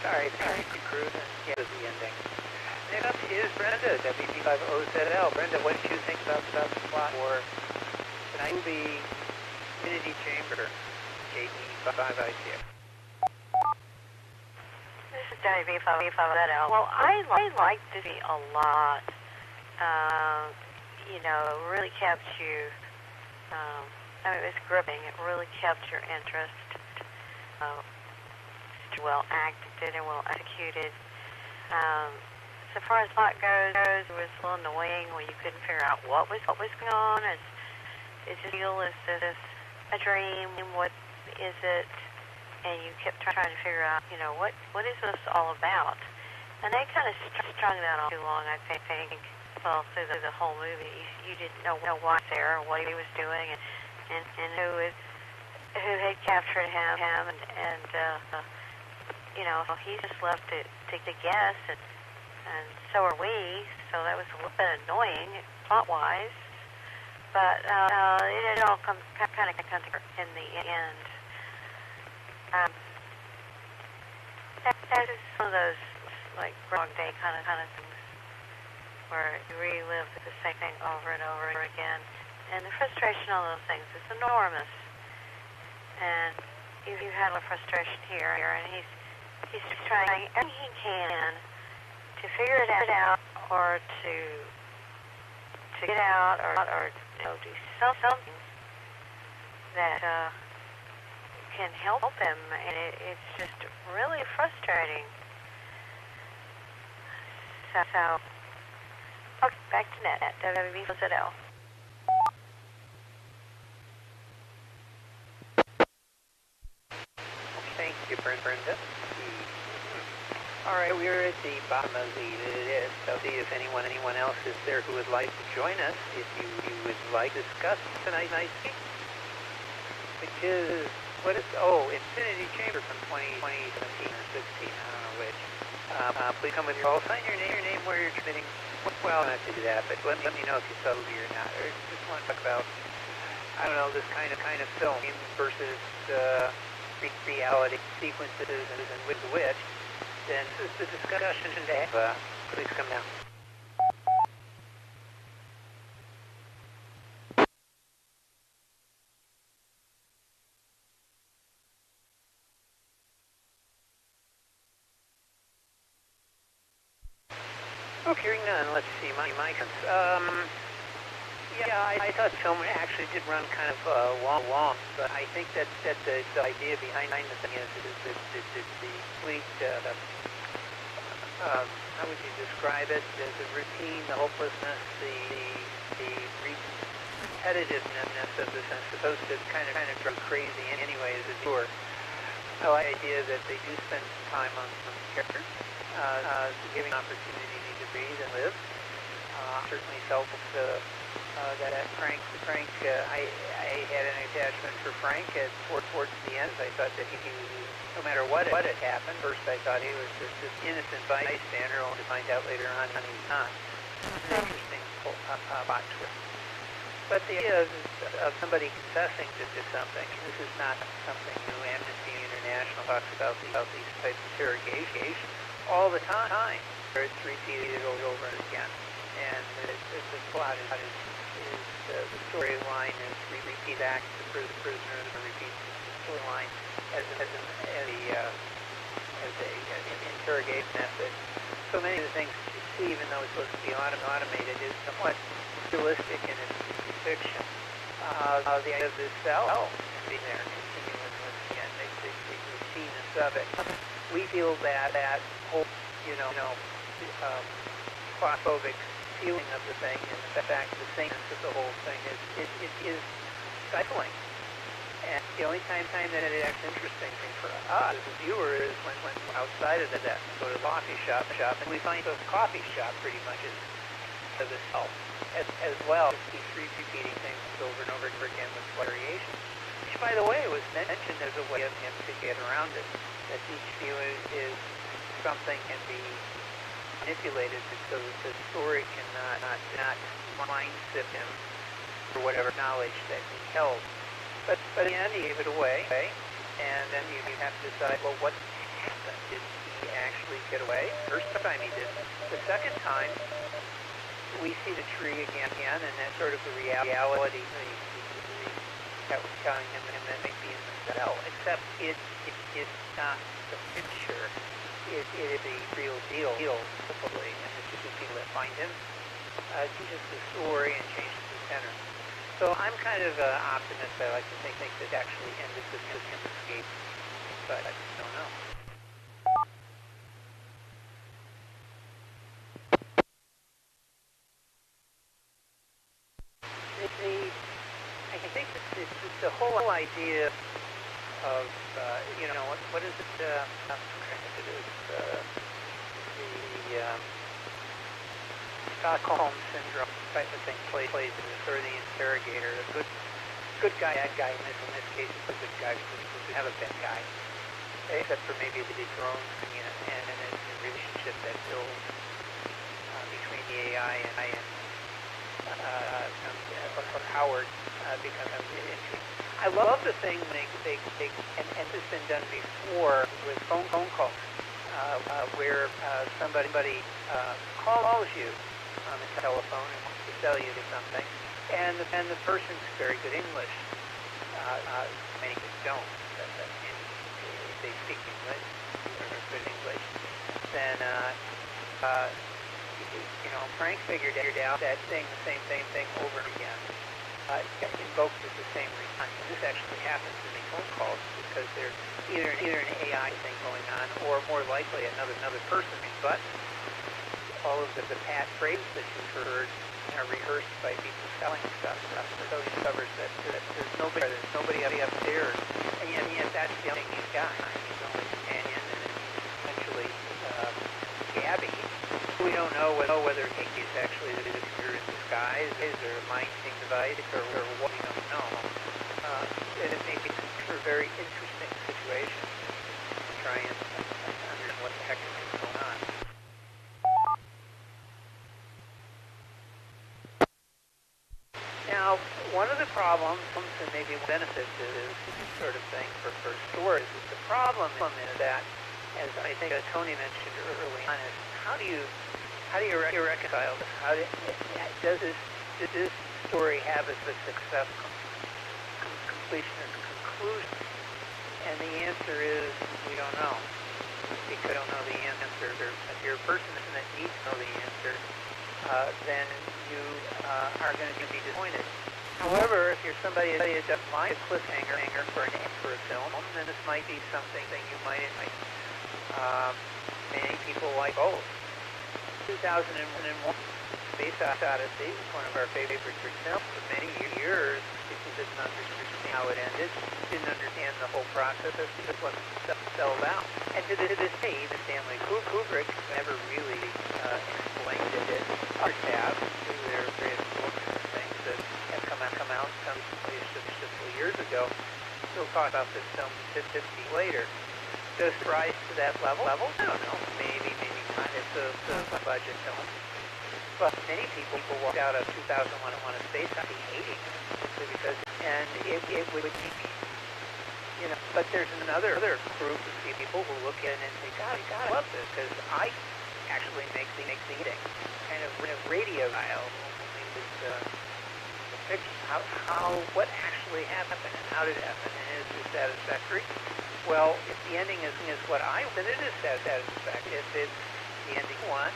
Sorry, crew. Yeah, the ending. Next up is Brenda, WP50ZL. Brenda, what did you think about the plot for tonight's movie, Infinity Chamber, KD5ICX? This is WP50ZL. Well, I liked this movie a lot. It really kept you, it was gripping. It really kept your interest. Well acted and well executed. So far as plot goes, it was a little annoying when you couldn't figure out what was going on. Is it real? Is this a dream? What is it? And you kept trying to figure out, what is this all about? And they kind of strung that on too long, I think. Well, through the whole movie, you didn't know why he was there, or what he was doing, and who had captured him, and he just left it to guess, and so are we. So that was a little bit annoying plot-wise, but it all kind of together in the end. That is one of those like Groundhog Day kind of things, where you relive the same thing over and over again, and the frustration on those things is enormous. And you had a frustration here, and he's trying everything he can to figure it out, or to get out, or do something that can help him, and it's just really frustrating. So okay, back to net at WB50ZL. Thank you, Brenda. All right, we're at the bottom of the list. I'll see if anyone else is there who would like to join us. If you would like to discuss tonight's movie, which is Infinity Chamber from 2017 or 16. I don't know which. Please come with your call. Sign your name, where you're transmitting. Well, I don't have to do that, but let me know if you saw the movie or not. Or just want to talk about, this kind of film versus reality sequences and with which, then this is the discussion to have. Please come now. Okay, hearing none. Let's see my comments. Yeah, I thought the film actually did run kind of long, but I think that the idea behind the thing is the complete, how would you describe it? The routine, the hopelessness, the repetitiveness of this is supposed to kind of drive crazy anyway as a viewer. I like the idea that they do spend some time on some characters, giving opportunity to breathe and live. Certainly felt that Frank, I had an attachment for Frank towards the end. I thought that he no matter what had happened, first I thought he was just this innocent bystander, only to find out later on that he's not. An interesting plot twist. But the idea of somebody confessing to something, this is not something new. Amnesty International talks about these types of interrogations all the time. It's repeated over and again. And the plot is the storyline is repeat acts of prisoners, or repeat the storyline as an interrogation method. So many of the things that you see, even though it's supposed to be automated, is somewhat realistic in its fiction. The idea of this cell being there continuously and the routineness of it. We feel that whole, claustrophobic feeling of the thing, and in fact the sameness of the whole thing is stifling. And the only time that it acts interesting for us as a viewer is when outside of that we go to the coffee shop, and we find the coffee shop pretty much is the self as well. He keeps repeating things over and over again with variations. Which, by the way, was mentioned as a way of him to get around it. That each view is something can be manipulated so that the story cannot mind-sip him for whatever knowledge that he held. But in the end, he gave it away, and then you have to decide, well, what happened? Did he actually get away? First time he didn't. The second time, we see the tree again, and that's sort of the reality that was telling him that may be in the cell, except it is not the picture. It is a real deal, supposedly, and it's just the people that find him. Changes the story and changes the tenor. So I'm kind of an optimist. I like to think that actually ended with him escape, but I just don't know. I think it's the whole idea of, what is it? I'm trying to do the Stockholm syndrome type of thing plays in this, or the interrogator, the good guy, bad guy. In this case, it's a good guy because we have a bad guy, except for maybe the drones and the relationship that builds between the AI and Howard becomes interesting. I love the thing and this has been done before with phone calls, where somebody calls you on the telephone and wants to sell you something, and the person's very good English. Many don't. If they speak English or good English, then Frank figured out that saying the same thing over again invokes the same response. And this actually happens in these phone calls because there's either an AI thing going on, or more likely another person. But all of the pat phrases that you've heard are rehearsed by people selling stuff. So he discovers that there's nobody upstairs, and yet that's the only thing he's got. He's the only companion, and essentially Gabby. We don't know whether he's actually the computer in disguise, or a mind-seeing device, or what. We don't know. And it makes it a very interesting situation to try and understand what the heck is going on. Now, one of the problems, and maybe benefits of this sort of thing for stories, is the problem is that, as I think Tony mentioned early on, is how do you reconcile this? Does this story have a successful completion or conclusion? And the answer is we don't know, because we don't know the answer. If you're a person that needs to know the answer, then you are going to be disappointed. However, if you're somebody that doesn't mind a cliffhanger for a film, then this might be something that you might invite. Many people like both. 2001, Space Odyssey was one of our favorite films. For many years, people didn't understand how it ended, didn't understand the whole process, just wasn't spelled out. And to this day, even Stanley Kubrick never really explained it. Others have, through their various books and things that have come out some just years ago. Still talk about this film 50 later. Does it rise to that level? I don't know. Maybe not. It's a budget film. But many people walked out of 2001 A Space Odyssey hating it simply because, and it would be, but there's another group of people who look at it and say, God, I love this because I actually make the ending kind of radio style. The picture, what actually happened and how did it happen and is it satisfactory? Well, if the ending is what then it is satisfactory. If it's the ending you want,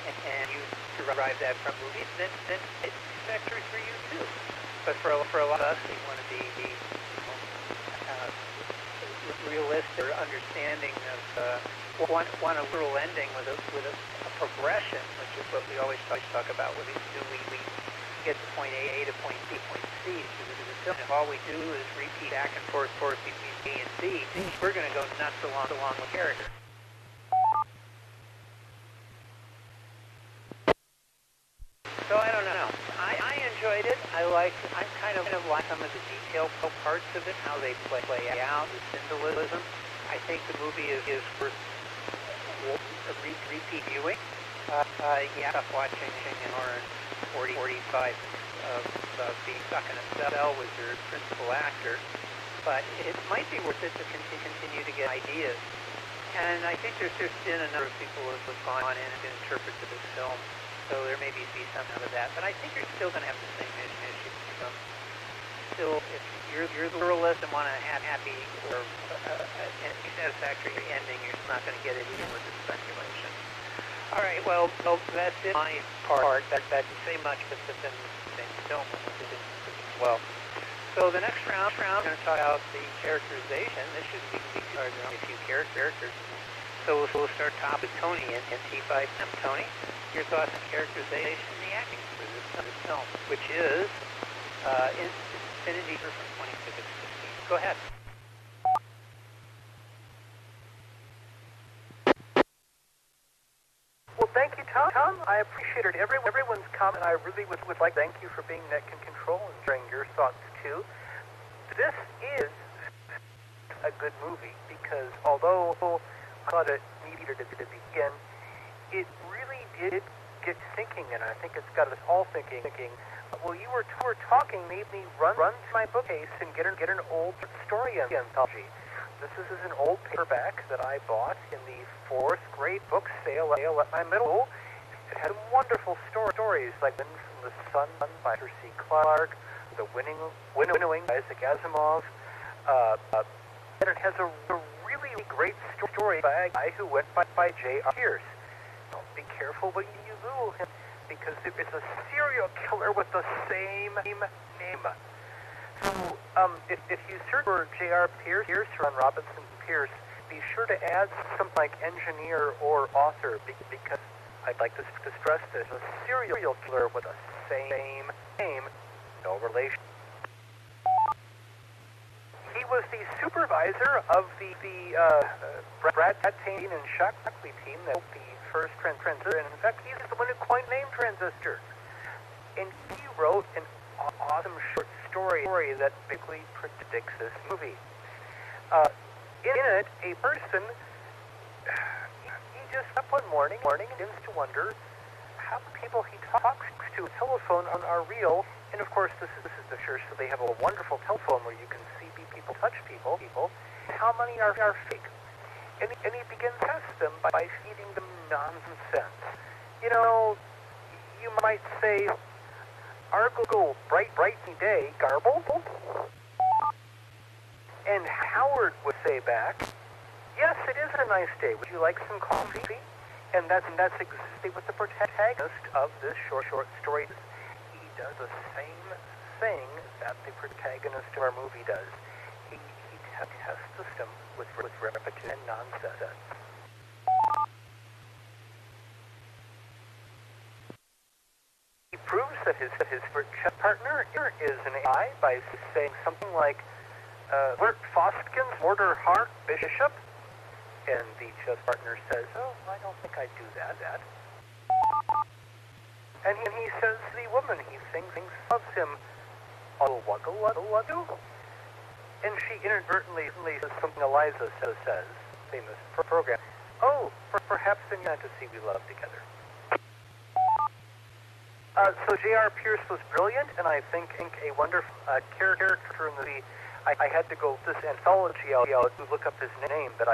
and you derive that from movies, then it's satisfactory for you too. But for a lot of us, we want to be realistic or understanding of want a literal ending with a progression, which is what we always talk about. What do we get to point A to point B, point C? Because if all we do is repeat back and forth between B and C, we're going to go nuts along with character. So I don't know. I enjoyed it. I kind of like some of the detailed parts of it, how they play out, the symbolism. I think the movie is worth a repeat viewing. Stop watching an hour and 45 of being stuck in a cell with your principal actor. But it might be worth it to continue to get ideas. And I think there's been a number of people who have gone in and interpreted this film. So there may be some out of that, but I think you're still going to have the same issue. Still, if you're the pluralist and want a happy or satisfactory ending, you're just not going to get it even with the speculation. All right, well, that's it. My part. That didn't say much, but it's in the same film as well. So the next round, we're going to talk about the characterization. This should be hard. There are only a few characters. So we'll start top with Tony and T5. Tony, your thoughts on characterization and the acting for this film, which is Infinity from 2016. Go ahead. Well, thank you, Tom. I appreciated everyone's comment. I really would like to thank you for being net in control and sharing your thoughts, too. This is a good movie because although I thought it needed to begin, it really did get thinking, and I think it's got us all thinking. Well, you were talking, made me run to my bookcase and get an old story anthology. This is an old paperback that I bought in the 4th grade book sale at my middle school. It had wonderful stories like From the Sun by Arthur C. Clarke, The Winnowing by Isaac Asimov, and it has a really great story by a guy who went by J.R. Pierce. Be careful what you Google him, because it's a serial killer with the same name. So, if you search for J.R. Pierce or on Robinson Pierce, be sure to add something like engineer or author, because I'd like to stress this: a serial killer with the same name, no relation. He was the supervisor of the Brad Payne and Shockley team that built the first transistor, and in fact, he's the one who coined the name transistor. And he wrote an awesome short story that basically predicts this movie. In it, a person, he just up one morning and begins to wonder how the people he talks to telephone are real. And of course, this is the church, so they have a wonderful telephone where you can see people, touch people. How many are fake? And he begins to test them by feeding them nonsense. You might say, Argo, bright day, garbled? And Howard would say back, yes, it is a nice day. Would you like some coffee? And that's exactly what the protagonist of this short story is. He does the same thing that the protagonist of our movie does. He tests the system with repetition and nonsense. He proves that his partner is an AI by saying something like, Bert Foskins, Order Hart, Bishop. And the chess partner says, oh, I don't think I'd do that. And he says to the woman he thinks loves him, oh, wuggle. And she inadvertently says something Eliza says, famous program, oh, perhaps in fantasy we love together. So J.R. Pierce was brilliant, and I think a wonderful character in the movie. I had to go this anthology out to look up his name, but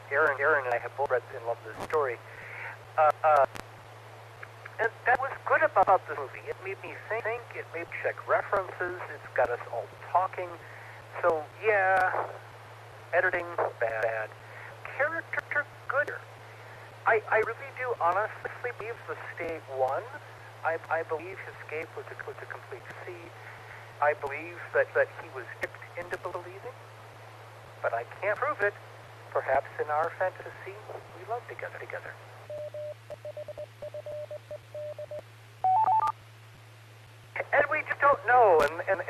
Aaron and I have both read and loved this story. And that was good about this movie. It made me think, it made me check references, it's got us all talking. So, yeah, editing, bad. Character, good. I really do honestly believe the state won. I believe his escape was a complete C. I believe that he was tricked into believing, but I can't prove it. Perhaps in our fantasy, we love together. And we just don't know, and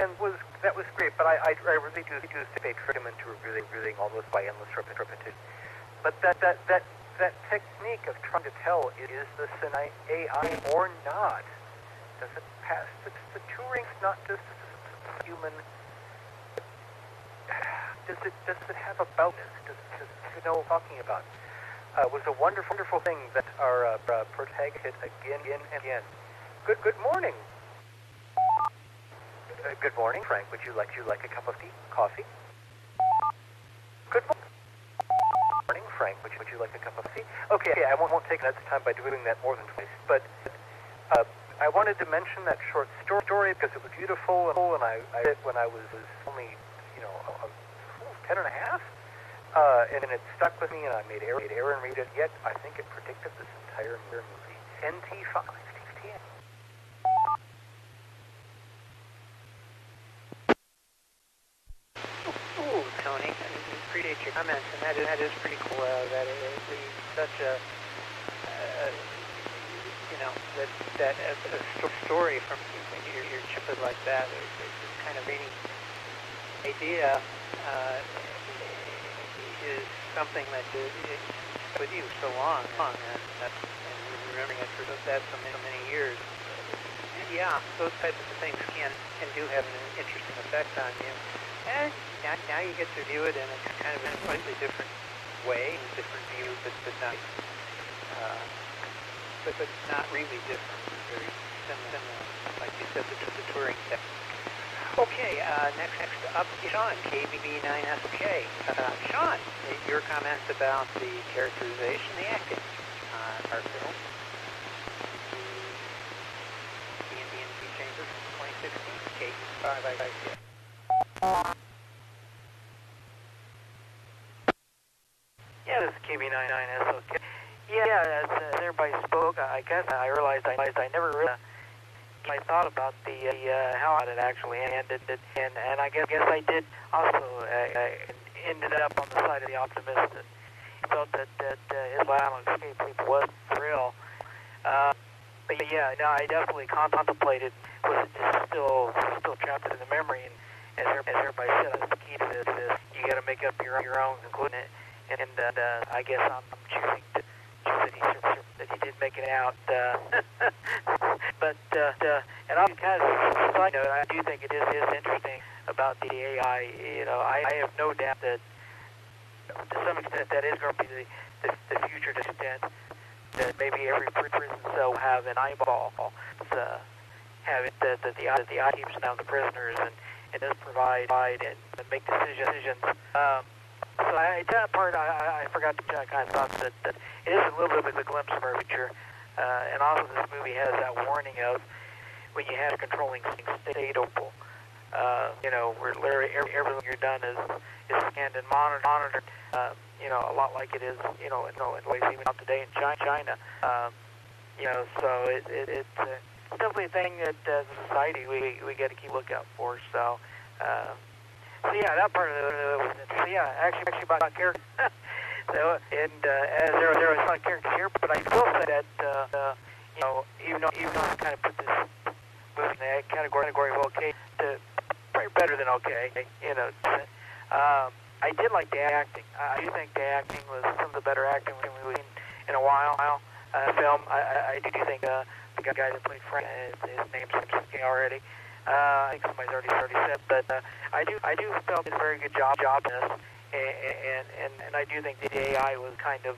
that was great, but I really do debate him into revealing almost by endless repetition. But that technique of trying to tell, is this an AI or not? Does it pass the Turing's not just human? Does it have a boutness? Does it know what I'm talking about? It was a wonderful thing that our protagonist hit again and again. Good morning. Good morning, Frank. Would you like a cup of coffee? Good morning, Frank. Would you like a cup of tea? Okay, I won't take that time by doing that more than twice. But I wanted to mention that short story because it was beautiful, and I read it when I was only 10 and a half, and it stuck with me, and I made Aaron read it. Yet I think it predicted this entire movie. NT5. Ooh, Tony, I appreciate your comments, and that is pretty cool. That is such a story from when you're chipped like that. It's kind of reading idea is something that is with you so long, and remembering it for that so many years. Yeah, those types of things can do have an interesting effect on you. And now you get to view it in a kind of a slightly different way, different view, but not really different. Very similar, like you said, the Turing test. Okay, next up, Sean, KBB9SK. Sean, your comments about the characterization, the acting, our film, D&D Chambers 2016, K5IC. Yeah, this is KB99SOK. Yeah, as everybody spoke, I guess I realized I never really I thought about the how it actually ended, and I guess I did also ended up on the side of the optimist and felt that his final escape was real. But yeah, no, I definitely contemplated, was it just still trapped in the memory, and as everybody said, that's the key to this is you got to make up your own conclusion, and I guess I'm choosing to that he did make it out. But and I'm kind of a side note, I do think it is interesting about the AI. I have no doubt that to some extent that is going to be the future extent that maybe every prison cell will have an eyeball, have it that the eye keeps down the prisoners and does provide and make decisions. So that part I forgot to kind of thought that it is a little bit of a glimpse of our future, and also this movie has that warning of when you have a controlling state opal, where literally everything you're done is scanned and monitored, a lot like it is, in ways even out today in China, so it's it's definitely a thing that as a society we got to keep lookout for. So, so yeah, that part of it was interesting. Yeah, actually about characters. So, and as there was a lot of characters here, but I will say that you know, even though I kind of put this movie in the category of okay to probably better than okay, you know. I did like the acting. I do think the acting was some of the better acting we've seen in a while. Film. I do think the guy that played Frank, his name's escaping already. I think somebody's already said, but I do felt did a very good job in this, and I do think the AI was kind of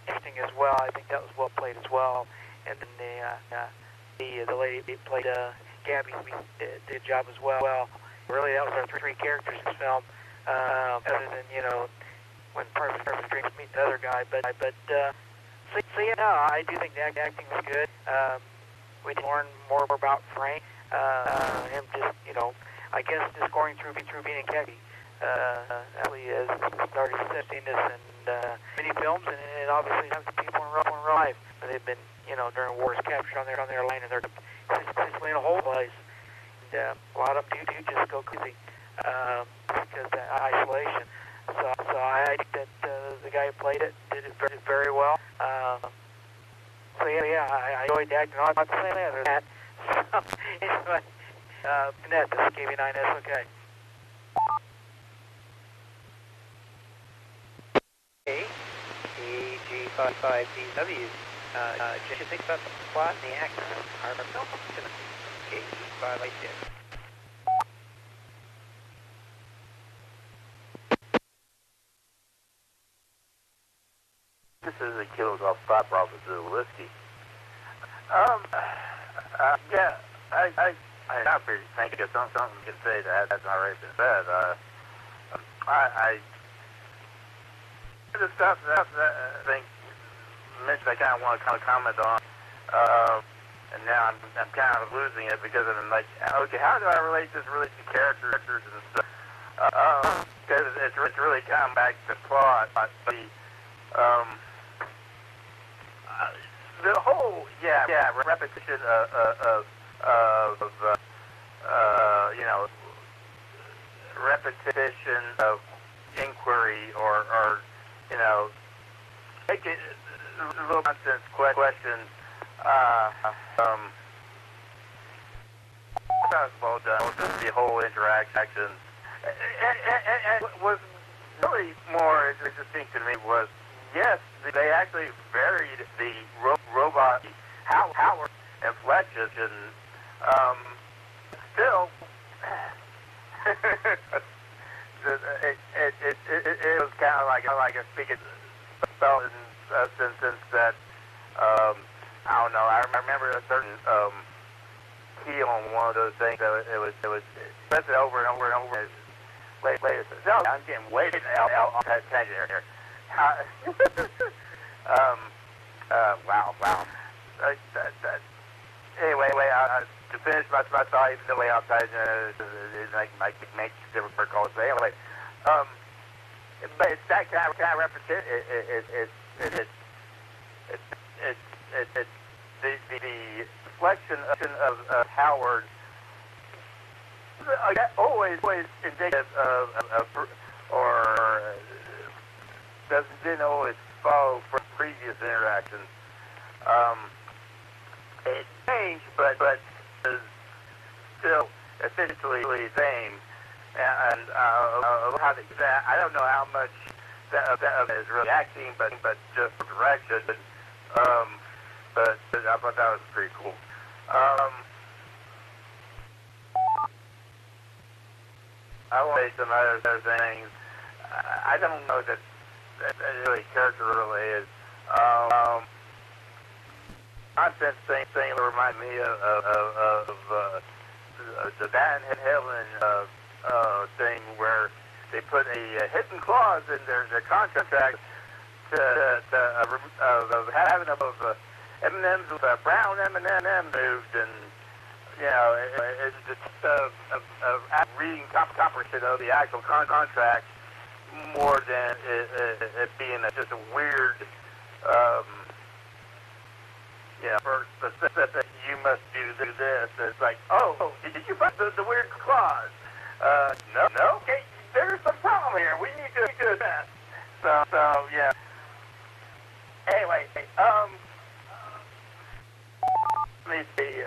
interesting as well. I think that was well played as well, and then the lady who played Gabby did a job as well. Really, that was our three characters in this film. Other than, you know, when Perfect Dreams meet the other guy, but so yeah, no, I do think the acting was good. We learned more about Frank, him just, you know, I guess just going through being a cabbie. Actually, as already said, seen this in many films, and obviously have people in real life. They've been, you know, during wars captured on their land, and they're essentially in a whole place. And a lot of them do just go crazy. Because of that isolation. So I think that the guy who played it did it very well. So yeah, I enjoyed the acting. Not to say other than that. So anyway, Annette, this is KB9S. Okay. AG55DW. Just think about the plot and the actors. Our film KE586. This is a Kilo Golf 5 Bravo Zulu Whiskey. Yeah, I not really think it's something you can say that hasn't already been said. The stuff that I think mentioned I kind of want to comment on, and now I'm kind of losing it because I'm like, okay, how do I relate this really to characters and stuff? Because it's really kind of back to plot. The whole, repetition of you know, repetition of inquiry or you know, make it a little nonsense questions. That was well done. Just the whole interaction. And what was really more interesting to me was, yes, they actually varied the robot Howard inflections, and still, it was kind of like a speaking spell in a sentence that I don't know. I remember a certain key on one of those things. It was press it over and over and over. Later, no, I'm getting way on that tangent here. Wow. Anyway, to finish my thought, even the way outside is like make different calls. But anyway, but it's that kind of repetition. It's the reflection of Howard. Always indicative of or didn't always follow from previous interactions. It changed, but is still essentially the same. And how that I don't know how much that is really acting, but just direction. But I thought that was pretty cool. I will say some other things. I don't know that really character really is. Nonsense thing that remind me of the Van Halen thing where they put a hidden clause in their contract of having M&Ms with brown M&M moved, and you know, it's just reading comprehension of the actual contract more than it being just a weird, you know, for specific must do this. It's like, oh, did you find the weird clause? No. Okay, there's a problem here. We need to address. So yeah. Anyway, let me see.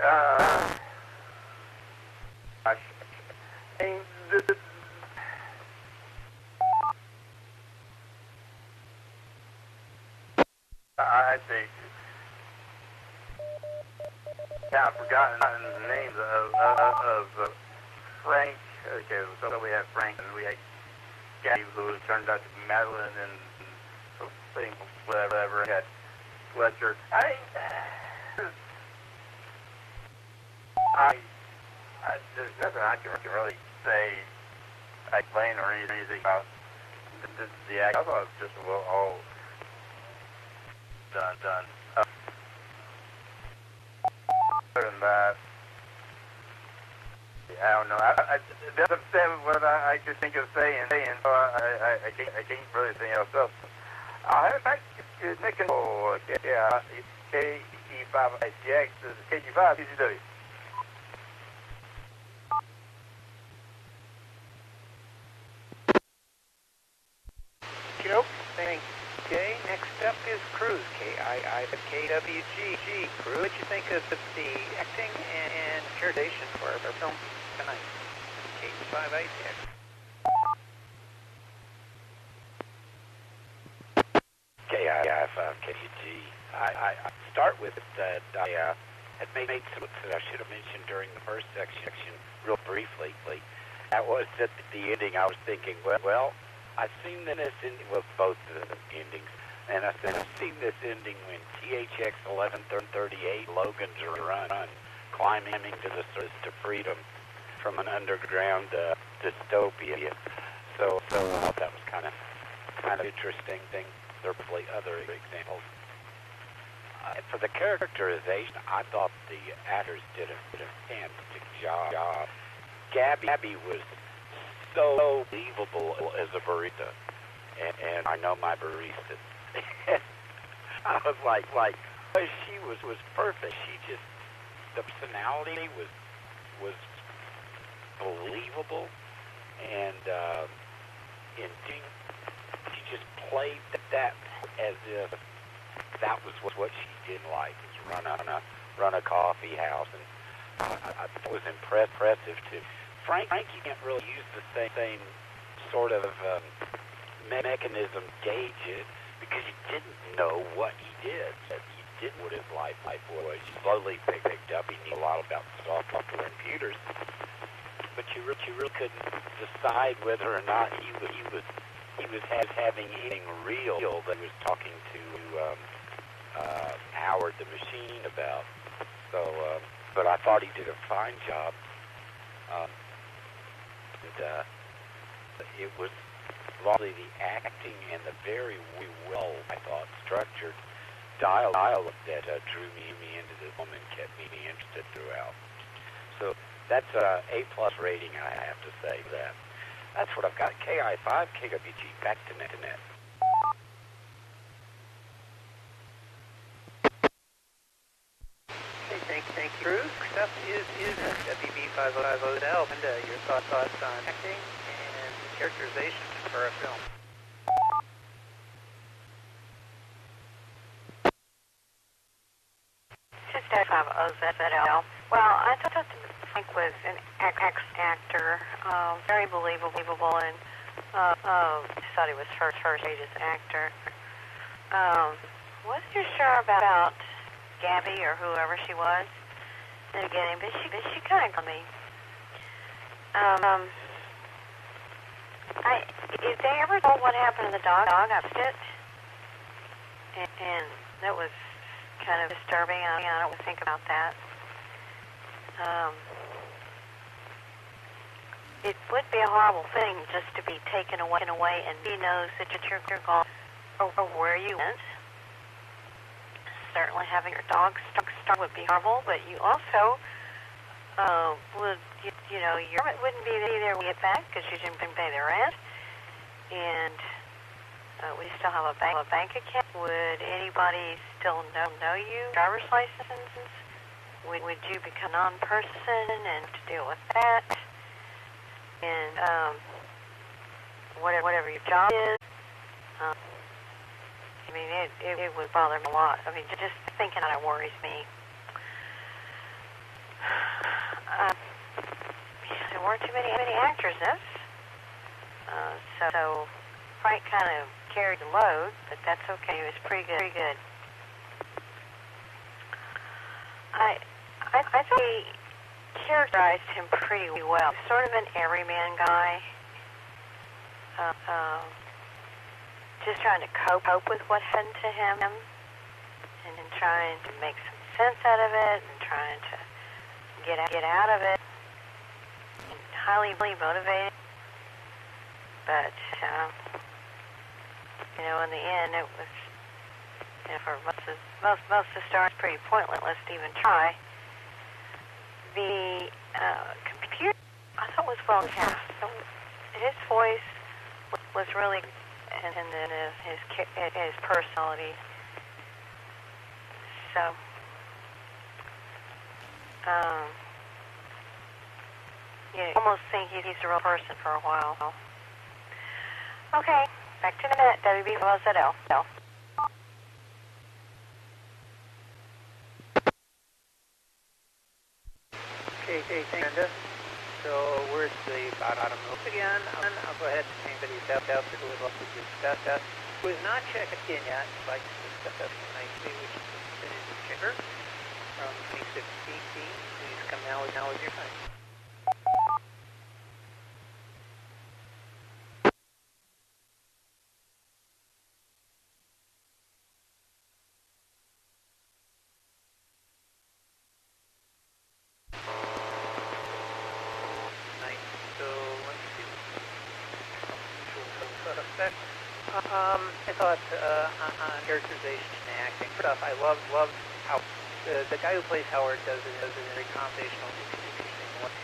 I see. Yeah, I've forgotten the names of Frank. Okay, so we had Frank and we had Gabby, who turned out to be Madeline, and whatever. We had Fletcher. There's nothing I can really say, explain or anything about the act. I thought it was just all done. Other than that, I don't know. It doesn't say what I could think of saying. So I can't really say anything else. I'll have it back to Nick and KE5IGX. This is KG5 CCW. Nope. Thanks. Okay, next up is Cruz, KWG. Cruz, what you think of the acting and characterization for our film tonight? K5IGX. KI5KG. I start with that I had made some that I should have mentioned during the first section real briefly. That was at the ending. I was thinking, well, I've seen this with both the endings, and I've seen this ending when THX 1138 Logan's Run, climbing to the surface to freedom from an underground dystopia. So I thought that was kind of interesting thing. There are probably other examples. For the characterization, I thought the actors did a fantastic job. Gabby was so believable as a barista, and I know my barista. I was like, she was perfect. She just, the personality was believable, and she just played that as if that was what she did like, was run a coffee house, and I thought it was impressive too. Frank, you can't really use the same sort of mechanism to gauge it because you didn't know what he did. You didn't know what his life was. You slowly picked up. He knew a lot about software and computers, but you really couldn't decide whether or not he was having anything real that he was talking to Howard the Machine about. So, but I thought he did a fine job. It was largely the acting and the very well, I thought, structured dialogue that drew me into the film and kept me interested throughout. So that's an A+ rating, I have to say that. That's what I've got. KI5, KWG, back to net. Okay, thank you. Cruz, next up is WB550L. And your thoughts on acting and characterization for a film. This is WB550ZL. Well, I thought Frank was an actor, very believable, and thought he was first rate as an actor. Wasn't too sure about Gabby or whoever she was in the beginning, but she kind of got me. If they ever told what happened to the dog, I missed it, and that was kind of disturbing. I don't think about that. It would be a horrible thing just to be taken away, and he knows that you're gone or where you went. Certainly having your dog stuck would be horrible, but you also would, you know, your wouldn't be there when you get back because you didn't pay the rent, and would you still have a bank account? Would anybody still know you? Driver's licenses? would you become a non-person and to deal with that? And whatever your job is. I mean, it would bother me a lot. I mean, just thinking that worries me. There weren't too many actors in this. So Frank kind of carried the load, but that's okay. It was pretty good. I thought he characterized him pretty well. Sort of an everyman guy. Just trying to cope with what happened to him, and then trying to make some sense out of it, and trying to get out of it. And highly motivated, but in the end, it was for most of the stars pretty pointless to even try. The computer, I thought, was well cast. So his voice was really, and then his personality. So, you almost think he's a real person for a while. Okay, back to the net. WB5ZL. Okay, thanks, Brenda. So where's the bottom notes again? I'll go ahead and anybody who's out there who would love to discuss that. Who has not checked in yet, I'd like to discuss nicely, which is the checker from 2016. Please come now is your time. I thought on characterization and acting stuff, I love how the guy who plays Howard does it in a very conversational, interesting way.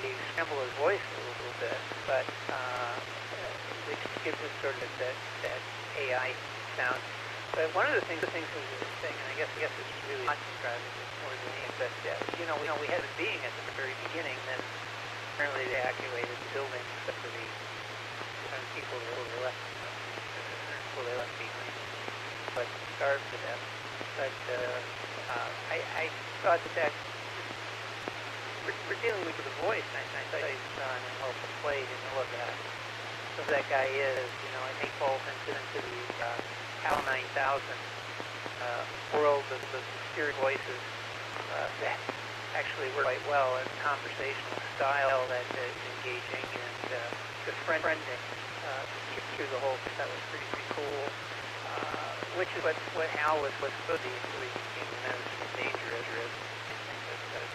They scramble his voice a little bit, but it gives it sort of that AI sound. But one of the things was this thing, and I guess it's really not describing it more than anything, that we had a being at the very beginning, then apparently they evacuated the building except for the people that were left. They left behind, but starved to death. But I thought that we're dealing with the voice, and I thought he was on and also played in all of that. So that guy is, I think falls into the HAL 9000 world of the mysterious voices that actually work quite well in conversational style that is engaging and befriending through the whole thing. That was pretty cool. Which is what Hal was supposed to be until he became the menace and dangerous.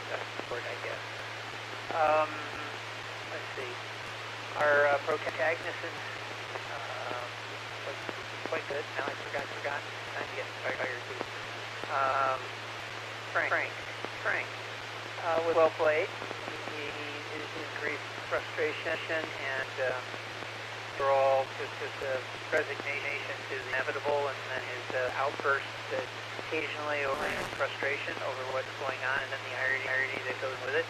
That's the word, I guess. Let's see. Our protagonist was quite good. Now I forgot. Time to get tired too. Frank was well played. He increased frustration and overall just a resignation to the inevitable, and then his outbursts occasionally over frustration over what's going on, and then the irony that goes with it.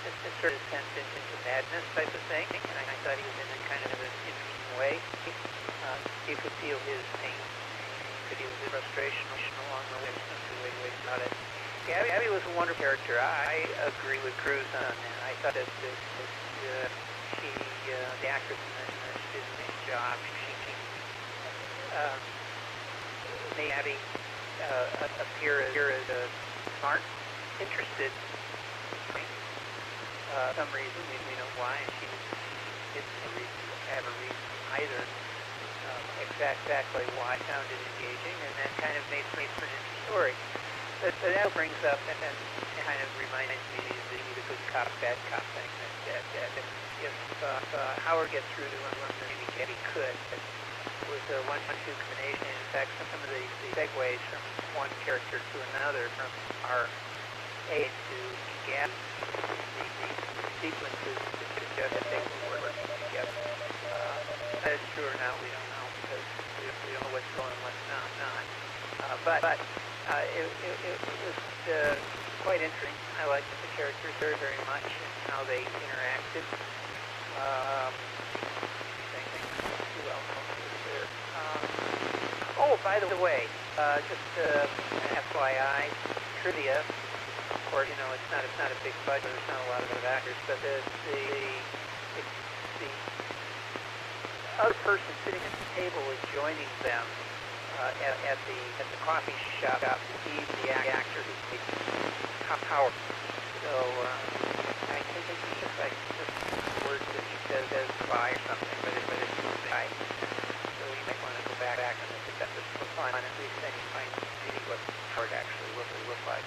It sort of sent into madness type of thing, and I thought he was in a kind of an interesting way. You could feel his pain, you could feel his frustration along the way. There's no two ways about it. Yeah, Abby was a wonderful character. I agree with Cruz on that. I thought that the actress did a nice job. She made Abby appear as a smart, interested. Some reason, we know why, and she didn't have a reason either. Exactly why I found it engaging, and that kind of made for an interesting story. But that brings up and kind of reminds me of the good cop, bad cop thing. That if Howard gets through to him, maybe Gabby could. With a 1-2 combination, in fact, some of the segues from one character to another, from our A to Gabby, the sequences suggest that they were working together. That is true or not, we don't know, because we don't know what's going and what's not. But it was quite interesting. I liked the characters very, very much and how they interacted. Who else was there? Oh, by the way, just FYI, trivia. Of course, you know it's not a big budget. There's not a lot of actors, but the other person sitting at the table is joining them at the coffee shop. Steve, the actor who played Howard. So I think it's just like words that he says by or something, but it's by. So you might want to go back and look at this line, at least then you find see what Howard actually looked like.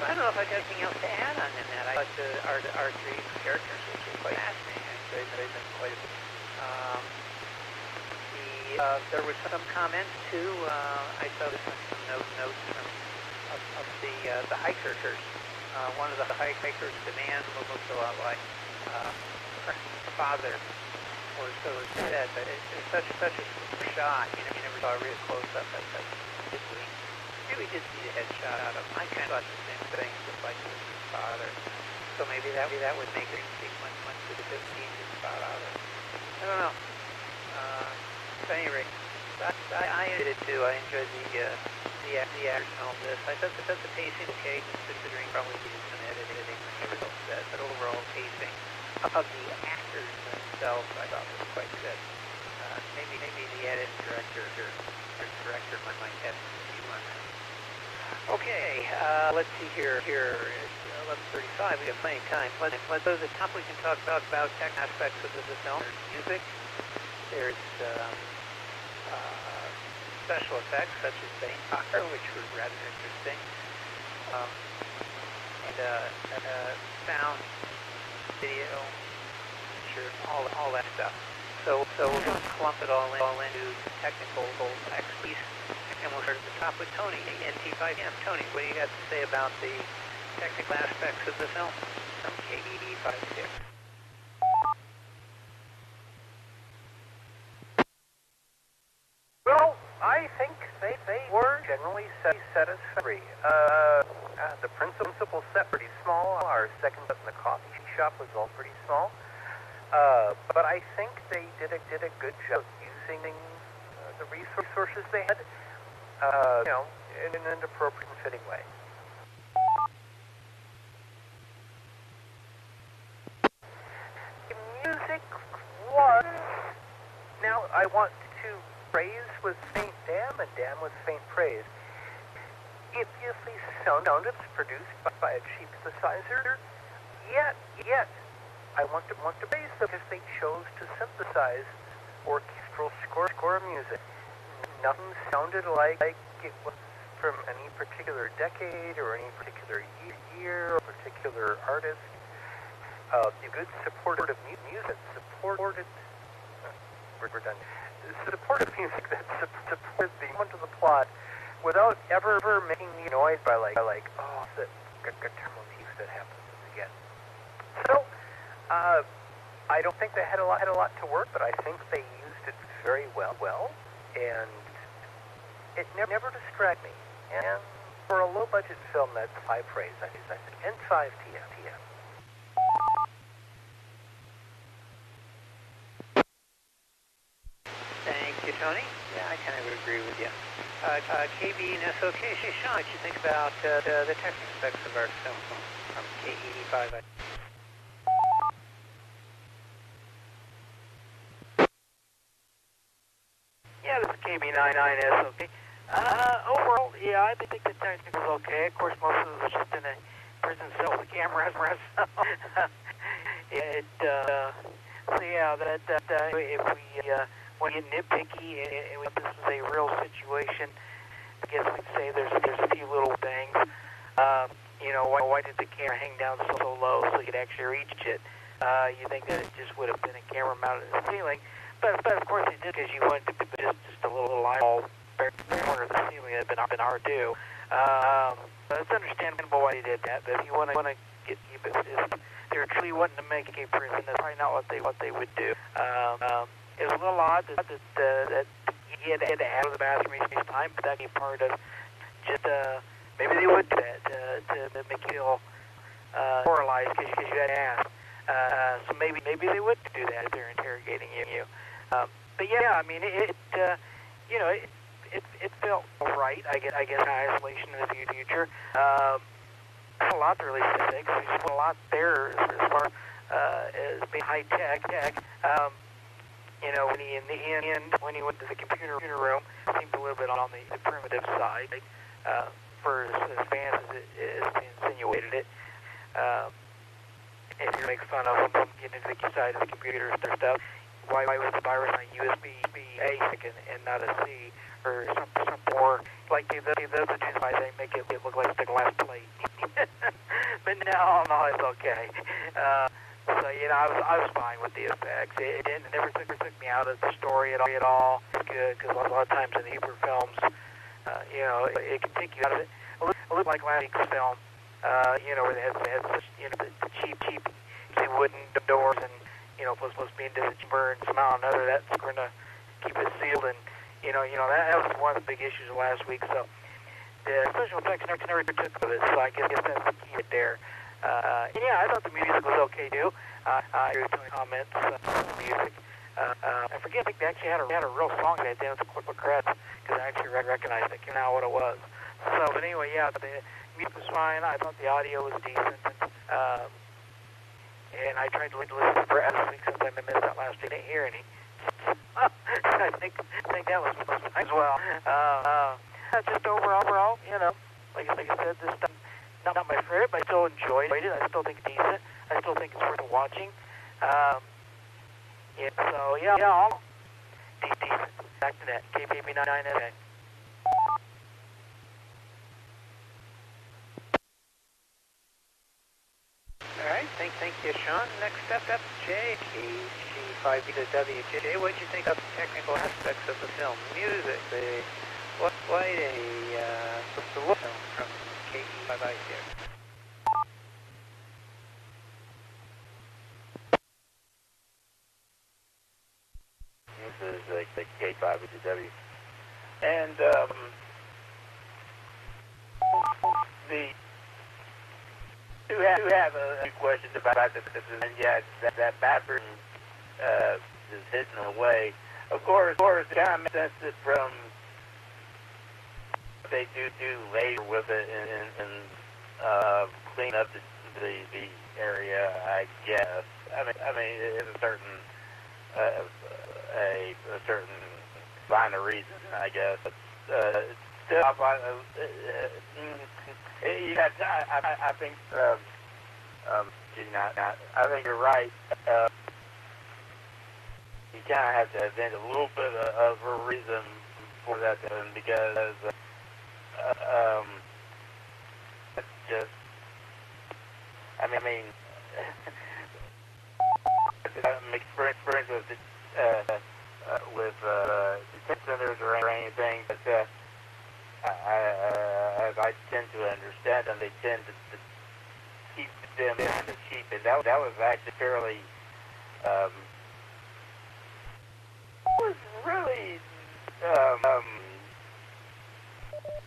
I don't know if I got anything else to add on in that. I thought our three characters were quite fascinating. I enjoyed them quite a bit. There were some comments too. I saw some notes from of the hikers. One of the hikers, the man looked a lot like her father, or so it said. But it's such a shot. You never saw a real close up. Really did see a headshot out of him. I kind of thought the same thing, just like his father. So maybe that would make it sequence once the 15 is spot out of it. I don't know. At any rate, I enjoyed it too. I enjoyed the actors and all this. I thought the pacing was okay, considering probably needed some editing, like everyone said. But overall pacing of the actors themselves, I thought was quite good. Maybe the editing director might have some view on that. Okay, let's see here. Here it's 11:35. We have plenty of time. Let's go to the top. We can talk about tech aspects of the film. There's music. There's special effects such as the fire, which was rather interesting, and sound, video, sure, all that stuff. So we'll just clump it all into technical expertise. And we'll start at the top with Tony, NT5M. Tony, what do you got to say about the technical aspects of the film from KED56? Well, I think they were generally satisfactory. The principal set pretty small. Our second set in the coffee shop was all pretty small. But I think they did a good job using the resources they had. In an appropriate and fitting way. The music was... Now, I want to praise with faint damn and damn with faint praise. It obviously sounded produced by a cheap synthesizer, yet, I want to praise them because they chose to synthesize orchestral score music. Nothing sounded like it was from any particular decade or any particular year or particular artist. Good supportive music, supported music that supported the element of the plot without ever making me annoyed by like the guitar motif that happens again. So I don't think they had a lot to work, but I think they used it very well, and it never distracted me. And for a low-budget film, that's high praise, I think. And 5 TM. Thank you, Tony. Yeah, I kind of would agree with you. KB and SOK, Sean, what you think about the technical aspects of our film from KED5? Yeah, this is KB99SOK. Overall, yeah, I think the technical was okay. Of course, most of it was just in a prison cell with cameras. So yeah, if we want to get nitpicky and this was a real situation, I guess we'd say there's a few little things. Why did the camera hang down so low so you could actually reach it? You think that it just would have been a camera mounted in the ceiling, but of course it did because you wanted to be just a little eyeball corner of the ceiling that had been hard to do. But it's understandable why they did that. But if you want to get, if they're truly wanting to make a prison, that's probably not what they would do. it was a little odd that he had to out of the bathroom each time, but that'd be part of just maybe they would do that to make you feel demoralized because you had to ask. So maybe they would do that if they're interrogating you. But yeah, I mean it felt right. I guess isolation in the future. A lot really specific. There's a lot there as far as being high tech. When he in the end when he went to the computer room, seemed a little bit on the primitive side. For as advanced as it is insinuated it. If you make fun of them getting into the side of the computer stuff, why was the virus on USB-A and not a C or something more like the other why they make it look like the glass plate? But no, it's okay. So I was fine with the effects. It never took me out of the story at all. It's good because a lot of times in the Hebrew films, it can take you out of it. A little like last week's film, where they had such, the cheap wooden doors and, supposed to be into the chamber and somehow or another that's going to keep it sealed. And, that was one of the big issues of last week. So the special effects never took of it. So I guess that's the key there. And yeah, I thought the music was okay too. I heard some comments on the music. I forget, I think they actually had a real song that dance with Quick Regrets because I actually recognized it now what it was. So, but anyway, yeah, the music was fine. I thought the audio was decent. And I tried to listen for everything since I missed that last week. I didn't hear any. I think that was fine as well. Just overall, like I said, this stuff not my favorite, but I still enjoyed it. I still think it's decent. I still think it's worth watching. So yeah, all decent. Back to that. KPB99. All right, thank you, Sean. Next up, Jay, KG5B2W. Jay, what did you think of the technical aspects of the film? Music, the lighting, the look film from KE5I here. This is the K5BW. And do have a few questions about this. And yeah, that bathroom is hidden away. Of course, it kind of makes sense that from what they do later with it and clean up the area, I guess. I mean, it's a certain a certain line of reason, I guess. But still, I think I think you're right. You kind of have to invent a little bit of a reason for that, because it's just. I mean, experience with test centers or anything, but as I tend to understand them, they tend to keep them kind of cheap, and that was actually fairly was really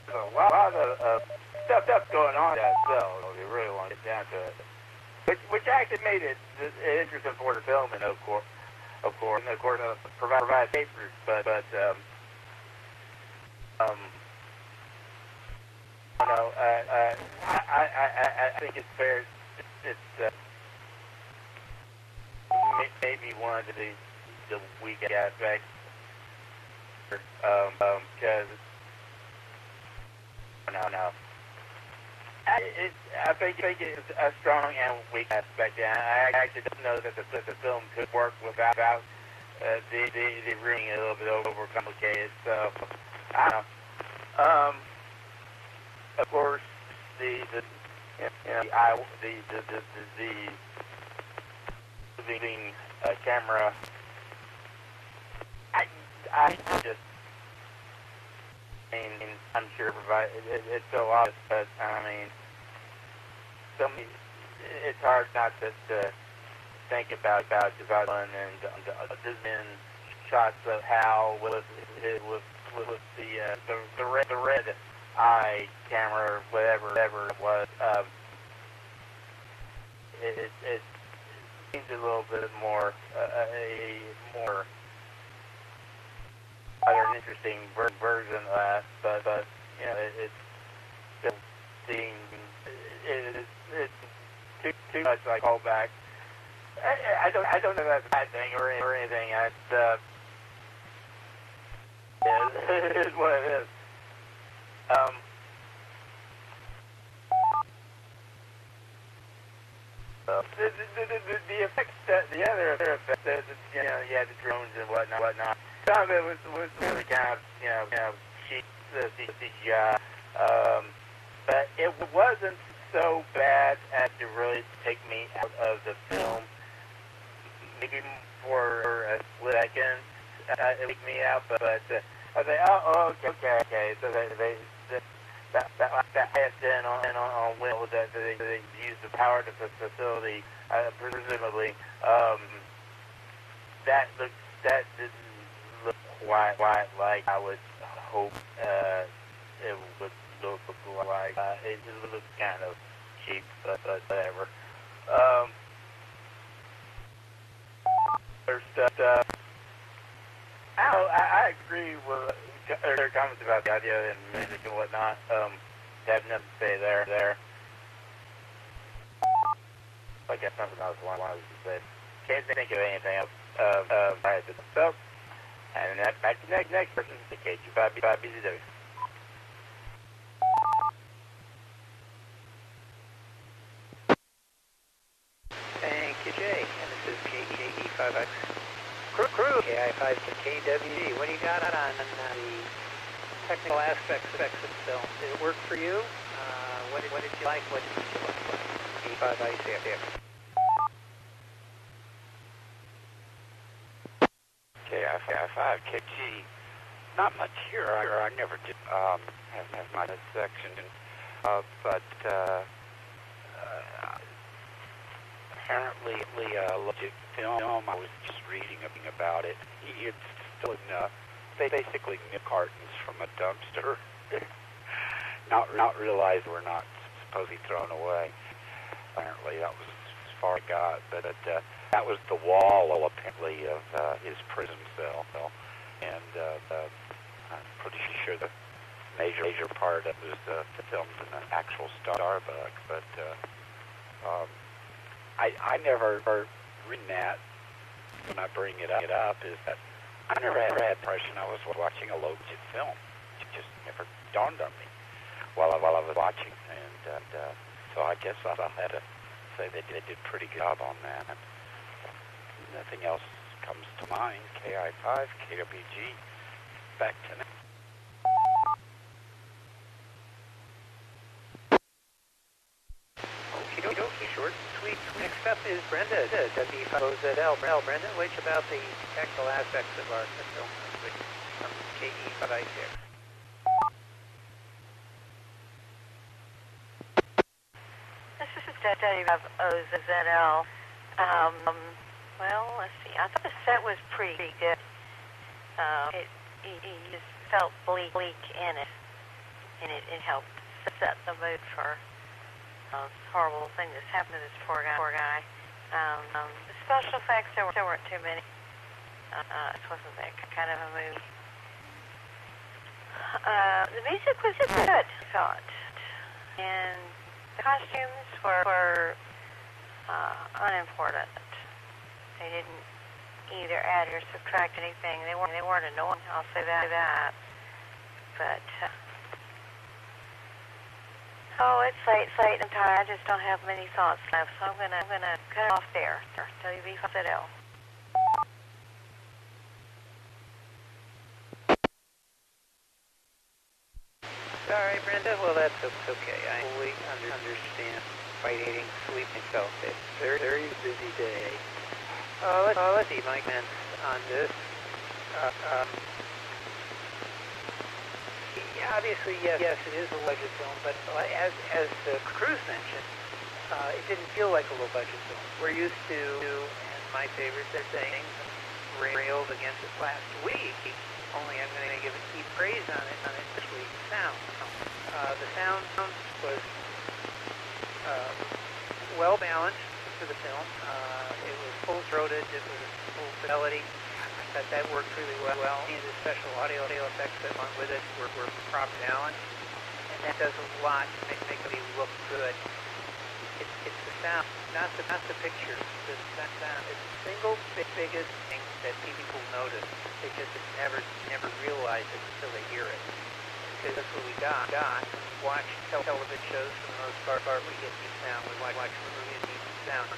a lot of stuff going on in that cell. If you really want to get down to it, which actually made it interesting for the film, and of course, provide papers, but I think it's fair. It's maybe one of the weak aspects, because no. I think it's a strong and weak aspect, and I actually don't know that the film could work without the ring a little bit overcomplicated. So I don't know. Of course, the moving camera. I just. I'm sure it's so obvious, but I mean, it's hard not to think about development and shots of Hal with the red eye camera or whatever it was. It seems a little bit more a more other interesting version of that, but you know it's still seeing it's too much like callback. I don't know if that's a bad thing or anything. It is what it is. The effects, the other effects, you know, you had the drones and whatnot. Some of it was really kind of, you know, cheap CGI. But it wasn't so bad as to really take me out of the film. Maybe for a split second, it took me out, but I was like, oh, okay. So that passed in on Will that they used to power the facility, presumably. That didn't look quite like I would hope it would look like. It just looked kind of cheap, but whatever. There's stuff. I agree with their comments about the audio and music and whatnot. Have nothing to say there. I guess something else I wanted to say. Can't think of anything else. Alright, so, and back to next person, the KG5BZW. Thank you, Jay. And this is KE5X Crew, KI5 to KWG. What do you got on the technical aspects of the film? Did it work for you? What did you like? What did you like? KI5ICF. KI5 KG. Not much here. I never did have my section, but apparently legit film. I was just reading about it. It's still in basically nip cartons from a dumpster. not realize we're not supposed to be thrown away. Apparently that was as far as I got, but that was the wall apparently of his prison cell, and I'm pretty sure the major part of it was filmed in an actual Starbucks, but I never read that. When I bring it up is that I never had the impression I was watching a low-budget film. It just never dawned on me while I was watching, and so I guess I'll have to say they did a pretty good job on that. Nothing else comes to mind. KI5, KWG, back to now. Okie short and sweet. Next up is Brenda, W5OZL. Brenda, which about the technical aspects of our film from KE5ICX. This is W5OZL. Well, let's see. I thought the set was pretty good. It just felt bleak in it, and it helped set the mood for horrible thing that's happened to this poor guy. The special effects, there weren't too many. This wasn't that kind of a movie. The music was good, I thought. And the costumes were unimportant. They didn't either add or subtract anything. They weren't annoying, I'll say that. But it's late. I'm tired. I just don't have many thoughts left, so I'm gonna cut it off there. WV5ZL. Sorry, Brenda. Well, that's okay. I fully understand fighting, sleeping self. It's a very busy day. Let's see my comments on this. Obviously, yes, it is a low-budget film, but as Cruz mentioned, it didn't feel like a low-budget film. We're used to, and my favorites are saying, railed against it last week. Only I'm going to give it key praise on it this week. Sound. The sound was well balanced for the film. It was full-throated. It was full fidelity. I thought that worked really well. And the special audio effects that went with it were proper balanced, and that does a lot to make it look good. It's the sound, not the pictures. The sound is the single biggest thing that people notice. They just never realize it until they hear it. Because that's what we got. Watch television shows for the most part. We get the sound. We watch movies and the sound.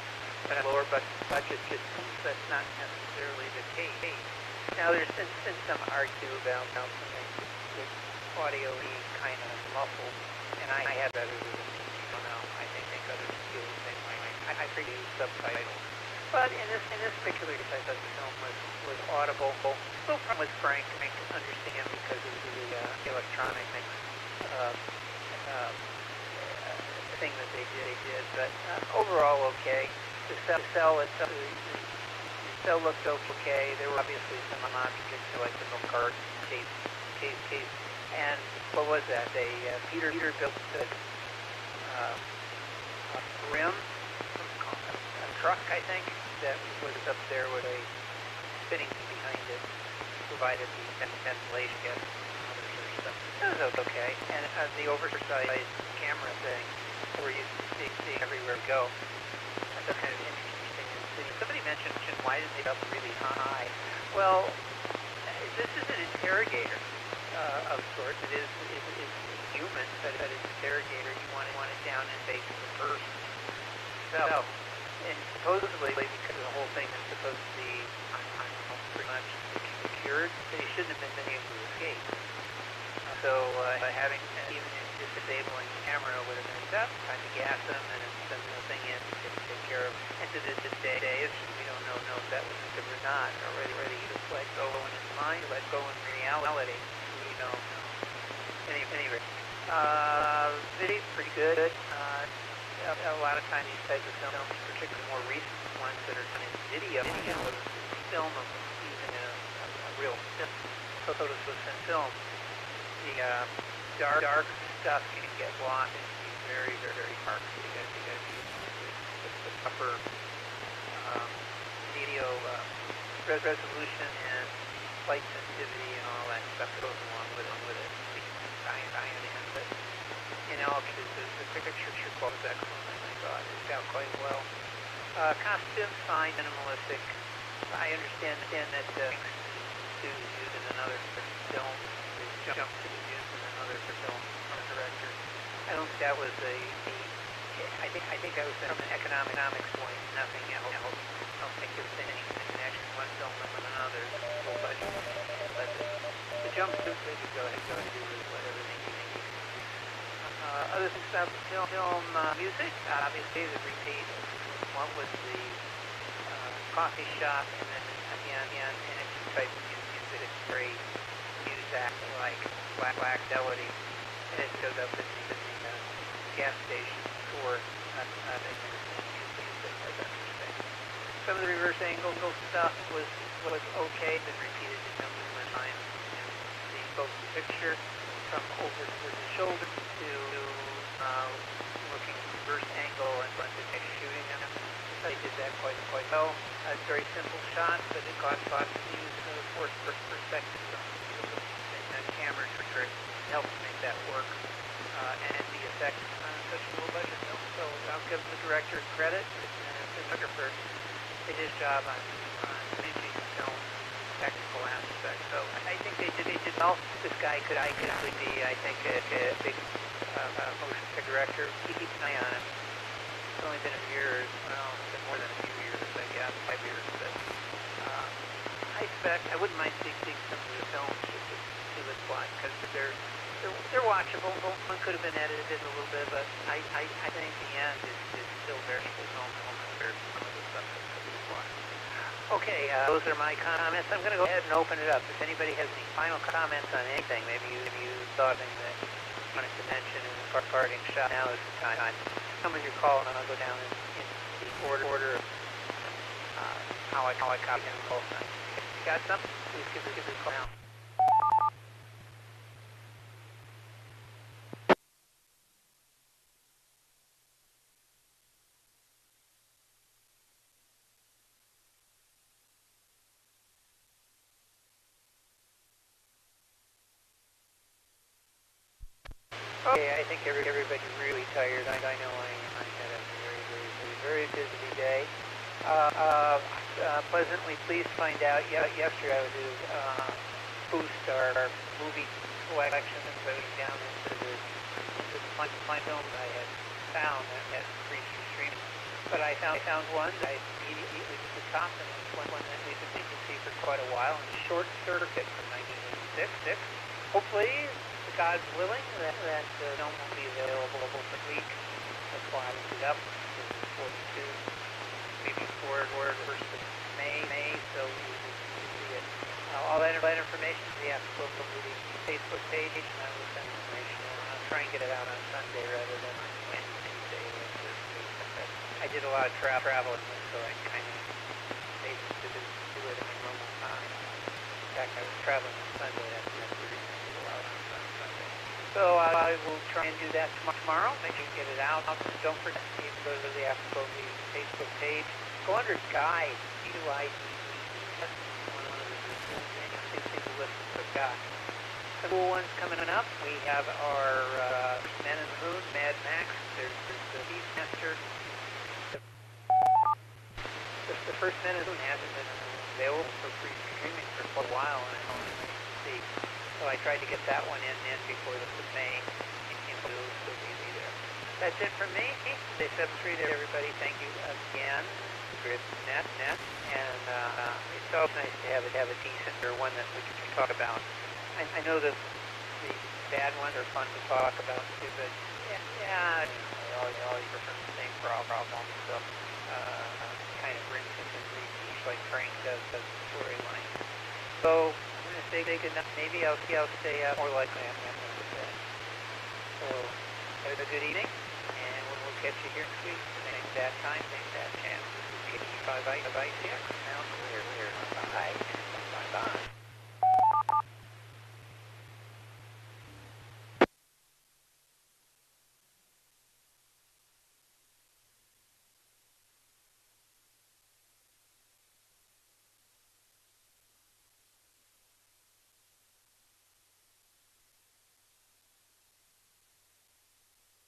But at lower budget systems, that's not necessarily the case. Now there's been some argue about some things with audio being kind of muffled, and I have that as I don't know. I think others feel the same way. I prefer subtitles. But in this particular case, I thought the film was audible. No problem with Frank. I can understand because of the electronic thing that they did. But overall, okay. The cell itself, the cell looked okay. There were obviously some objects like the milk cart case. And what was that? Peter built a rim, a truck, I think, that was up there with a spinning behind it, provided the ventilation gas and other stuff. That was okay. And the oversized camera thing, where you see everywhere we go, that's kind of interesting. Somebody mentioned why did they up really high? Well, this is an interrogator of sorts. It is human, but it's an interrogator. You want it down in base of the person. So, and supposedly, because the whole thing is supposed to be, pretty much secured, they shouldn't have been able to escape. So, having even a disabling camera would have been enough time to gas them and send the thing in to take care of. And to this day, we don't know if that was good or not. Already just let go in his mind, let go in reality. We don't know. Anyway, video's pretty good. A lot of times these types of films, particularly more recent ones that are done in video, film them using a real film. The dark stuff can get lost and be very, very, very dark. So you got to use the proper video resolution and light sensitivity and all that stuff that goes along with it. But the picture quality was excellent. I thought it was out quite well. Costumes fine, minimalistic. I understand that to use in another film. Jump to the use in another film from a director. I don't think that was I think that was from an economics point, nothing else. I don't think there's been any connection one film with another. Full budget. But the jumpsuit, they could go ahead and do whatever they need. Other things about the film music, obviously the repeat of what was the coffee shop, and then again, and it's type of music. It's very like Black Melody, and it shows up in the gas station tour. Some of the reverse angle stuff was okay, been repeated numerous times. The both the picture from over the shoulder to looking reverse angle and shooting them. They did that quite well. It's very simple shots, but it cost lots to use forced perspective. Camera trick helps make that work, and the effects on such a low budget film. So I'll give the director credit and the cinematographer did his job on making the film technical aspect. So I think they did well. This guy could be, I think, a big motion picture director. Keep an eye on him. It's only been a year, well, it's been more than a few years, I guess, 5 years. But I wouldn't mind seeing some of the films to this plot, because they're watchable. One could have been edited a little bit, but I think the end is still very film compared to some of the stuff that could be watched. Okay, those are my comments. I'm going to go ahead and open it up. If anybody has any final comments on anything, maybe you thought that you wanted to mention in the parting shot, now is the time. Some of your call, and I'll go down in the order of how I copy them both. got something? Please give me a call now. Okay, I think everybody's really tired. I know I am. I had a very busy day. Pleasantly pleased to find out yesterday I was to boost our movie collection and voting down into the fine films I had found that free streaming. But I found one that I immediately to the top, and it was one that we've been thinking to see for quite a while, and Short Circuit from 1986. Hopefully, God's willing, that film will be available for a week. That's why I looked it up. It's 42, maybe for the 1st of May, so we will see it. All that information is the Astronomy movie Facebook page, and I will send information. I'll try and get it out on Sunday rather than on Wednesday like this week. I did a lot of traveling, so I kind of made it to do it in a normal time. In fact, I was traveling on Sunday. That's the reason I did a lot on Sunday. So I will try and do that tomorrow. Make sure you get it out. Don't forget to go to the Astronomy Facebook page. Go under Guide, G-U-I-D-E. That's one of the things to listen to God. Some cool ones coming up. We have our Men in the Moon, Mad Max. There's the Beastmaster. The first Men in the Moon hasn't been available for free streaming for quite a while, and I don't know if to see. So I tried to get that one in before the May. So easy there. That's it from me. Day 7-3 to everybody. Thank you again. Net, and it's always nice to have a decent or one that we can talk about. I know that the bad ones are fun to talk about too, but yeah, they always refer to the same problem. So kind of brings us in reach like Frank does the storyline. So I'm going to say good night. Maybe I'll stay up. More likely I'm going to bed. So have a good evening, and we'll catch you here next week. Same bad time, same bad channel. 5 ICX. Now clear. Bye.